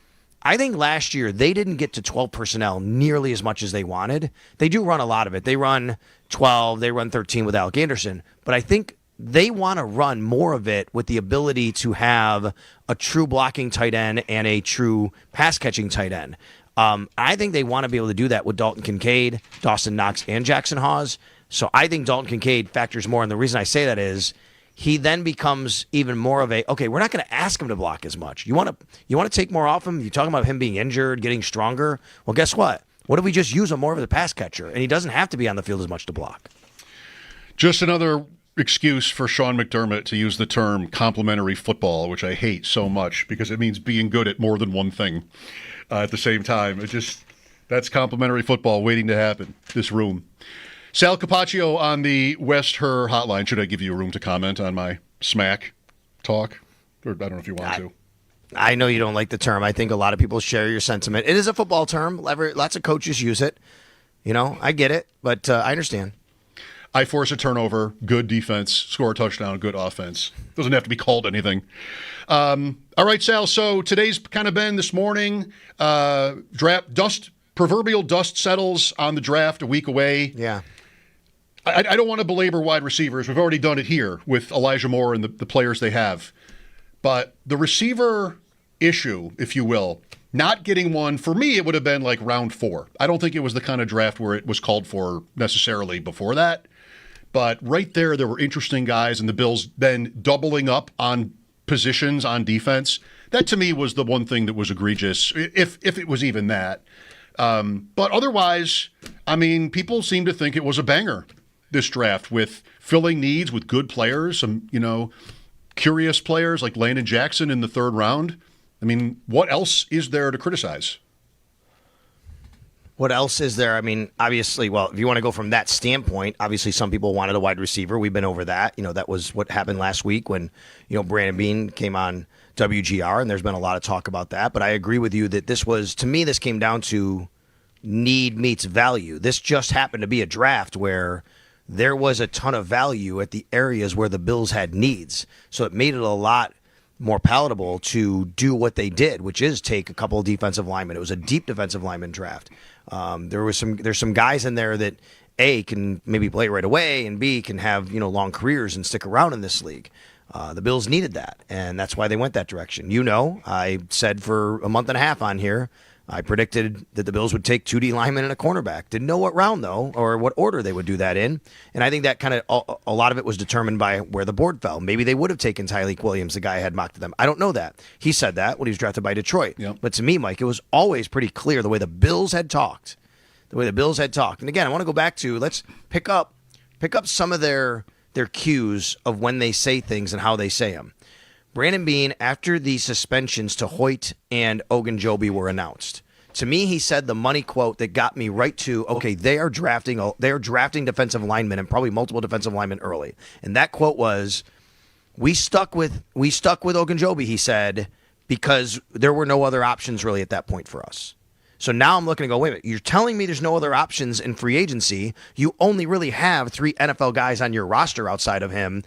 Speaker 9: I think last year they didn't get to 12 personnel nearly as much as they wanted. They do run a lot of it. They run 12, they run 13 with Alec Anderson, but I think they want to run more of it with the ability to have a true blocking tight end and a true pass-catching tight end. I think they want to be able to do that with Dalton Kincaid, Dawson Knox, and Jackson Hawes. So I think Dalton Kincaid factors more, and the reason I say that is he then becomes even more of okay, we're not going to ask him to block as much. You want to take more off him? You're talking about him being injured, getting stronger? Well, guess what? What if we just use him more of a pass catcher, and he doesn't have to be on the field as much to block?
Speaker 3: Just another excuse for Sean McDermott to use the term complementary football, which I hate so much because it means being good at more than one thing at the same time. That's complementary football waiting to happen, this room. Sal Capacio on the West Her hotline. Should I give you a room to comment on my smack talk? Or I don't know if you want to.
Speaker 9: I know you don't like the term. I think a lot of people share your sentiment. It is a football term. Lots of coaches use it. I get it, but I understand.
Speaker 3: I force a turnover, good defense, score a touchdown, good offense. Doesn't have to be called anything. All right, Sal, so today's kind of been this morning. Proverbial dust settles on the draft a week away.
Speaker 9: Yeah.
Speaker 3: I don't want to belabor wide receivers. We've already done it here with Elijah Moore and the players they have. But the receiver issue, if you will, not getting one, for me, it would have been like round 4. I don't think it was the kind of draft where it was called for necessarily before that. But right there were interesting guys, and the Bills then doubling up on positions on defense. That, to me, was the one thing that was egregious, if it was even that. But otherwise, I mean, people seem to think it was a banger, this draft, with filling needs with good players, some, curious players like Landon Jackson in the 3rd round. I mean, what else is there to criticize?
Speaker 9: What else is there? I mean, obviously, well, if you want to go from that standpoint, obviously some people wanted a wide receiver. We've been over that. That was what happened last week when, Brandon Beane came on WGR, and there's been a lot of talk about that. But I agree with you that this came down to need meets value. This just happened to be a draft where there was a ton of value at the areas where the Bills had needs. So it made it a lot more palatable to do what they did, which is take a couple of defensive linemen. It was a deep defensive lineman draft. There's some guys in there that A, can maybe play right away, and B, can have long careers and stick around in this league. The Bills needed that, and that's why they went that direction. I said for a month and a half on here, I predicted that the Bills would take 2 D linemen and a cornerback. Didn't know what round, though, or what order they would do that in. And I think that kind of a lot of it was determined by where the board fell. Maybe they would have taken Tyreek Williams, the guy I had mocked to them. I don't know that. He said that when he was drafted by Detroit.
Speaker 3: Yep.
Speaker 9: But to me, Mike, it was always pretty clear the way the Bills had talked. And again, I want to go back to, let's pick up some of their cues of when they say things and how they say them. Brandon Beane, after the suspensions to Hoyt and Ogunjobi were announced, to me, he said the money quote that got me right to, okay, they are drafting defensive linemen and probably multiple defensive linemen early. And that quote was, we stuck with Ogunjobi, he said, because there were no other options really at that point for us. So now I'm looking to go, wait a minute, you're telling me there's no other options in free agency. You only really have 3 NFL guys on your roster outside of him.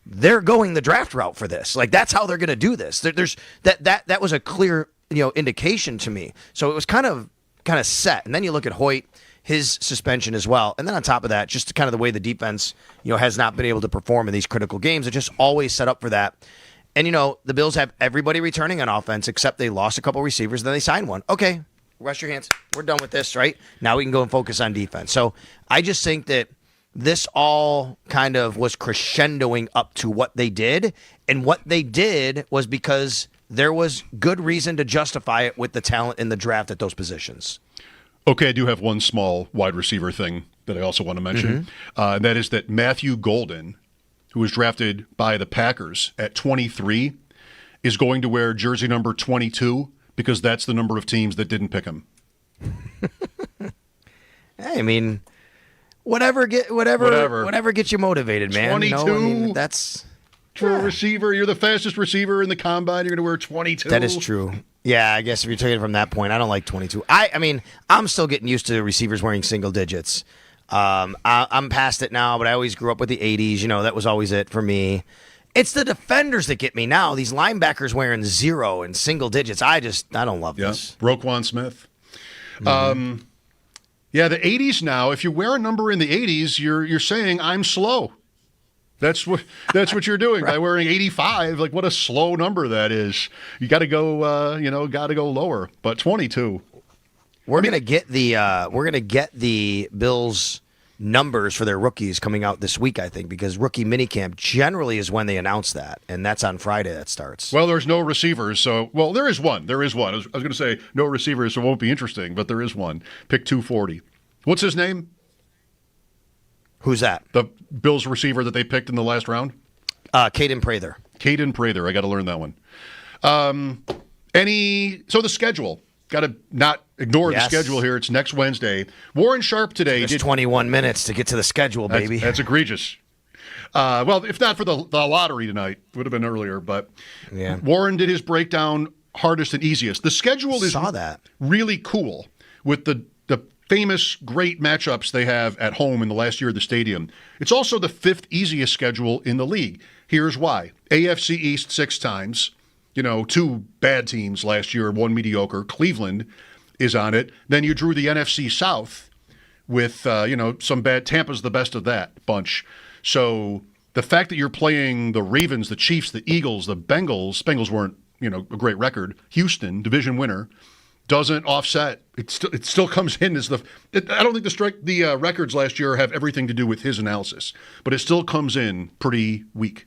Speaker 9: They're going the draft route for this. Like, that's how they're going to do this. There's that was a clear indication to me. So it was kind of set. And then you look at Hoyt, his suspension as well. And then on top of that, just kind of the way the defense has not been able to perform in these critical games. It just always set up for that. And the Bills have everybody returning on offense except they lost a couple receivers. Then they signed one. Okay, rest your hands. We're done with this, right? Now we can go and focus on defense. So I just think that this all kind of was crescendoing up to what they did. And what they did was because there was good reason to justify it with the talent in the draft at those positions.
Speaker 3: Okay, I do have one small wide receiver thing that I also want to mention. And that is that Matthew Golden, who was drafted by the Packers at 23, is going to wear jersey number 22 because that's the number of teams that didn't pick him.
Speaker 9: Hey, I mean, whatever gets you motivated, man.
Speaker 3: 22.
Speaker 9: That's
Speaker 3: for a receiver. You're the fastest receiver in the combine. You're going to wear 22.
Speaker 9: That is true. Yeah, I guess if you're taking it from that point, I don't like 22. I mean, I'm still getting used to receivers wearing single digits. I'm past it now, but I always grew up with the 80s. That was always it for me. It's the defenders that get me now. These linebackers wearing 0 and single digits. I don't love this.
Speaker 3: Roquan Smith. Yeah, the 80s now. If you wear a number in the 80s, you're saying I'm slow. That's what you're doing by wearing 85. Like, what a slow number that is. You got to go, lower. But 22.
Speaker 9: We're gonna get the Bills numbers for their rookies coming out this week, I think, because rookie minicamp generally is when they announce that, and that's on Friday that starts.
Speaker 3: Well, there's no receivers, so there is one. I was going to say no receivers, so it won't be interesting, but there is one. Pick 240. What's his name?
Speaker 9: Who's that?
Speaker 3: The Bills receiver that they picked in the last round?
Speaker 9: Caden Prather.
Speaker 3: Caden Prather. I got to learn that one. So the schedule. Got to not ignore the schedule here. It's next Wednesday. Warren Sharp today.
Speaker 9: There's 21 minutes to get to the schedule, baby.
Speaker 3: That's egregious. Well, if not for the lottery tonight, it would have been earlier. But yeah. Warren did his breakdown, hardest and easiest. The schedule is really cool with the famous great matchups they have at home in the last year of the stadium. It's also the 5th easiest schedule in the league. Here's why. AFC East 6 times. 2 bad teams last year, 1 mediocre. Cleveland is on it. Then you drew the NFC South with, some bad. Tampa's the best of that bunch. So the fact that you're playing the Ravens, the Chiefs, the Eagles, the Bengals weren't, a great record. Houston, division winner, doesn't offset. It still comes in as I don't think the records last year have everything to do with his analysis, but it still comes in pretty weak.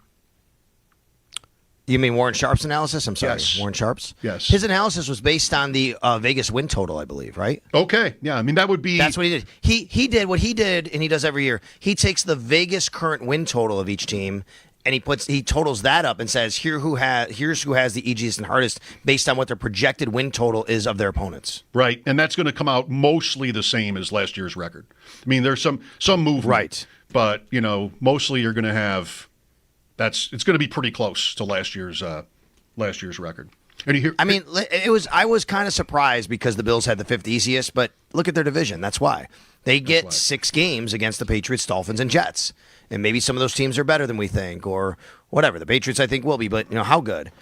Speaker 9: You mean Warren Sharp's analysis? I'm sorry.
Speaker 3: Yes.
Speaker 9: Warren Sharp's?
Speaker 3: Yes.
Speaker 9: His analysis was based on the Vegas win total, I believe, right?
Speaker 3: Okay. Yeah. I mean, that would be...
Speaker 9: That's what he did. He did what he did, and he does every year. He takes the Vegas current win total of each team, and he totals that up and says, here's who has the easiest and hardest based on what their projected win total is of their opponents.
Speaker 3: Right. And that's going to come out mostly the same as last year's record. I mean, there's some movement. Right. But, mostly you're going to have... It's going to be pretty close to last year's record.
Speaker 9: I was kind of surprised because the Bills had the 5th easiest, but look at their division. That's why. They get 6 games against the Patriots, Dolphins, and Jets. And maybe some of those teams are better than we think or whatever. The Patriots, I think, will be, but how good?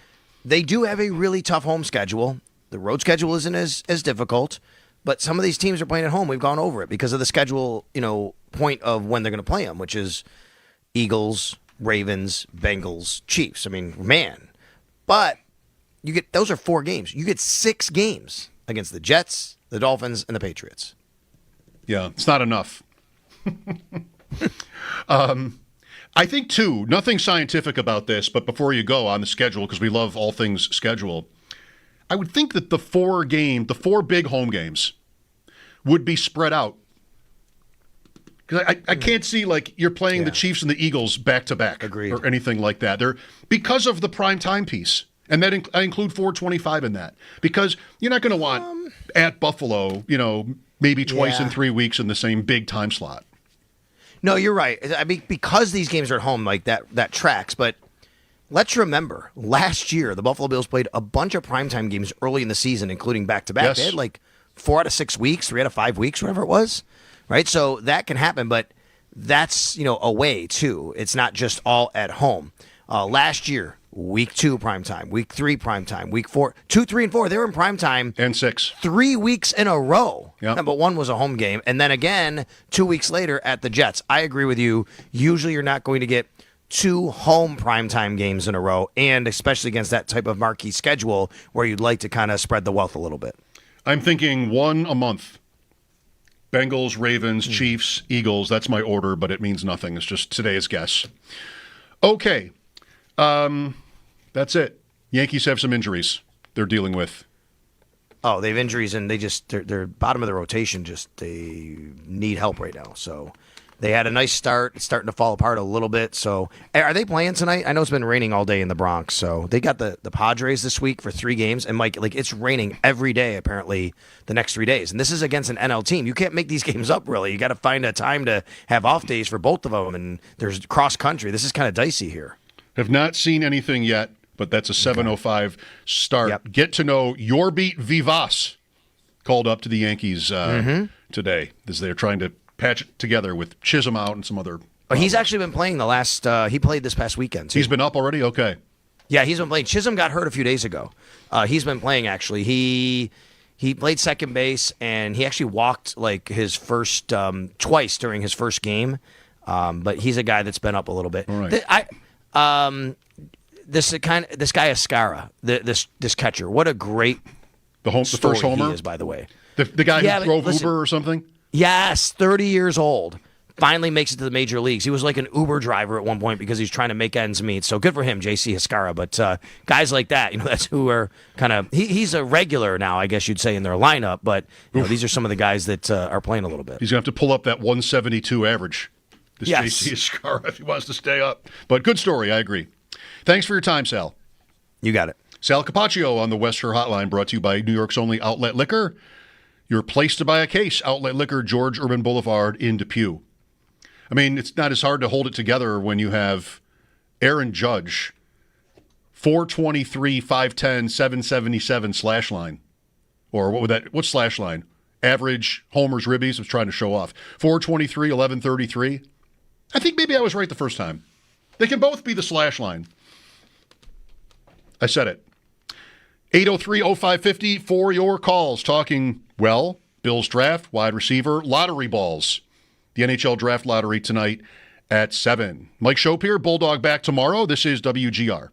Speaker 9: they do have a really tough home schedule. The road schedule isn't as difficult, but some of these teams are playing at home. We've gone over it because of the schedule, point of when they're going to play them, which is Eagles, Ravens, Bengals, Chiefs. I mean, man. But those are 4 games. You get 6 games against the Jets, the Dolphins, and the Patriots.
Speaker 3: Yeah, it's not enough. I think, too, nothing scientific about this, but before you go on the schedule, because we love all things schedule, I would think that the 4 big home games would be spread out. Because I can't see, you're playing the Chiefs and the Eagles back-to-back.
Speaker 9: Agreed.
Speaker 3: Or anything like that. Because of the prime time piece. And that I include 425 in that. Because you're not going to want at Buffalo, maybe twice in 3 weeks in the same big time slot.
Speaker 9: No, you're right. I mean, because these games are at home, that tracks. But let's remember, last year, the Buffalo Bills played a bunch of primetime games early in the season, including back-to-back.
Speaker 3: Yes.
Speaker 9: They had 4 out of 6 weeks, 3 out of 5 weeks, whatever it was. Right? So that can happen, but that's, away, too. It's not just all at home. Last year, week 2 primetime, week 3 primetime, week 4, 2, 3, and 4, they were in primetime.
Speaker 3: And 6.
Speaker 9: 3 weeks in a row.
Speaker 3: Yep.
Speaker 9: No, but one was a home game. And then again, 2 weeks later at the Jets. I agree with you. Usually you're not going to get 2 home primetime games in a row, and especially against that type of marquee schedule where you'd like to kind of spread the wealth a little bit.
Speaker 3: I'm thinking 1 a month. Bengals, Ravens, Chiefs, Eagles. That's my order, but it means nothing. It's just today's guess. Okay. That's it. Yankees have some injuries they're dealing with.
Speaker 9: Oh, they have injuries, and they're bottom of the rotation. They need help right now. So they had a nice start. It's starting to fall apart a little bit. So are they playing tonight? I know it's been raining all day in the Bronx. So they got the Padres this week for 3 games. And, Mike, it's raining every day, apparently, the next 3 days. And this is against an NL team. You can't make these games up, really. You got to find a time to have off days for both of them. And there's cross-country. This is kind of dicey here.
Speaker 3: Have not seen anything yet, but that's a 7:05 start.
Speaker 9: Yep.
Speaker 3: Get to know your beat Vivas called up to the Yankees today as they're trying to patch it together with Chisholm out and some other.
Speaker 9: He's actually been playing the last. He played this past weekend, too.
Speaker 3: He's been up already? Okay.
Speaker 9: Yeah, he's been playing. Chisholm got hurt a few days ago. He's been playing, actually. He played second base, and he actually walked his first twice during his first game. But he's a guy that's been up a little bit.
Speaker 3: All right.
Speaker 9: This guy Escara, this catcher. What a great
Speaker 3: the first homer
Speaker 9: he is, by the way.
Speaker 3: The guy who drove Uber or something.
Speaker 9: Yes, 30 years old. Finally makes it to the major leagues. He was like an Uber driver at one point because he's trying to make ends meet. So good for him, J.C. Escara. But guys like that, that's who are kind of he's a regular now, I guess you'd say, in their lineup. But these are some of the guys that are playing a little bit.
Speaker 3: He's gonna have to pull up that 172 average. This J.C. Escara if he wants to stay up. But good story, I agree. Thanks for your time, Sal.
Speaker 9: You got it.
Speaker 3: Sal Capacio on the West Shore Hotline, brought to you by New York's only outlet liquor. Your place to buy a case, Outlet Liquor, George Urban Boulevard in Depew. I mean, it's not as hard to hold it together when you have Aaron Judge, 423, 510, 777 slash line. Or what's slash line? Average homers, ribbies. I was trying to show off. 423, 1133. I think maybe I was right the first time. They can both be the slash line. I said it. 803-0550 for your calls. Talking, Bills draft, wide receiver, lottery balls. The NHL draft lottery tonight at 7. Mike Schopp here, Bulldog back tomorrow. This is WGR.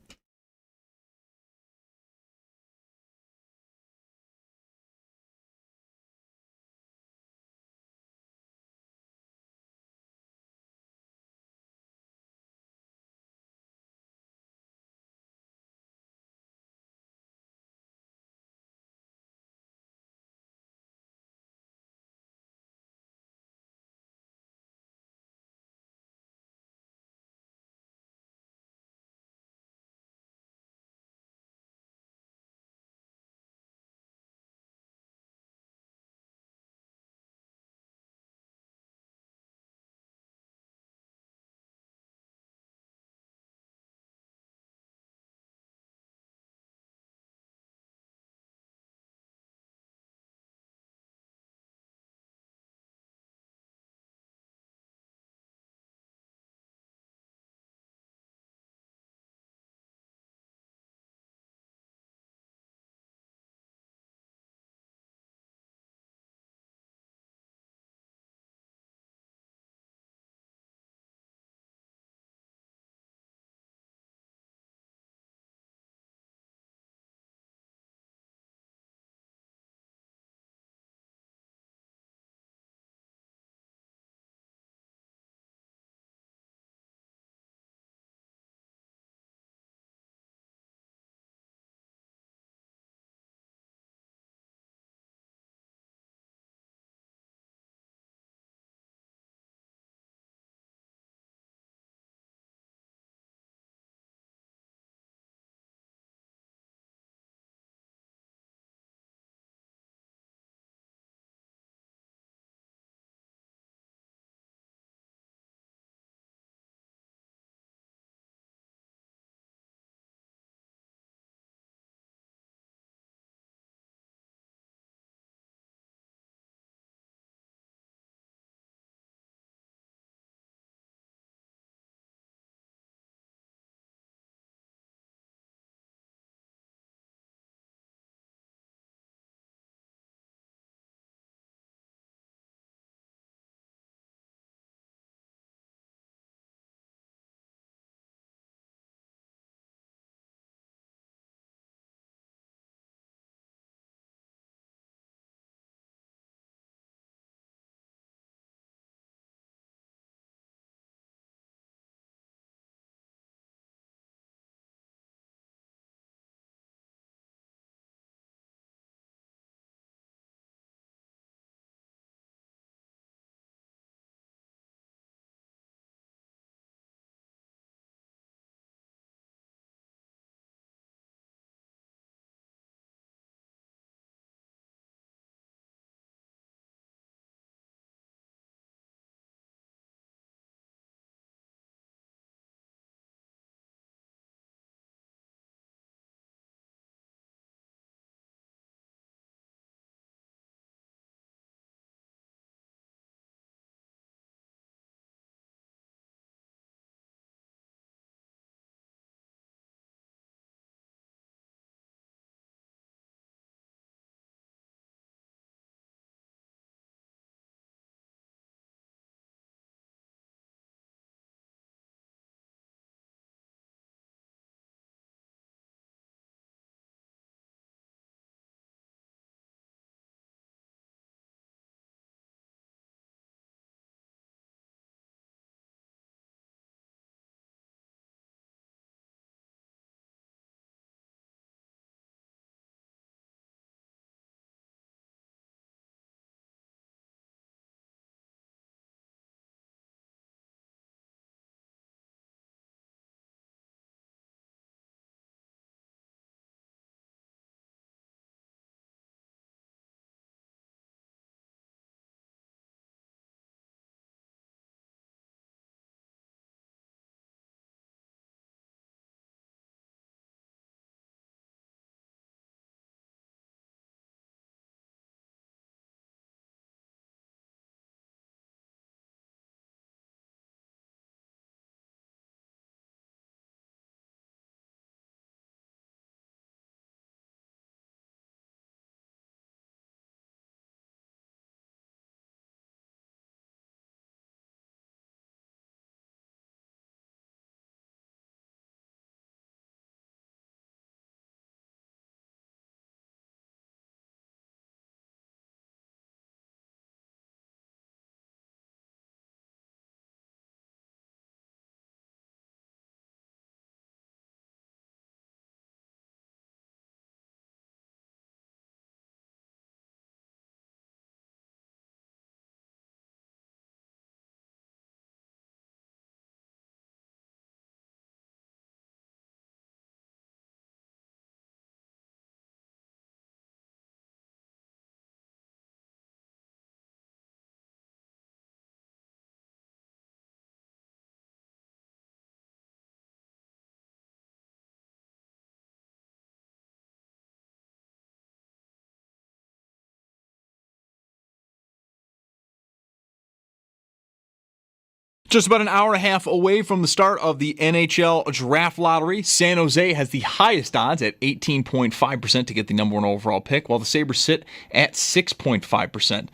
Speaker 1: Just about an hour and a half away from the start of the NHL Draft Lottery, San Jose has the highest odds at 18.5% to get the number 1 overall pick, while the Sabres sit at 6.5%.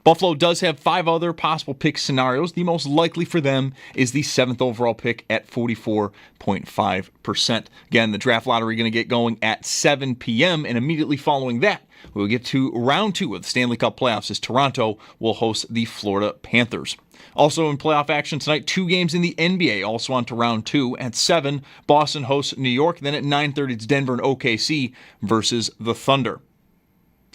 Speaker 1: Buffalo does have 5 other possible pick scenarios. The most likely for them is the 7th overall pick at 44.5%. Again, the draft lottery going to get going at 7 p.m., and immediately following that, we'll get to round 2 of the Stanley Cup playoffs as Toronto will host the Florida Panthers. Also in playoff action tonight, 2 games in the NBA, also on to round 2. At 7, Boston hosts New York. Then at 9:30, it's Denver and OKC versus the Thunder.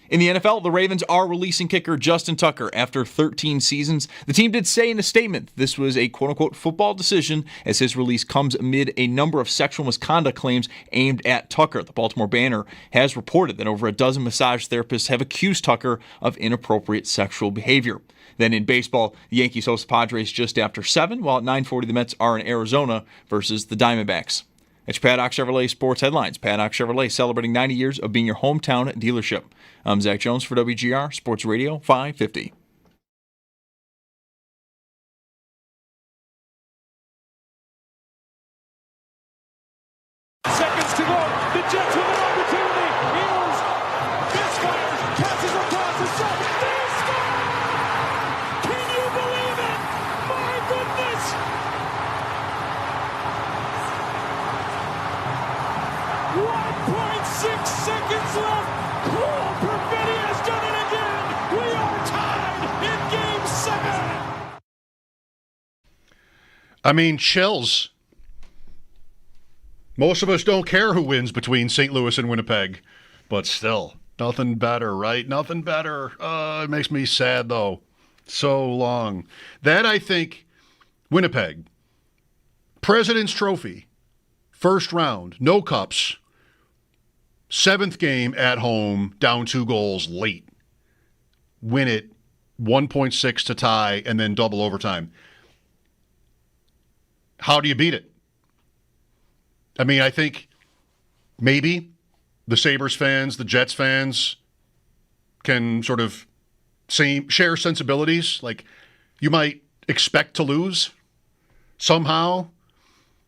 Speaker 1: In the NFL, the Ravens are releasing kicker Justin Tucker after 13 seasons. The team did say in a statement this was a quote-unquote football decision, as his release comes amid a number of sexual misconduct claims aimed at Tucker. The Baltimore Banner has reported that over a dozen massage therapists have accused Tucker of inappropriate sexual behavior. Then in baseball, the Yankees host the Padres just after 7, while at 9:40 the Mets are in Arizona versus the Diamondbacks. It's Paddock Chevrolet Sports Headlines. Paddock Chevrolet celebrating 90 years of being your hometown dealership. I'm Zach Jones for WGR Sports Radio 550.
Speaker 10: Seconds to go. The Jets with an opportunity. Eagles. Misfires. Passes across the set. They score! Can you believe it? My goodness! 1.6 seconds left. Cool Perfetti has done it again. We are tied in Game 7.
Speaker 3: I mean, chills. Most of us don't care who wins between St. Louis and Winnipeg, but still, nothing better, right? Nothing better. It makes me sad, though. So long. That, I think, Winnipeg, President's Trophy, first round, no cups, 7th game at home, down 2 goals late. Win it, 1.6 to tie, and then double overtime. How do you beat it? I mean, I think maybe the Sabres fans, the Jets fans can sort of share sensibilities. Like, you might expect to lose. Somehow,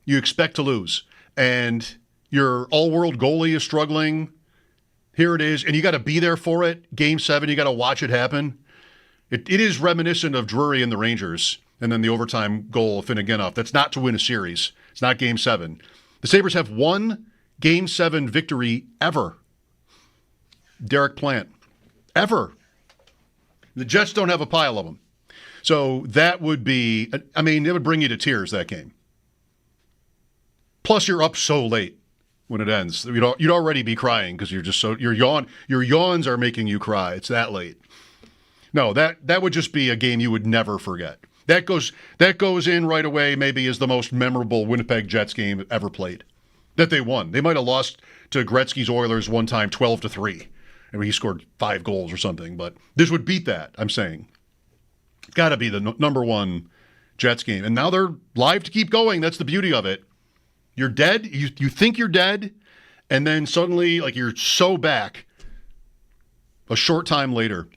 Speaker 3: you expect to lose. And your all-world goalie is struggling. Here it is. And you got to be there for it. Game 7, you got to watch it happen. It is reminiscent of Drury and the Rangers. And then the overtime goal of Finneganov. That's not to win a series. It's not Game 7. The Sabres have one Game 7 victory ever. Derek Plant. Ever. The Jets don't have a pile of them. So that would be, I mean, it would bring you to tears, that game. Plus, you're up so late when it ends. You'd already be crying because you're just so, your yawns are making you cry. It's that late. No, that would just be a game you would never forget. That goes in right away, maybe as the most memorable Winnipeg Jets game ever played. That they won. They might have lost to Gretzky's Oilers one time 12-3. I mean, he scored 5 goals or something, but this would beat that, I'm saying. It's got to be the number 1 Jets game. And now they're live to keep going. That's the beauty of it. You're dead. You think you're dead, and then suddenly, like, you're so back a short time later.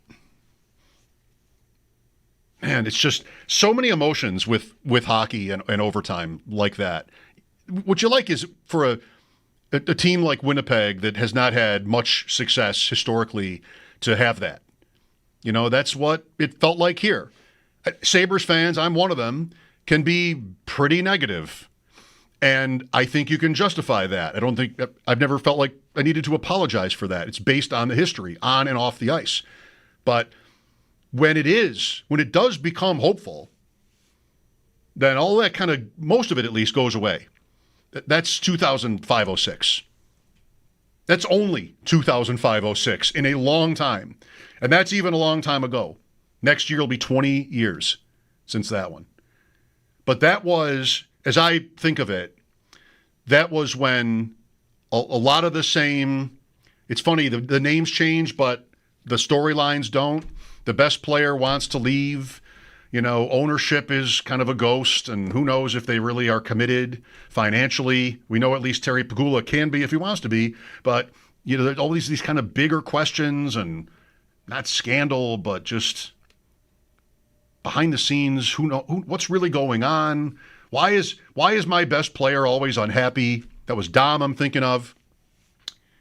Speaker 3: Man, it's just so many emotions with hockey and overtime like that. What you like is for a team like Winnipeg that has not had much success historically to have that. You know, that's what it felt like here. Sabres fans, I'm one of them, can be pretty negative. And I think you can justify that. I've never felt like I needed to apologize for that. It's based on the history, on and off the ice. But when it does become hopeful, then all that kind of, most of it at least, goes away. That's 2005-06. That's only 2005-06 in a long time. And that's even a long time ago. Next year will be 20 years since that one. But that was, as I think of it, that was when a lot of the same, it's funny, the names change, but the storylines don't. The best player wants to leave. You know, ownership is kind of a ghost, and who knows if they really are committed financially. We know at least Terry Pegula can be if he wants to be, but, you know, there's all these kind of bigger questions, and not scandal, but just behind the scenes. What's really going on? Why is my best player always unhappy? That was Dom I'm thinking of.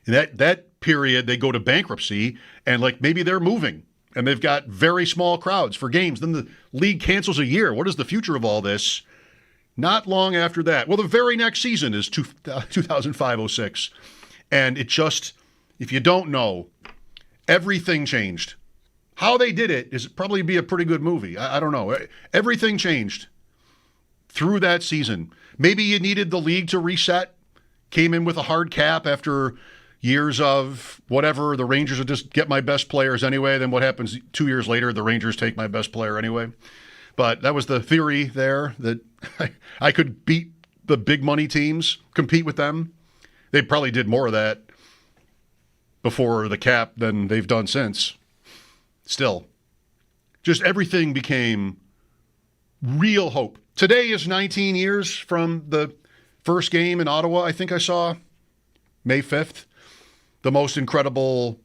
Speaker 3: In that period, they go to bankruptcy, and like maybe they're moving, and they've got very small crowds for games. Then the league cancels a year. What is the future of all this? Not long after that. Well, the very next season is 2005-06. And it just, if you don't know, everything changed. How they did it is probably be a pretty good movie. I don't know. Everything changed through that season. Maybe you needed the league to reset. Came in with a hard cap after years of whatever. The Rangers would just get my best players anyway. Then what happens 2 years later? The Rangers take my best player anyway. But that was the theory there, that I could beat the big money teams, compete with them. They probably did more of that before the cap than they've done since. Still, just everything became real hope. Today is 19 years from the first game in Ottawa. I think I saw May 5th, the most incredible,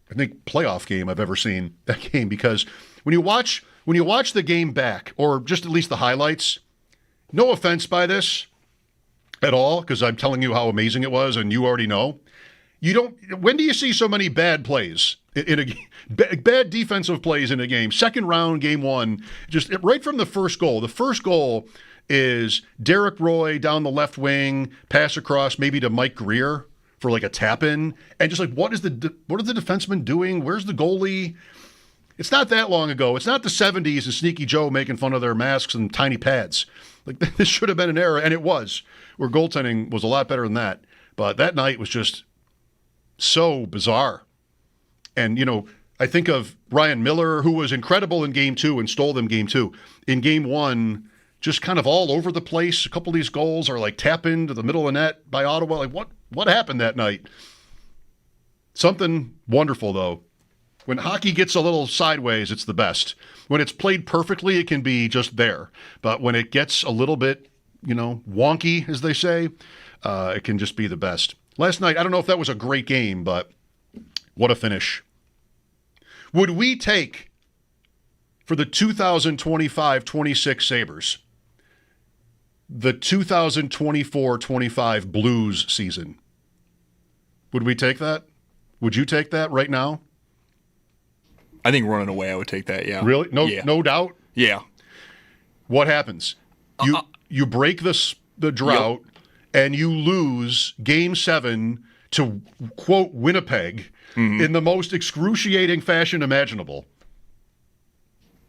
Speaker 3: I think, playoff game I've ever seen. That game, because when you watch the game back, or just at least the highlights, no offense by this at all, because I'm telling you how amazing it was, and you already know. When do you see so many bad plays in a bad defensive plays in a game? Second round, game one, just right from the first goal. The first goal is Derek Roy down the left wing, pass across maybe to Mike Greer for like a tap in, and just like what are the defenseman doing? Where's the goalie? It's not that long ago. It's not the 70s and Sneaky Joe making fun of their masks and tiny pads. Like, this should have been an era, and it was, where goaltending was a lot better than that. But that night was just so bizarre. And, I think of Ryan Miller, who was incredible in game two and stole them game two. In game one, just kind of all over the place. A couple of these goals are like tap into the middle of the net by Ottawa. Like, what happened that night? Something wonderful, though. When hockey gets a little sideways, it's the best. When it's played perfectly, it can be just there. But when it gets a little bit, wonky, as they say, it can just be the best. Last night, I don't know if that was a great game, but what a finish. Would we take, for the 2025-26 Sabres, the 2024-25 Blues season? Would we take that? Would you take that right now?
Speaker 1: I think running away, I would take that, yeah.
Speaker 3: Really? No doubt?
Speaker 1: Yeah.
Speaker 3: What happens? You break the drought, yep, and you lose Game 7 to, quote, Winnipeg, mm-hmm, in the most excruciating fashion imaginable.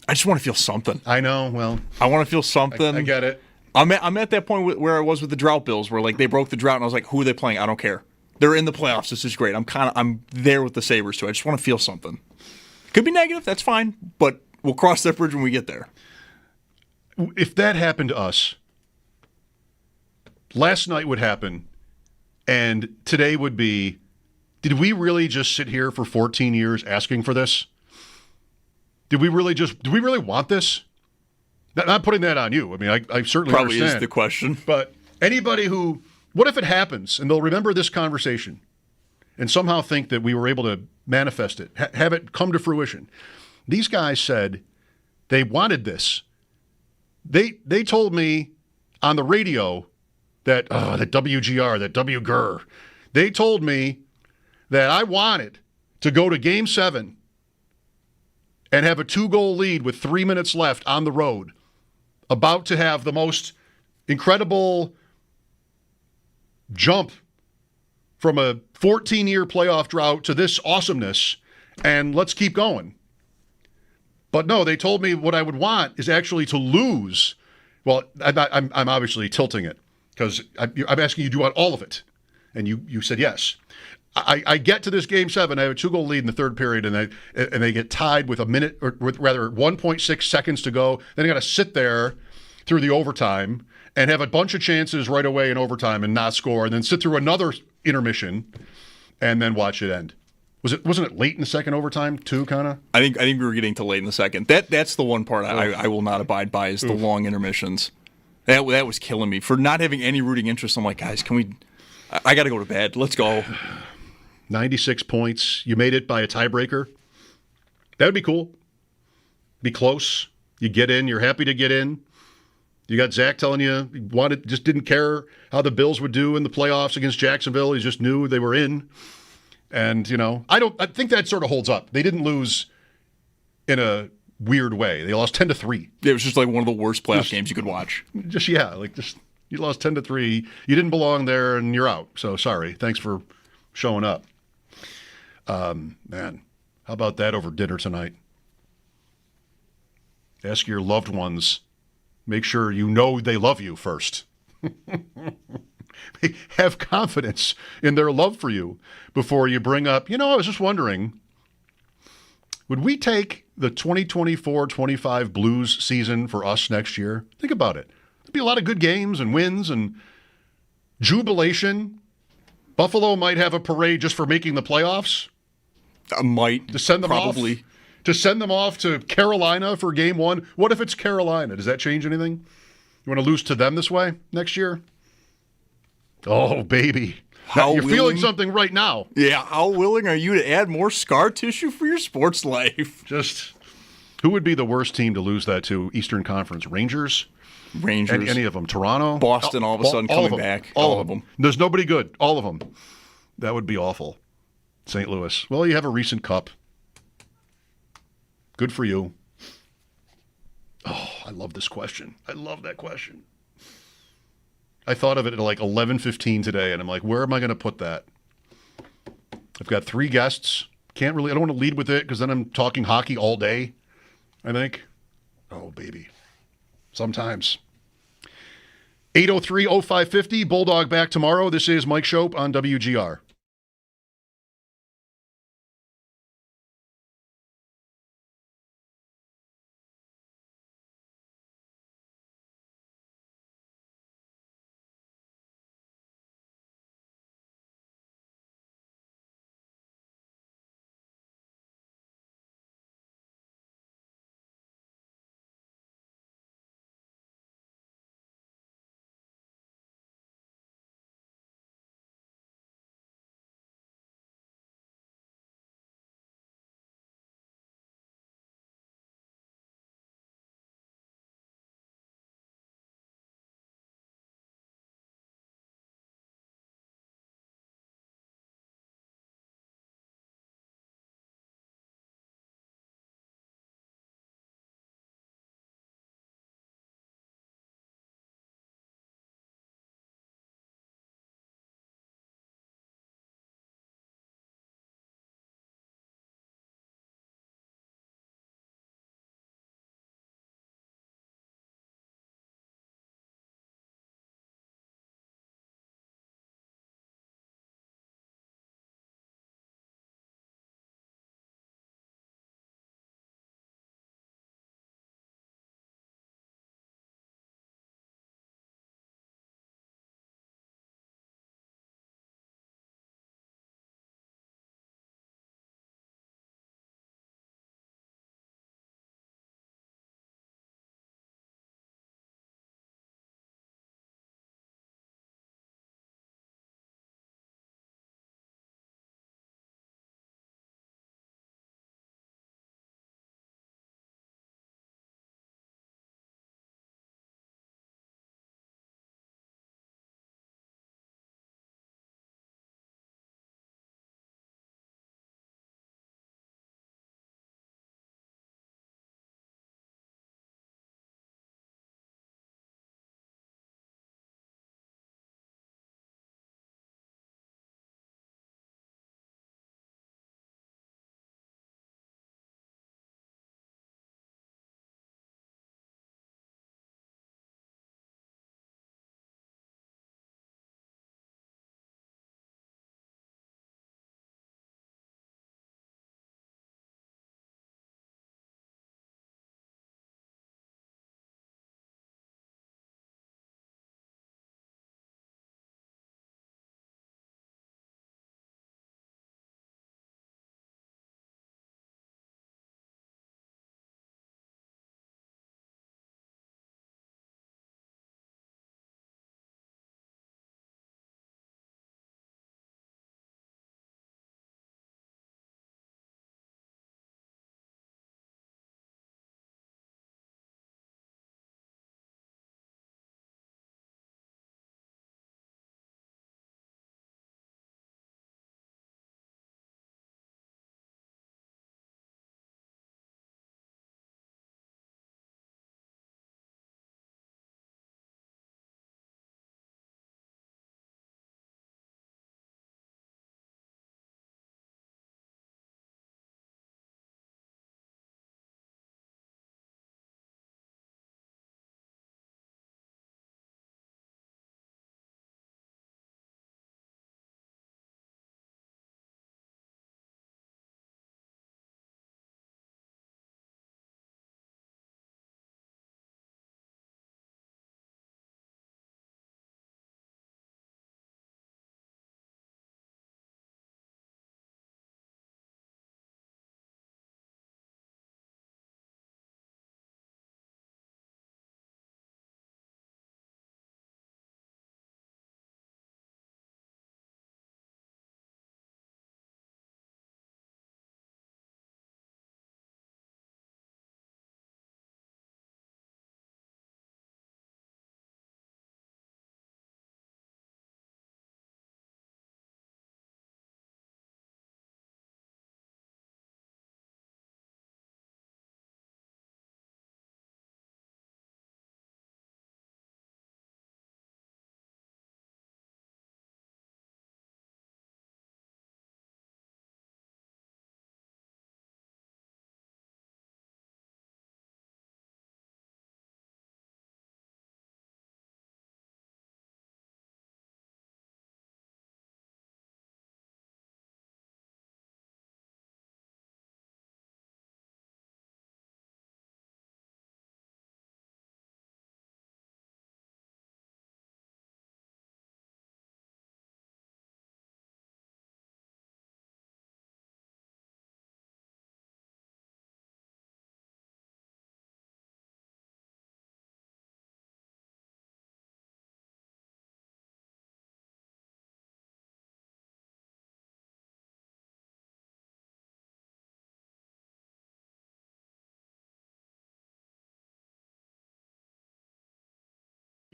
Speaker 1: I just want to feel something.
Speaker 3: I know, well.
Speaker 1: I want to feel something.
Speaker 3: I get it.
Speaker 1: I'm at that point where I was with the drought Bills, where like they broke the drought, and I was like, who are they playing? I don't care. They're in the playoffs. This is great. I'm there with the Sabres, too. I just want to feel something. Could be negative, that's fine, but we'll cross that bridge when we get there.
Speaker 3: If that happened to us, last night would happen, and today would be, did we really just sit here for 14 years asking for this? Do we really want this? Not putting that on you. I mean, I certainly
Speaker 1: probably
Speaker 3: understand.
Speaker 1: Is the question.
Speaker 3: But anybody what if it happens, and they'll remember this conversation and somehow think that we were able to manifest it, have it come to fruition. These guys said they wanted this. They told me on the radio that WGR, that WGR, they told me that I wanted to go to Game 7 and have a 2-goal lead with 3 minutes left on the road, about to have the most incredible jump from a 14-year playoff drought to this awesomeness, and let's keep going. But no, they told me what I would want is actually to lose. Well, I'm obviously tilting it, because I'm asking you, do you want all of it? And you said yes. I get to this Game 7, I have a 2-goal lead in the third period, and they get tied with 1.6 seconds to go. Then I got to sit there through the overtime and have a bunch of chances right away in overtime and not score, and then sit through another intermission and then watch it end. Wasn't it late in the second overtime too, kind of?
Speaker 1: I think we were getting to late in the second. That's the one part I will not abide by, is the long intermissions. That was killing me. For not having any rooting interest, I'm like, guys, I got to go to bed. Let's go. 96
Speaker 3: points. You made it by a tiebreaker. That would be cool. be close. You get in. You're happy to get in. You got Zach telling you he just didn't care how the Bills would do in the playoffs against Jacksonville. He just knew they were in. And, I think that sort of holds up. They didn't lose in a weird way. They lost 10-3.
Speaker 1: It was just like one of the worst playoff games you could watch.
Speaker 3: You lost 10-3. You didn't belong there, and you're out. So sorry. Thanks for showing up. Man, how about that over dinner tonight? Ask your loved ones. Make sure you know they love you first. Have confidence in their love for you before you bring up, I was just wondering, would we take the 2024-25 Blues season for us next year? Think about it. There'd be a lot of good games and wins and jubilation. Buffalo might have a parade just for making the playoffs.
Speaker 1: Might.
Speaker 3: To send them
Speaker 1: probably.
Speaker 3: off. To send them off to Carolina for game one. What if it's Carolina? Does that change anything? You want to lose to them this way next year? Oh, baby. You're feeling something right now.
Speaker 1: Yeah, how willing are you to add more scar tissue for your sports life?
Speaker 3: Just, who would be the worst team to lose that to? Eastern Conference? Rangers? Any of them? Toronto?
Speaker 1: Boston all of a sudden coming back.
Speaker 3: All of them. There's nobody good. All of them. That would be awful. St. Louis. Well, you have a recent cup. Good for you. Oh, I love this question. I love that question. I thought of it at like 11:15 today, and I'm like, where am I going to put that? I've got 3 guests. I don't want to lead with it because then I'm talking hockey all day, I think. Oh, baby. Sometimes. 803-0550, Bulldog back tomorrow. This is Mike Schopp on WGR.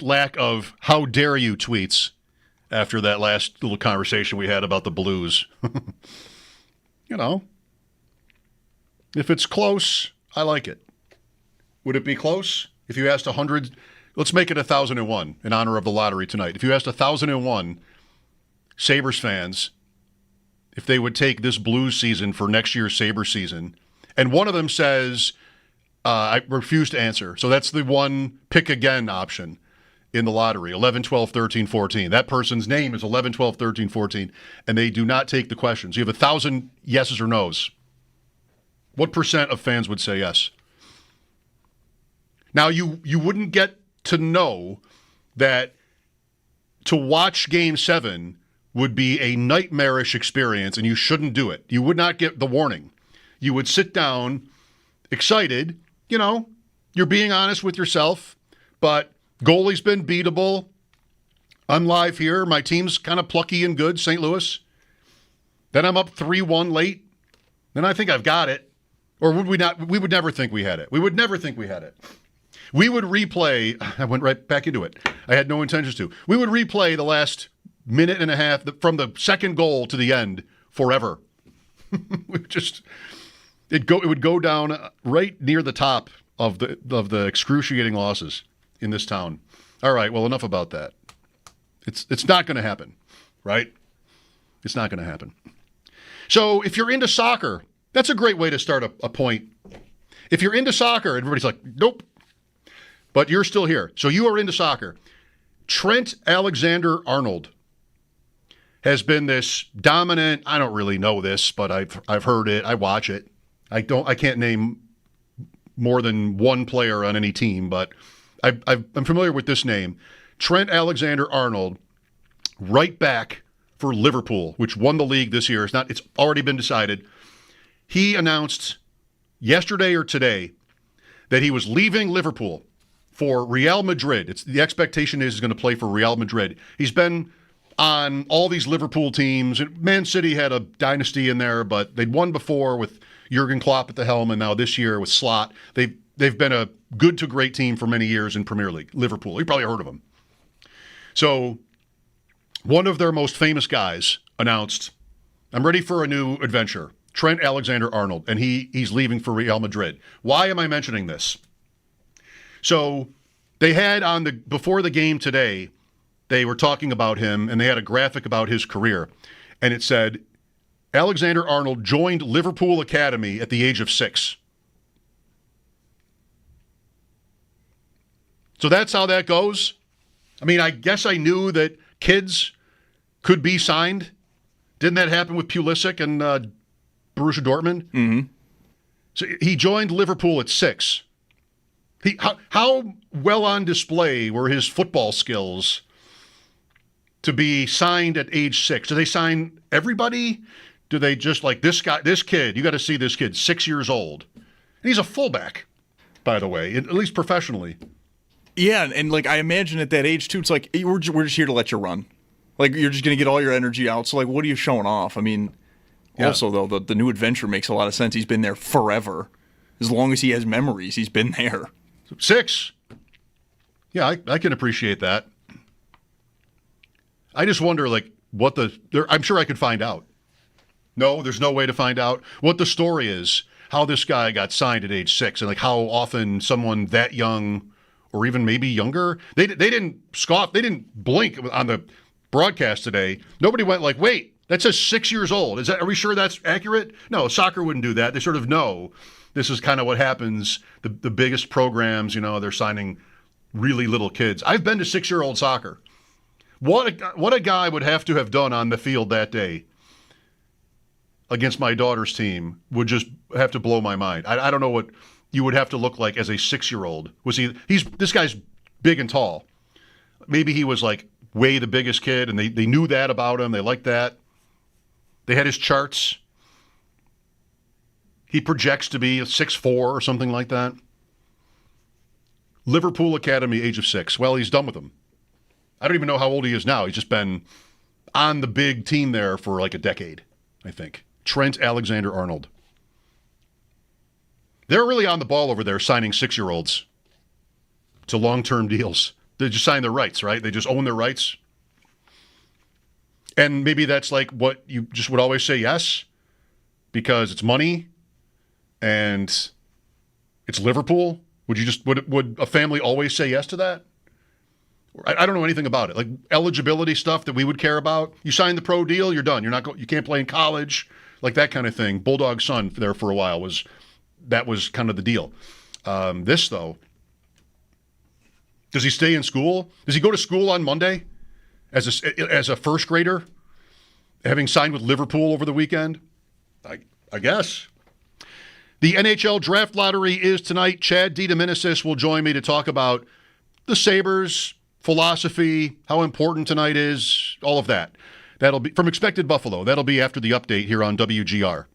Speaker 3: lack of "how dare you" tweets after that last little conversation we had about the Blues. You know, if it's close, I like it. Would it be close if you asked 100? Let's make it 1,001 in honor of the lottery tonight. If you asked 1,001 Sabres fans if they would take this Blues season for next year's Sabres season, and one of them says, I refuse to answer. So that's the one pick again option in the lottery, 11, 12, 13, 14. That person's name is 11, 12, 13, 14, and they do not take the questions. You have 1,000 yeses or nos. What percent of fans would say yes? Now, you wouldn't get to know that to watch Game 7 would be a nightmarish experience, and you shouldn't do it. You would not get the warning. You would sit down excited. You know, you're being honest with yourself, but goalie's been beatable. I'm live here. My team's kind of plucky and good, St. Louis. Then I'm up 3-1 late. Then I think I've got it. Or would we not? We would never think we had it. We would never think we had it. We would replay. I went right back into it. I had no intentions to. We would replay the last minute and a half from the second goal to the end forever. It would go down right near the top of the excruciating losses in this town. All right, well, enough about that. It's not going to happen, right? It's not going to happen. So if you're into soccer, that's a great way to start a point. If you're into soccer, everybody's like, nope. But you're still here. So you are into soccer. Trent Alexander-Arnold has been this dominant, I don't really know this, but I've heard it, I watch it. I can't name more than one player on any team, but I'm familiar with this name. Trent Alexander-Arnold, right back for Liverpool, which won the league this year. It's already been decided. He announced yesterday or today that he was leaving Liverpool for Real Madrid. The expectation is he's going to play for Real Madrid. He's been on all these Liverpool teams. Man City had a dynasty in there, but they'd won before with Jurgen Klopp at the helm, and now this year with Slot. They've been a good to great team for many years in Premier League. Liverpool, you probably heard of them. So one of their most famous guys announced, I'm ready for a new adventure. Trent Alexander-Arnold, and he's leaving for Real Madrid. Why am I mentioning this? So they had before the game today, they were talking about him, and they had a graphic about his career, and it said, Alexander-Arnold joined Liverpool Academy at the age of 6. So that's how that goes. I mean, I guess I knew that kids could be signed. Didn't that happen with Pulisic and Borussia Dortmund?
Speaker 1: Mm-hmm.
Speaker 3: So he joined Liverpool at 6. How well on display were his football skills to be signed at age 6? Do they sign everybody? Do they just like this kid? You got to see this kid, 6 years old. And he's a fullback, by the way, at least professionally.
Speaker 1: Yeah, and like I imagine at that age too, it's like we're just here to let you run. Like you're just gonna get all your energy out. So like, what are you showing off? I mean, also though the new adventure makes a lot of sense. He's been there forever, as long as he has memories. He's been there.
Speaker 3: 6. Yeah, I can appreciate that. I just wonder like I'm sure I could find out. No, there's no way to find out what the story is, how this guy got signed at age 6, and like how often someone that young or even maybe younger, they didn't scoff, they didn't blink on the broadcast today. Nobody went like, wait, that says 6 years old. Are we sure that's accurate? No, soccer wouldn't do that. They sort of know this is kind of what happens. The biggest programs, they're signing really little kids. I've been to 6-year-old soccer. What a guy would have to have done on the field that day against my daughter's team would just have to blow my mind. I don't know what you would have to look like as a 6-year-old. This guy's big and tall. Maybe he was like way the biggest kid, and they knew that about him. They liked that. They had his charts. He projects to be a 6'4" or something like that. Liverpool Academy, age of 6. Well, he's done with them. I don't even know how old he is now. He's just been on the big team there for like a decade, I think. Trent Alexander-Arnold. They're really on the ball over there signing 6-year-olds to long-term deals. They just sign their rights, right? They just own their rights. And maybe that's like what you just would always say yes, because it's money and it's Liverpool. Would a family always say yes to that? I don't know anything about it. Like eligibility stuff that we would care about. You sign the pro deal, you're done. You can't play in college, like that kind of thing. Bulldog's son there for a while was kind of the deal. This though, does he stay in school? Does he go to school on Monday as a first grader, having signed with Liverpool over the weekend? I guess. The NHL draft lottery is tonight. Chad Daminus will join me to talk about the Sabres, philosophy, how important tonight is, all of that. That'll be from Expected Buffalo. That'll be after the update here on WGR.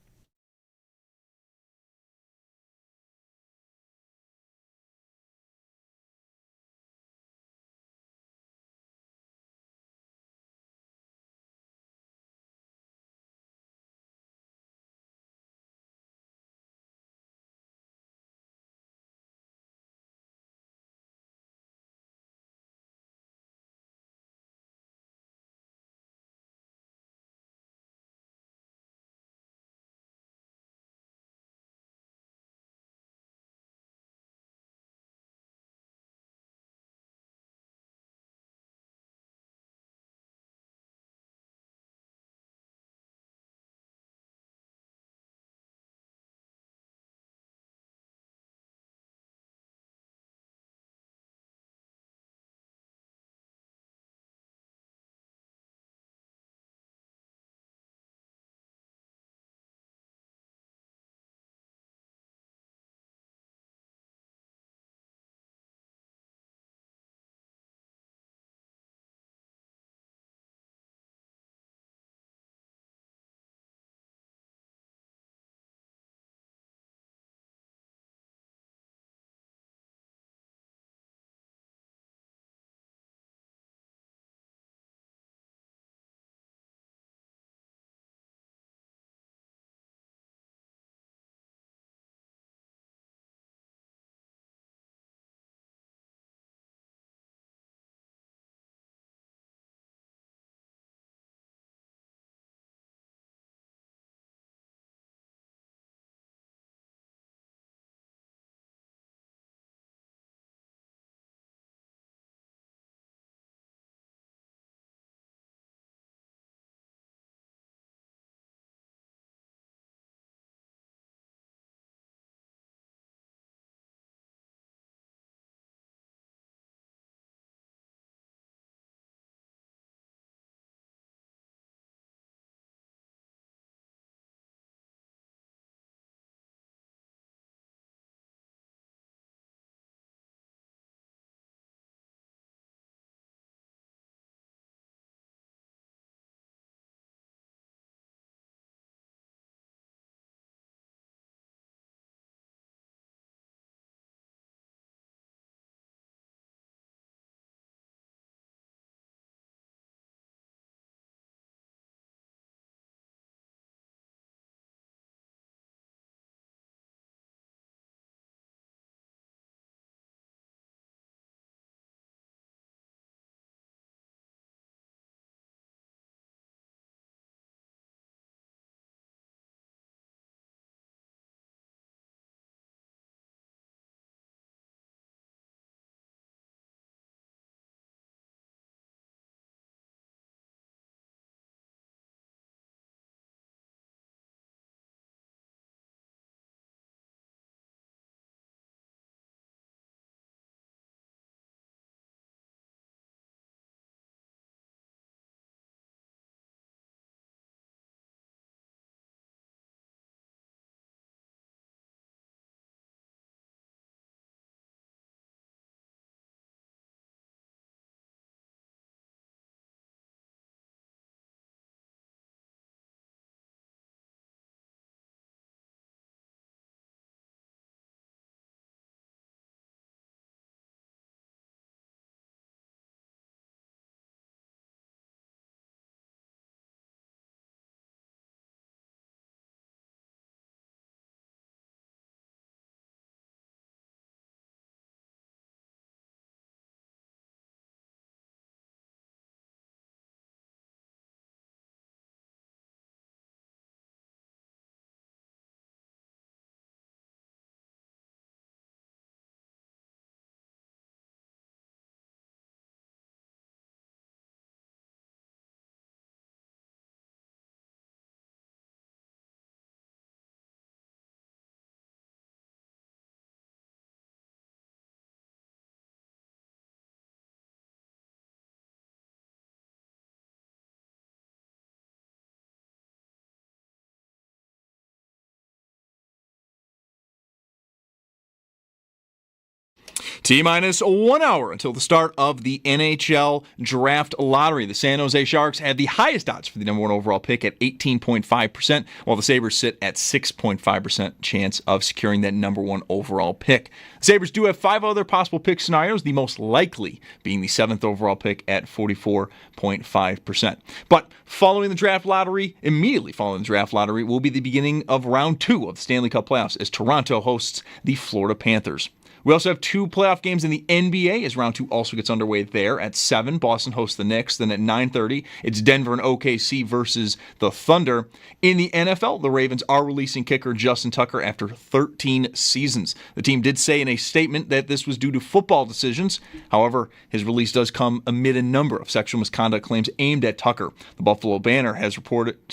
Speaker 1: T-minus 1 hour until the start of the NHL Draft Lottery. The San Jose Sharks had the highest odds for the number one overall pick at 18.5%, while the Sabres sit at 6.5% chance of securing that number one overall pick. The Sabres do have 5 other possible pick scenarios, the most likely being the 7th overall pick at 44.5%. But following the draft lottery, immediately following the draft lottery, will be the beginning of round 2 of the Stanley Cup playoffs as Toronto hosts the Florida Panthers. We also have 2 playoff games in the NBA as round 2 also gets underway there. At 7, Boston hosts the Knicks. Then at 9:30, it's Denver and OKC versus the Thunder. In the NFL, the Ravens are releasing kicker Justin Tucker after 13 seasons. The team did say in a statement that this was due to football decisions. However, his release does come amid a number of sexual misconduct claims aimed at Tucker. The Baltimore Banner has reported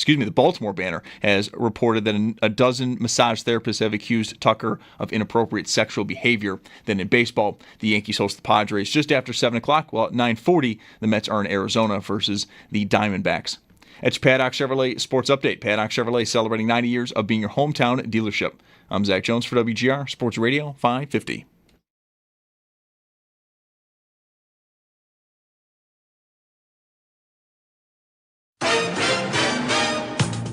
Speaker 1: that a dozen massage therapists have accused Tucker of inappropriate sexual behavior. Then in baseball, the Yankees host the Padres just after 7 o'clock, while at 9:40, the Mets are in Arizona versus the Diamondbacks. That's your Paddock Chevrolet Sports Update. Paddock Chevrolet celebrating 90 years of being your hometown dealership. I'm Zach Jones for WGR Sports Radio 550.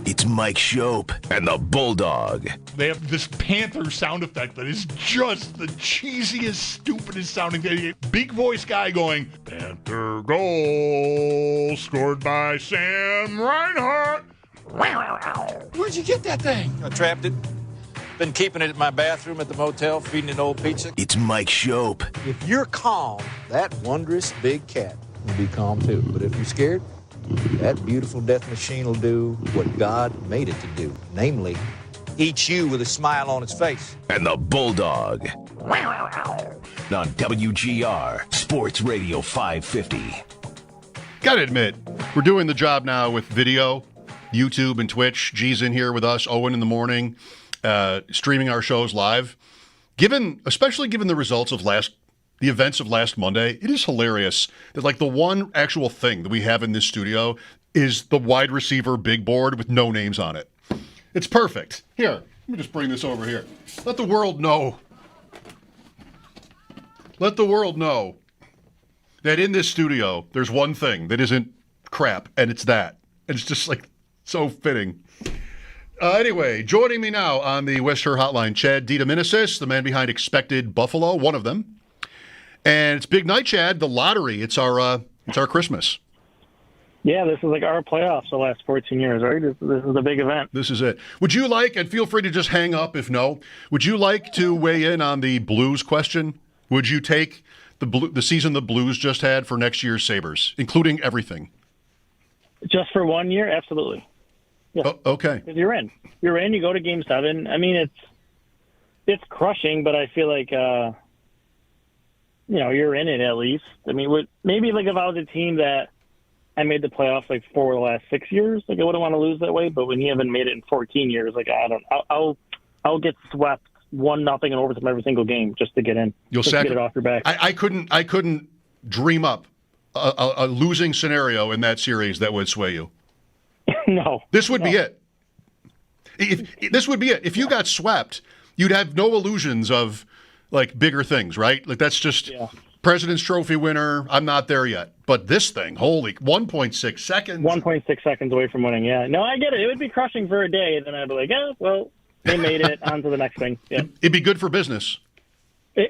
Speaker 2: It's Mike Schopp and the Bulldog.
Speaker 4: They have this Panther sound effect that is just the cheesiest, stupidest sounding thing. Big voice guy going, Panther goal scored by Sam Reinhart. Where'd you get that thing?
Speaker 11: I trapped it. Been keeping it in my bathroom at the motel, feeding it old pizza.
Speaker 2: It's Mike Schopp.
Speaker 11: If you're calm, that wondrous big cat will be calm too. But if you're scared, that beautiful death machine will do what God made it to do. Namely, eat you with a smile on its face.
Speaker 2: And the Bulldog. On WGR Sports Radio 550.
Speaker 3: Gotta admit, we're doing the job now with video, YouTube and Twitch. G's in here with us, Owen in the morning, streaming our shows live. Especially given the results of the events of last Monday, it is hilarious that the one actual thing that we have in this studio is the wide receiver big board with no names on it. It's perfect. Here, let me just bring this over here. Let the world know. Let the world know that in this studio, there's one thing that isn't crap, and it's that. And it's just so fitting. Anyway, joining me now on the West Shore Hotline, Chad Daminus, the man behind Expected Buffalo, one of them. And it's big night, Chad. The lottery. It's our Christmas.
Speaker 8: Yeah, this is our playoffs the last 14 years, right? This is a big event.
Speaker 3: This is it. Would you like, and feel free to just hang up if no, would you like to weigh in on the Blues question? Would you take the season the Blues just had for next year's Sabres, including everything?
Speaker 8: Just for 1 year? Absolutely. Yeah.
Speaker 3: Oh, okay.
Speaker 8: Because you're in. You're in. You go to Game 7. I mean, it's crushing, but I feel like you're in it at least. I mean, maybe if I was a team that I made the playoffs 4 of the last 6 years, I wouldn't want to lose that way. But when you haven't made it in 14 years, I'll get swept 1-0 in overtime every single game just to get in.
Speaker 3: You'll
Speaker 8: get it off your back.
Speaker 3: I couldn't dream up a losing scenario in that series that would sway you.
Speaker 8: No.
Speaker 3: This would be it. This would be it. If you got swept, you'd have no illusions of bigger things, right? That's just President's Trophy winner. I'm not there yet. But this thing, holy, 1.6 seconds.
Speaker 8: 1.6 seconds away from winning, yeah. No, I get it. It would be crushing for a day, and then I'd be they made it. On to the next thing. Yeah.
Speaker 3: It'd be good for business.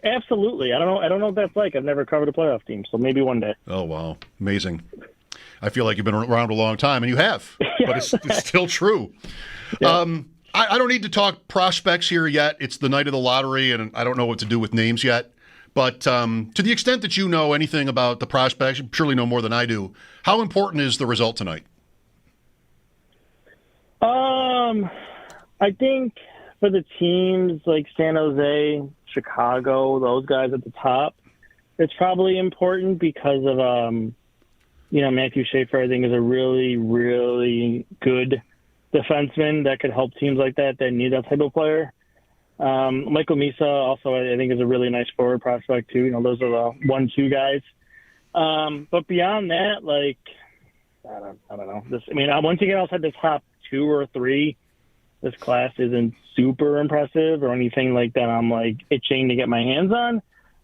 Speaker 8: Absolutely. I don't know what that's like. I've never covered a playoff team, so maybe one day.
Speaker 3: Oh, wow. Amazing. I feel like you've been around a long time, and you have, but it's still true. Yeah. I don't need to talk prospects here yet. It's the night of the lottery, and I don't know what to do with names yet. But to the extent that you know anything about the prospects, you surely know more than I do. How important is the result tonight?
Speaker 8: I think for the teams like San Jose, Chicago, those guys at the top, it's probably important because of Matthew Schaefer, I think, is a really, really good defenseman that could help teams like that need that type of player. Michael Misa also, I think, is a really nice forward prospect too. Those are the 1-2 guys. But beyond that, I don't know. Once you get outside the top 2 or 3, this class isn't super impressive or anything like that. I'm itching to get my hands on.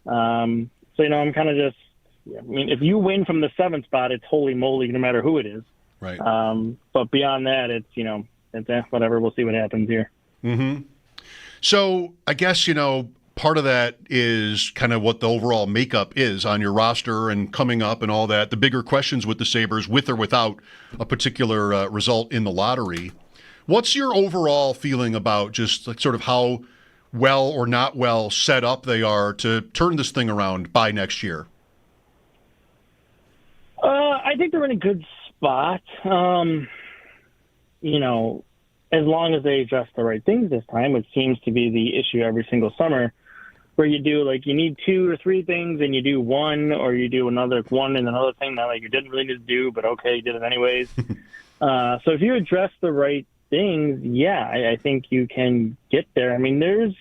Speaker 8: So, I'm kind of just, if you win from the 7th spot, it's holy moly, no matter who it is.
Speaker 3: Right.
Speaker 8: But beyond that, it's whatever. We'll see what happens here.
Speaker 3: Mm-hmm. So I guess, part of that is kind of what the overall makeup is on your roster and coming up and all that. The bigger questions with the Sabres, with or without a particular result in the lottery. What's your overall feeling about just like sort of how well or not well set up they are to turn this thing around by next year?
Speaker 8: I think they're in a good spot. As long as they address the right things this time, which seems to be the issue every single summer, where you do you need 2 or 3 things and you do one, or you do another one and another thing that you didn't really need to do, but okay, you did it anyways. So if you address the right things, I think you can get there. I mean, there's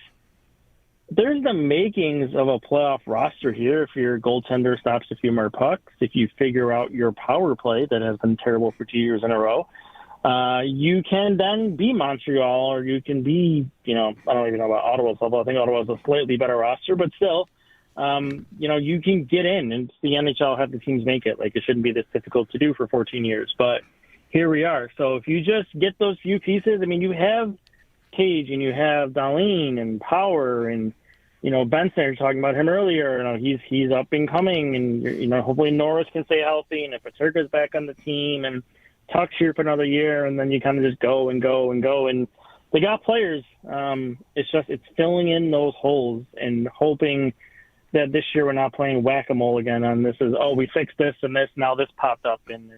Speaker 8: the makings of a playoff roster here if your goaltender stops a few more pucks, if you figure out your power play that has been terrible for 2 years in a row. You can then be Montreal, or you can be, I don't even know about Ottawa's level. I think Ottawa's a slightly better roster, but still, you can get in, and the NHL have the teams make it. It shouldn't be this difficult to do for 14 years, but here we are. So if you just get those few pieces, you have Cage and you have Dahlin and Power and, Benson, you're talking about him earlier. He's up and coming, and, hopefully Norris can stay healthy, and if Paterka's back on the team, and Tuck's here for another year, and then you kind of just go and go and go. And they got players. It's filling in those holes and hoping that this year we're not playing whack-a-mole again on this is, we fixed this and this, now this popped up. And,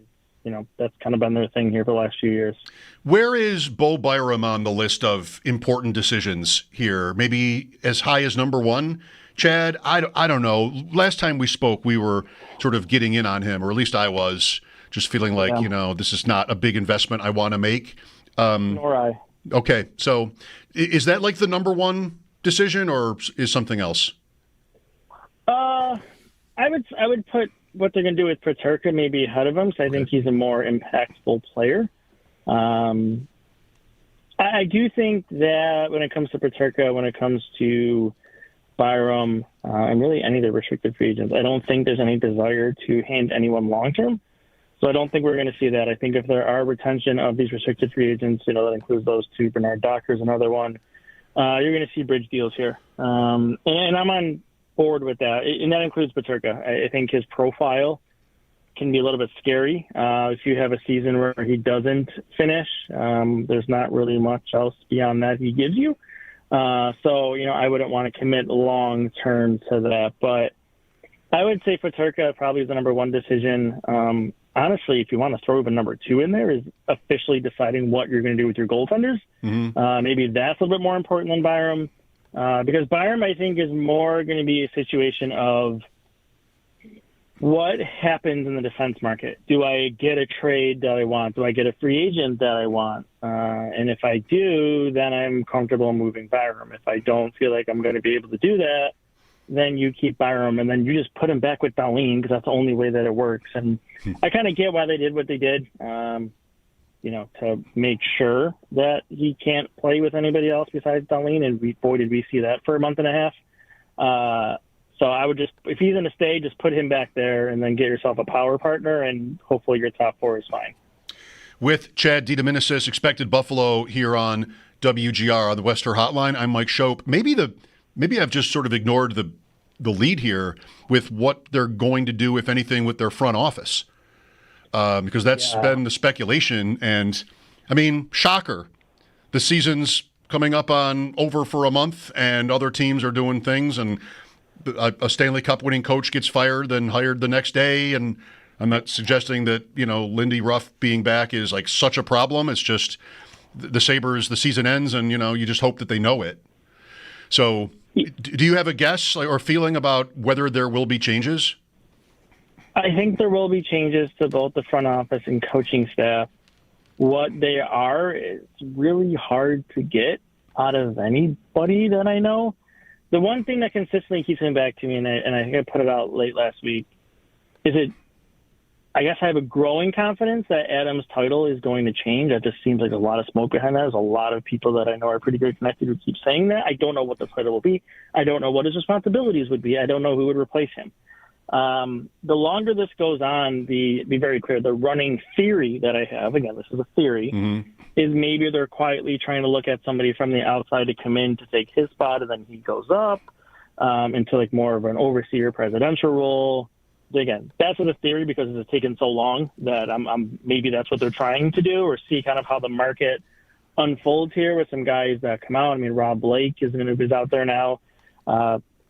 Speaker 8: that's kind of been their thing here for the last few years.
Speaker 3: Where is Bo Byram on the list of important decisions here? Maybe as high as number 1? Chad, I don't know. Last time we spoke, we were sort of getting in on him, or at least I was. Just feeling like, this is not a big investment I want to make.
Speaker 8: Nor I.
Speaker 3: Okay, so is that the number 1 decision, or is something else?
Speaker 8: I would put what they're going to do with Paterka maybe ahead of him, so I think he's a more impactful player. I do think that when it comes to Paterka, when it comes to Byram, and really any of the restricted free agents, I don't think there's any desire to hand anyone long-term. So I don't think we're going to see that. I think if there are retention of these restricted free agents, that includes those 2, Bernard Docker's another one, you're going to see bridge deals here. And I'm on board with that. And that includes Paterka. I think his profile can be a little bit scary. If you have a season where he doesn't finish, there's not really much else beyond that he gives you. So, I wouldn't want to commit long-term to that. But I would say Paterka probably is the number 1 decision. Honestly, if you want to throw even number 2 in there, is officially deciding what you're going to do with your goaltenders. Mm-hmm. Maybe that's a little bit more important than Byram, because Byram, I think, is more going to be a situation of what happens in the defense market. Do I get a trade that I want? Do I get a free agent that I want? And if I do, then I'm comfortable moving Byram. If I don't feel like I'm going to be able to do that, then you keep Byram, and then you just put him back with Dahlin, because that's the only way that it works. And I kind of get why they did what they did, to make sure that he can't play with anybody else besides Dahlin, and boy, did we see that for a month and a half. So I would just, if he's going to stay, just put him back there and then get yourself a power partner, and hopefully your top 4 is fine.
Speaker 3: With Chad Daminus, expected Buffalo here on WGR on the Western Hotline, I'm Mike Schopp. Maybe I've just sort of ignored the lead here with what they're going to do, if anything, with their front office, because that's been the speculation. And, shocker. The season's coming up on over for a month, and other teams are doing things, and a Stanley Cup winning coach gets fired, then hired the next day. And I'm not suggesting that, Lindy Ruff being back is such a problem. It's just the Sabres, the season ends, and, you just hope that they know it. So do you have a guess or feeling about whether there will be changes?
Speaker 8: I think there will be changes to both the front office and coaching staff. What they are, it's really hard to get out of anybody that I know. The one thing that consistently keeps coming back to me, and I think I put it out late last week, is I guess I have a growing confidence that Adams' title is going to change. That just seems like a lot of smoke behind that. There's a lot of people that I know are pretty good connected who keep saying that. I don't know what the title will be. I don't know what his responsibilities would be. I don't know who would replace him. The longer this goes on, be very clear, the running theory that I have, again, this is a theory, is maybe they're quietly trying to look at somebody from the outside to come in to take his spot, and then he goes up into like more of an overseer presidential role. Again, that's the theory because it's taken so long that maybe that's what they're trying to do, or see kind of how the market unfolds here with some guys that come out. I mean, Rob Blake is out there now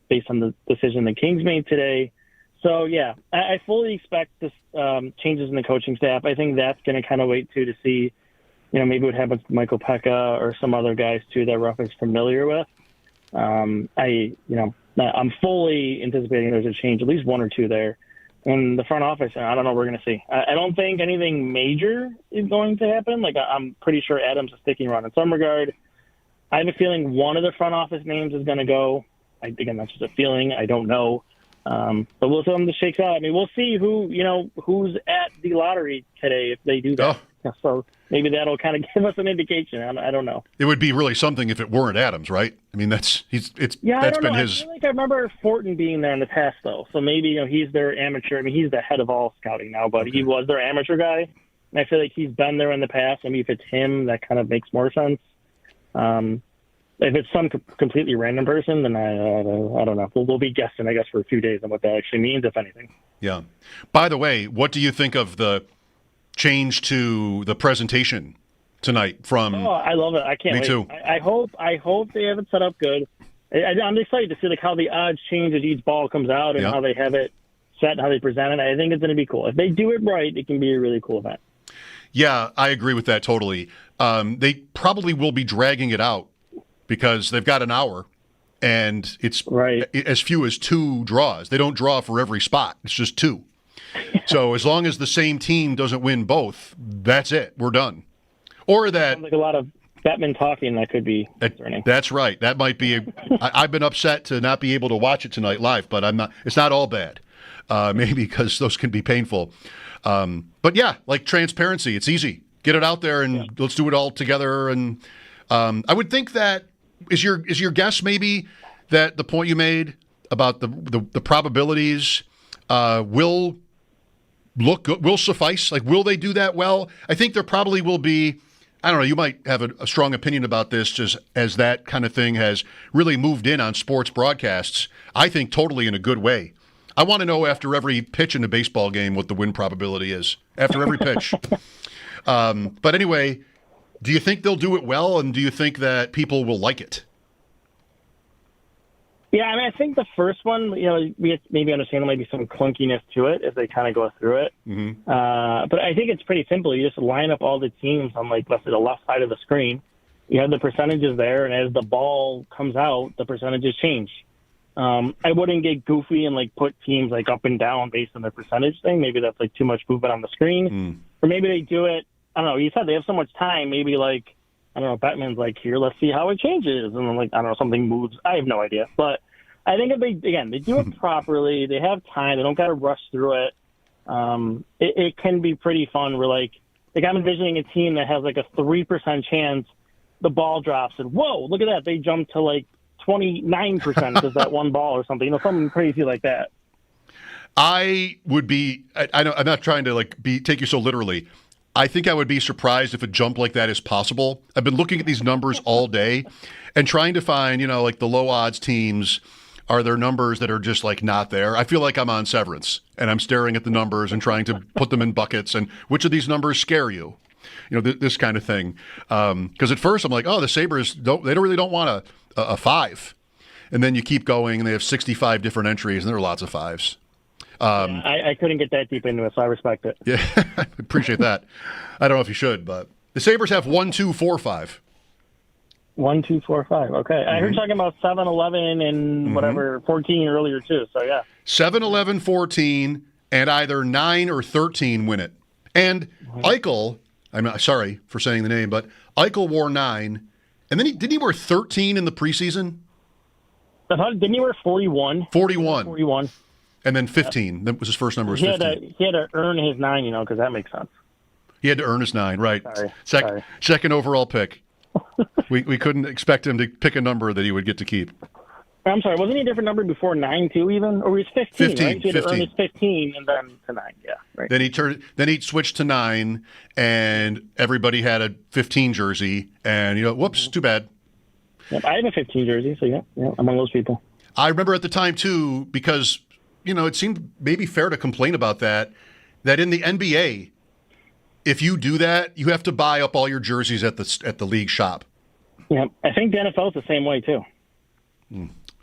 Speaker 8: based on the decision the Kings made today. So, yeah, I fully expect this changes in the coaching staff. I think that's going to kind of wait, too, to see, maybe what happens to Michael Pekka or some other guys, too, that Ruff is familiar with. I'm fully anticipating there's a change, at least one or two there. In the front office, I don't know what we're going to see. I don't think anything major is going to happen. Like, I'm pretty sure Adams is sticking around in some regard. I have a feeling one of the front office names is going to go. Again, that's just a feeling. I don't know. But we'll see how this shakes out. I mean, we'll see who's at the lottery today if they do that. Oh. So maybe that'll kind of give us an indication. I don't know.
Speaker 3: It would be really something if it weren't Adams, right? I mean, that's been his.
Speaker 8: I feel like I remember Fortin being there in the past, though. So maybe he's their amateur. I mean, he's the head of all scouting now, but he was their amateur guy. And I feel like he's been there in the past. Maybe if it's him, that kind of makes more sense. If it's some completely random person, then I don't know. We'll be guessing, I guess, for a few days on what that actually means, if anything.
Speaker 3: Yeah. By the way, what do you think of the change to the presentation tonight from?
Speaker 8: Oh, I love it. I can't wait. Me too. I hope they have it set up good. I'm excited to see how the odds change as each ball comes out and how they have it set and how they present it. I think it's going to be cool. If they do it right, it can be a really cool event.
Speaker 3: Yeah, I agree with that totally. They probably will be dragging it out because they've got an hour, and it's as few as 2 draws. They don't draw for every spot. It's just 2. So as long as the same team doesn't win both, that's it. We're done. Or that
Speaker 8: sounds like a lot of Batman talking that could be concerning.
Speaker 3: That's right. That might be. I've been upset to not be able to watch it tonight live, but I'm not. It's not all bad. Maybe because those can be painful. But yeah, like transparency, it's easy. Get it out there and let's do it all together. And I would think that is your guess maybe that the point you made about the probabilities will suffice. Like, will they do that well? I think there probably will be. I don't know. You might have a strong opinion about this, just as that kind of thing has really moved in on sports broadcasts. I think totally in a good way. I want to know after every pitch in a baseball game what the win probability is after every pitch. But anyway, do you think they'll do it well, and do you think that people will like it?
Speaker 8: Yeah, I mean, I think the first one, we maybe understand there might be some clunkiness to it as they kind of go through it. Mm-hmm. But I think it's pretty simple. You just line up all the teams on, let's say, the left side of the screen. You have the percentages there, and as the ball comes out, the percentages change. I wouldn't get goofy and put teams up and down based on their percentage thing. Maybe that's too much movement on the screen. Or maybe they do it, I don't know, you said they have so much time, maybe I don't know, Batman's here, let's see how it changes. And then I don't know, something moves. I have no idea. But I think if they do it properly, they have time, they don't got to rush through it. It can be pretty fun where I'm envisioning a team that has a 3% chance the ball drops and whoa, look at that. They jump to 29% because that one ball or something, something crazy like that.
Speaker 3: I would be, I'm not trying to take you so literally. I think I would be surprised if a jump like that is possible. I've been looking at these numbers all day and trying to find, the low odds teams. Are there numbers that are just not there? I feel like I'm on Severance and I'm staring at the numbers and trying to put them in buckets. And which of these numbers scare you? This kind of thing. Because at first I'm the Sabres don't want a 5. And then you keep going and they have 65 different entries and there are lots of 5s.
Speaker 8: I couldn't get that deep into it, so I respect it.
Speaker 3: Yeah, I appreciate that. I don't know if you should, but the Sabres have 1, 2, 4, 5.
Speaker 8: 1, 2, 4, 5. Okay. Mm-hmm. I heard talking about 7, 11, and whatever, 14 earlier too. So yeah. 7, 11, 14, and either 9 or 13 win it. And Eichel, I'm not sorry for saying the name, but Eichel wore 9, and then didn't he wear 13 in the preseason? Didn't he wear 41?
Speaker 3: 41.
Speaker 8: 41.
Speaker 3: And then 15. That was his first number was
Speaker 12: He
Speaker 3: 15.
Speaker 12: had to earn his 9, because that makes sense.
Speaker 3: He had to earn his 9, right.
Speaker 12: Sorry.
Speaker 3: Second overall pick. we couldn't expect him to pick a number that he would get to keep.
Speaker 12: I'm sorry, wasn't he a different number before 9 too even? Or he was 15,
Speaker 3: 15,
Speaker 12: right? So he had to earn
Speaker 3: 15.
Speaker 12: his 15 and then to 9, yeah. Right.
Speaker 3: Then he switched to 9, and everybody had a 15 jersey, and whoops, too bad.
Speaker 12: Yep, I have a 15 jersey, so yeah, I'm one of those people.
Speaker 3: I remember at the time too, because it seemed maybe fair to complain about that in the NBA, if you do that, you have to buy up all your jerseys at the league shop.
Speaker 12: Yeah, I think the NFL is the same way too.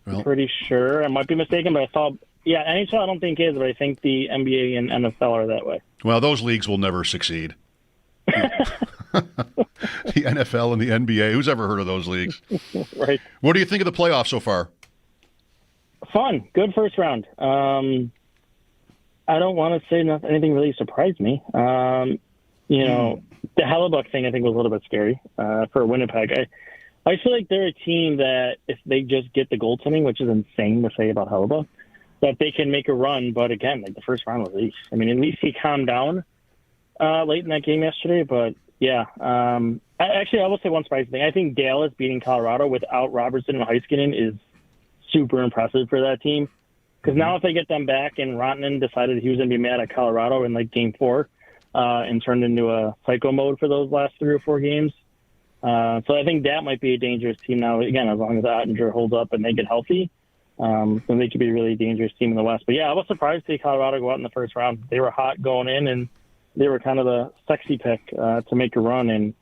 Speaker 3: Well,
Speaker 12: Pretty sure. I might be mistaken, but I thought, NHL I don't think is, but I think the NBA and NFL are that way.
Speaker 3: well, those leagues will never succeed. The NFL and the NBA. Who's ever heard of those leagues?
Speaker 12: Right.
Speaker 3: What do you think of the playoffs so far?
Speaker 12: Fun. Good first round. I don't want to say anything really surprised me. The Hellebuck thing I think was a little bit scary for Winnipeg. I feel like they're a team that if they just get the goaltending, which is insane to say about Hellebuck, that they can make a run. But again, the first round was easy. I mean, at least he calmed down late in that game yesterday. But yeah, I will say one surprising thing. I think Dallas beating Colorado without Robertson and Heiskanen is super impressive for that team. Because now if they get them back and Rantanen decided he was going to be mad at Colorado in game 4 and turned into a psycho mode for those last 3 or 4 games. So I think that might be a dangerous team now. Again, as long as Ottinger holds up and they get healthy, then they could be a really dangerous team in the West. But yeah, I was surprised to see Colorado go out in the first round. They were hot going in, and they were kind of the sexy pick to make a run. And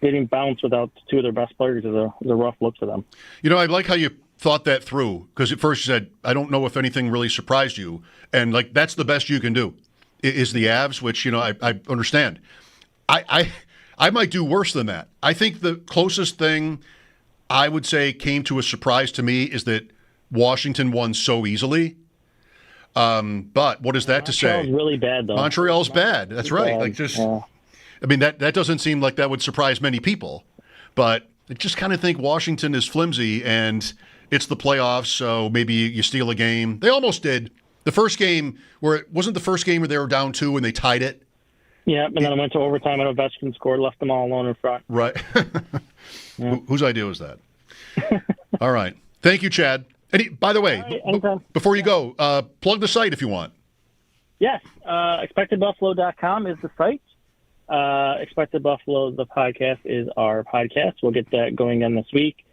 Speaker 12: getting bounced without 2 of their best players is a rough look for them.
Speaker 3: I like how you thought that through, because at first you said, I don't know if anything really surprised you. And that's the best you can do is the Avs, which, I understand. I might do worse than that. I think the closest thing I would say came to a surprise to me is that Washington won so easily. But what is that to say?
Speaker 12: Montreal's really bad, though.
Speaker 3: Montreal's bad. That's right. I mean, that doesn't seem like that would surprise many people. But I just kind of think Washington is flimsy, and it's the playoffs, so maybe you steal a game. They almost did. The first game, wasn't the first game where they were down 2 and they tied it?
Speaker 12: Yeah, and then it went to overtime and Ovechkin scored, left them all alone in front.
Speaker 3: Right.
Speaker 12: Yeah.
Speaker 3: Whose idea was that? All right. Thank you, Chad. By the way, before you go, plug the site if you want.
Speaker 12: Yes. ExpectedBuffalo.com is the site. Expected Buffalo, the podcast, is our podcast. We'll get that going on this week.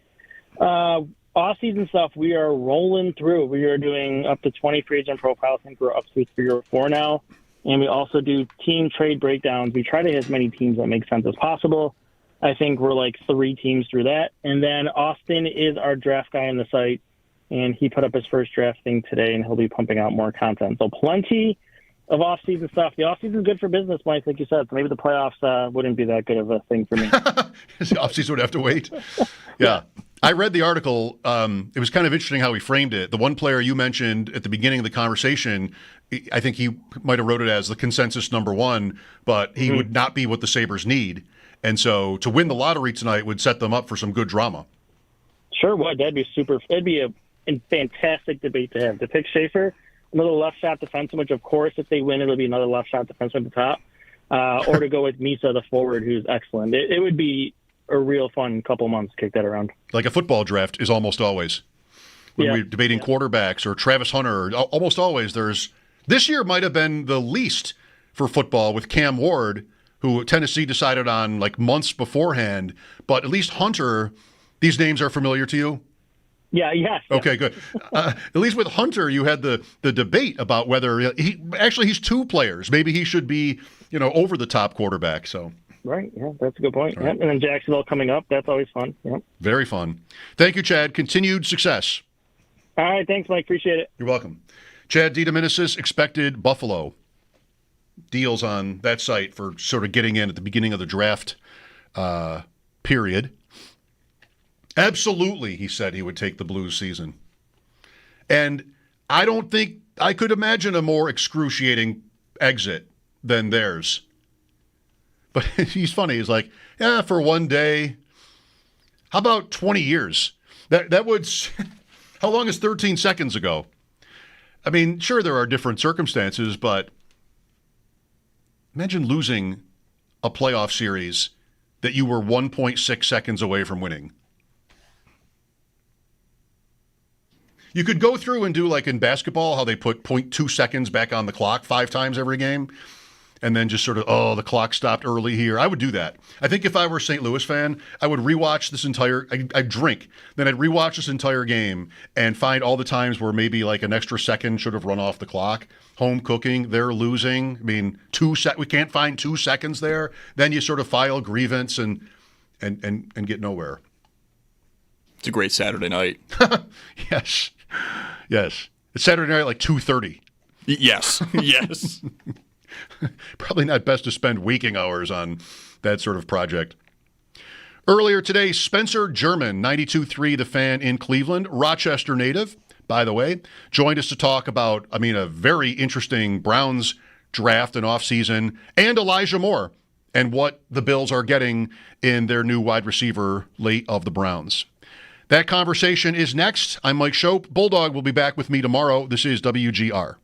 Speaker 12: Off-season stuff, we are rolling through. We are doing up to 20 free agent profiles. I think we're up to 3 or 4 now. And we also do team trade breakdowns. We try to hit as many teams that make sense as possible. I think we're 3 teams through that. And then Austin is our draft guy on the site, and he put up his first draft thing today, and he'll be pumping out more content. So plenty of off-season stuff. The off-season is good for business, Mike, like you said. So maybe the playoffs wouldn't be that good of a thing for me.
Speaker 3: The off-season would have to wait. Yeah. I read the article. It was kind of interesting how he framed it. The one player you mentioned at the beginning of the conversation, I think he might have wrote it as the consensus number 1, but he would not be what the Sabres need. And so to win the lottery tonight would set them up for some good drama.
Speaker 12: Sure would. That'd be super. It'd be a fantastic debate to have. To pick Schaefer, another left shot defenseman, which of course if they win it'll be another left shot defenseman at the top, or to go with Misa, the forward, who's excellent. It would be a real fun couple months to kick that around. Like
Speaker 3: a football draft is almost always. When we're debating quarterbacks or Travis Hunter, almost always there's. This year might have been the least for football with Cam Ward, who Tennessee decided on months beforehand. But at least Hunter, these names are familiar to you?
Speaker 12: Yeah, yes.
Speaker 3: Okay, good. At least with Hunter, you had the debate about whether he's 2 players. Maybe he should be, over the top quarterback. So.
Speaker 12: Right, yeah, that's a good point.
Speaker 3: Right.
Speaker 12: Yep. And then Jacksonville coming up, that's always fun. Yep.
Speaker 3: Very fun. Thank you, Chad. Continued success.
Speaker 12: All right, thanks, Mike. Appreciate it.
Speaker 3: You're welcome. Chad Daminus, Expected Buffalo. Deals on that site for sort of getting in at the beginning of the draft period. Absolutely, he said he would take the Blues season. And I don't think I could imagine a more excruciating exit than theirs. But he's funny. He's like, yeah, for one day. How about 20 years? That would. How long is 13 seconds ago? I mean, sure, there are different circumstances, but imagine losing a playoff series that you were 1.6 seconds away from winning. You could go through and do like in basketball, how they put 0.2 seconds back on the clock 5 times every game, and then just sort of, oh, the clock stopped early here. I would do that. I think if I were a St. Louis fan, I would rewatch this entire, I'd drink, then I'd rewatch this entire game and find all the times where maybe like an extra second should have run off the clock. Home cooking, they're losing. I mean, we can't find 2 seconds there. Then you sort of file grievance and get nowhere.
Speaker 1: It's a great Saturday night.
Speaker 3: Yes. Yes. It's Saturday night, like 2:30.
Speaker 1: Yes. Yes.
Speaker 3: Probably not best to spend waking hours on that sort of project. Earlier today, Spencer German, 92.3 The Fan in Cleveland, Rochester native, by the way, joined us to talk about, a very interesting Browns draft and offseason, and Elijah Moore and what the Bills are getting in their new wide receiver late of the Browns. That conversation is next. I'm Mike Schopp. Bulldog will be back with me tomorrow. This is WGR.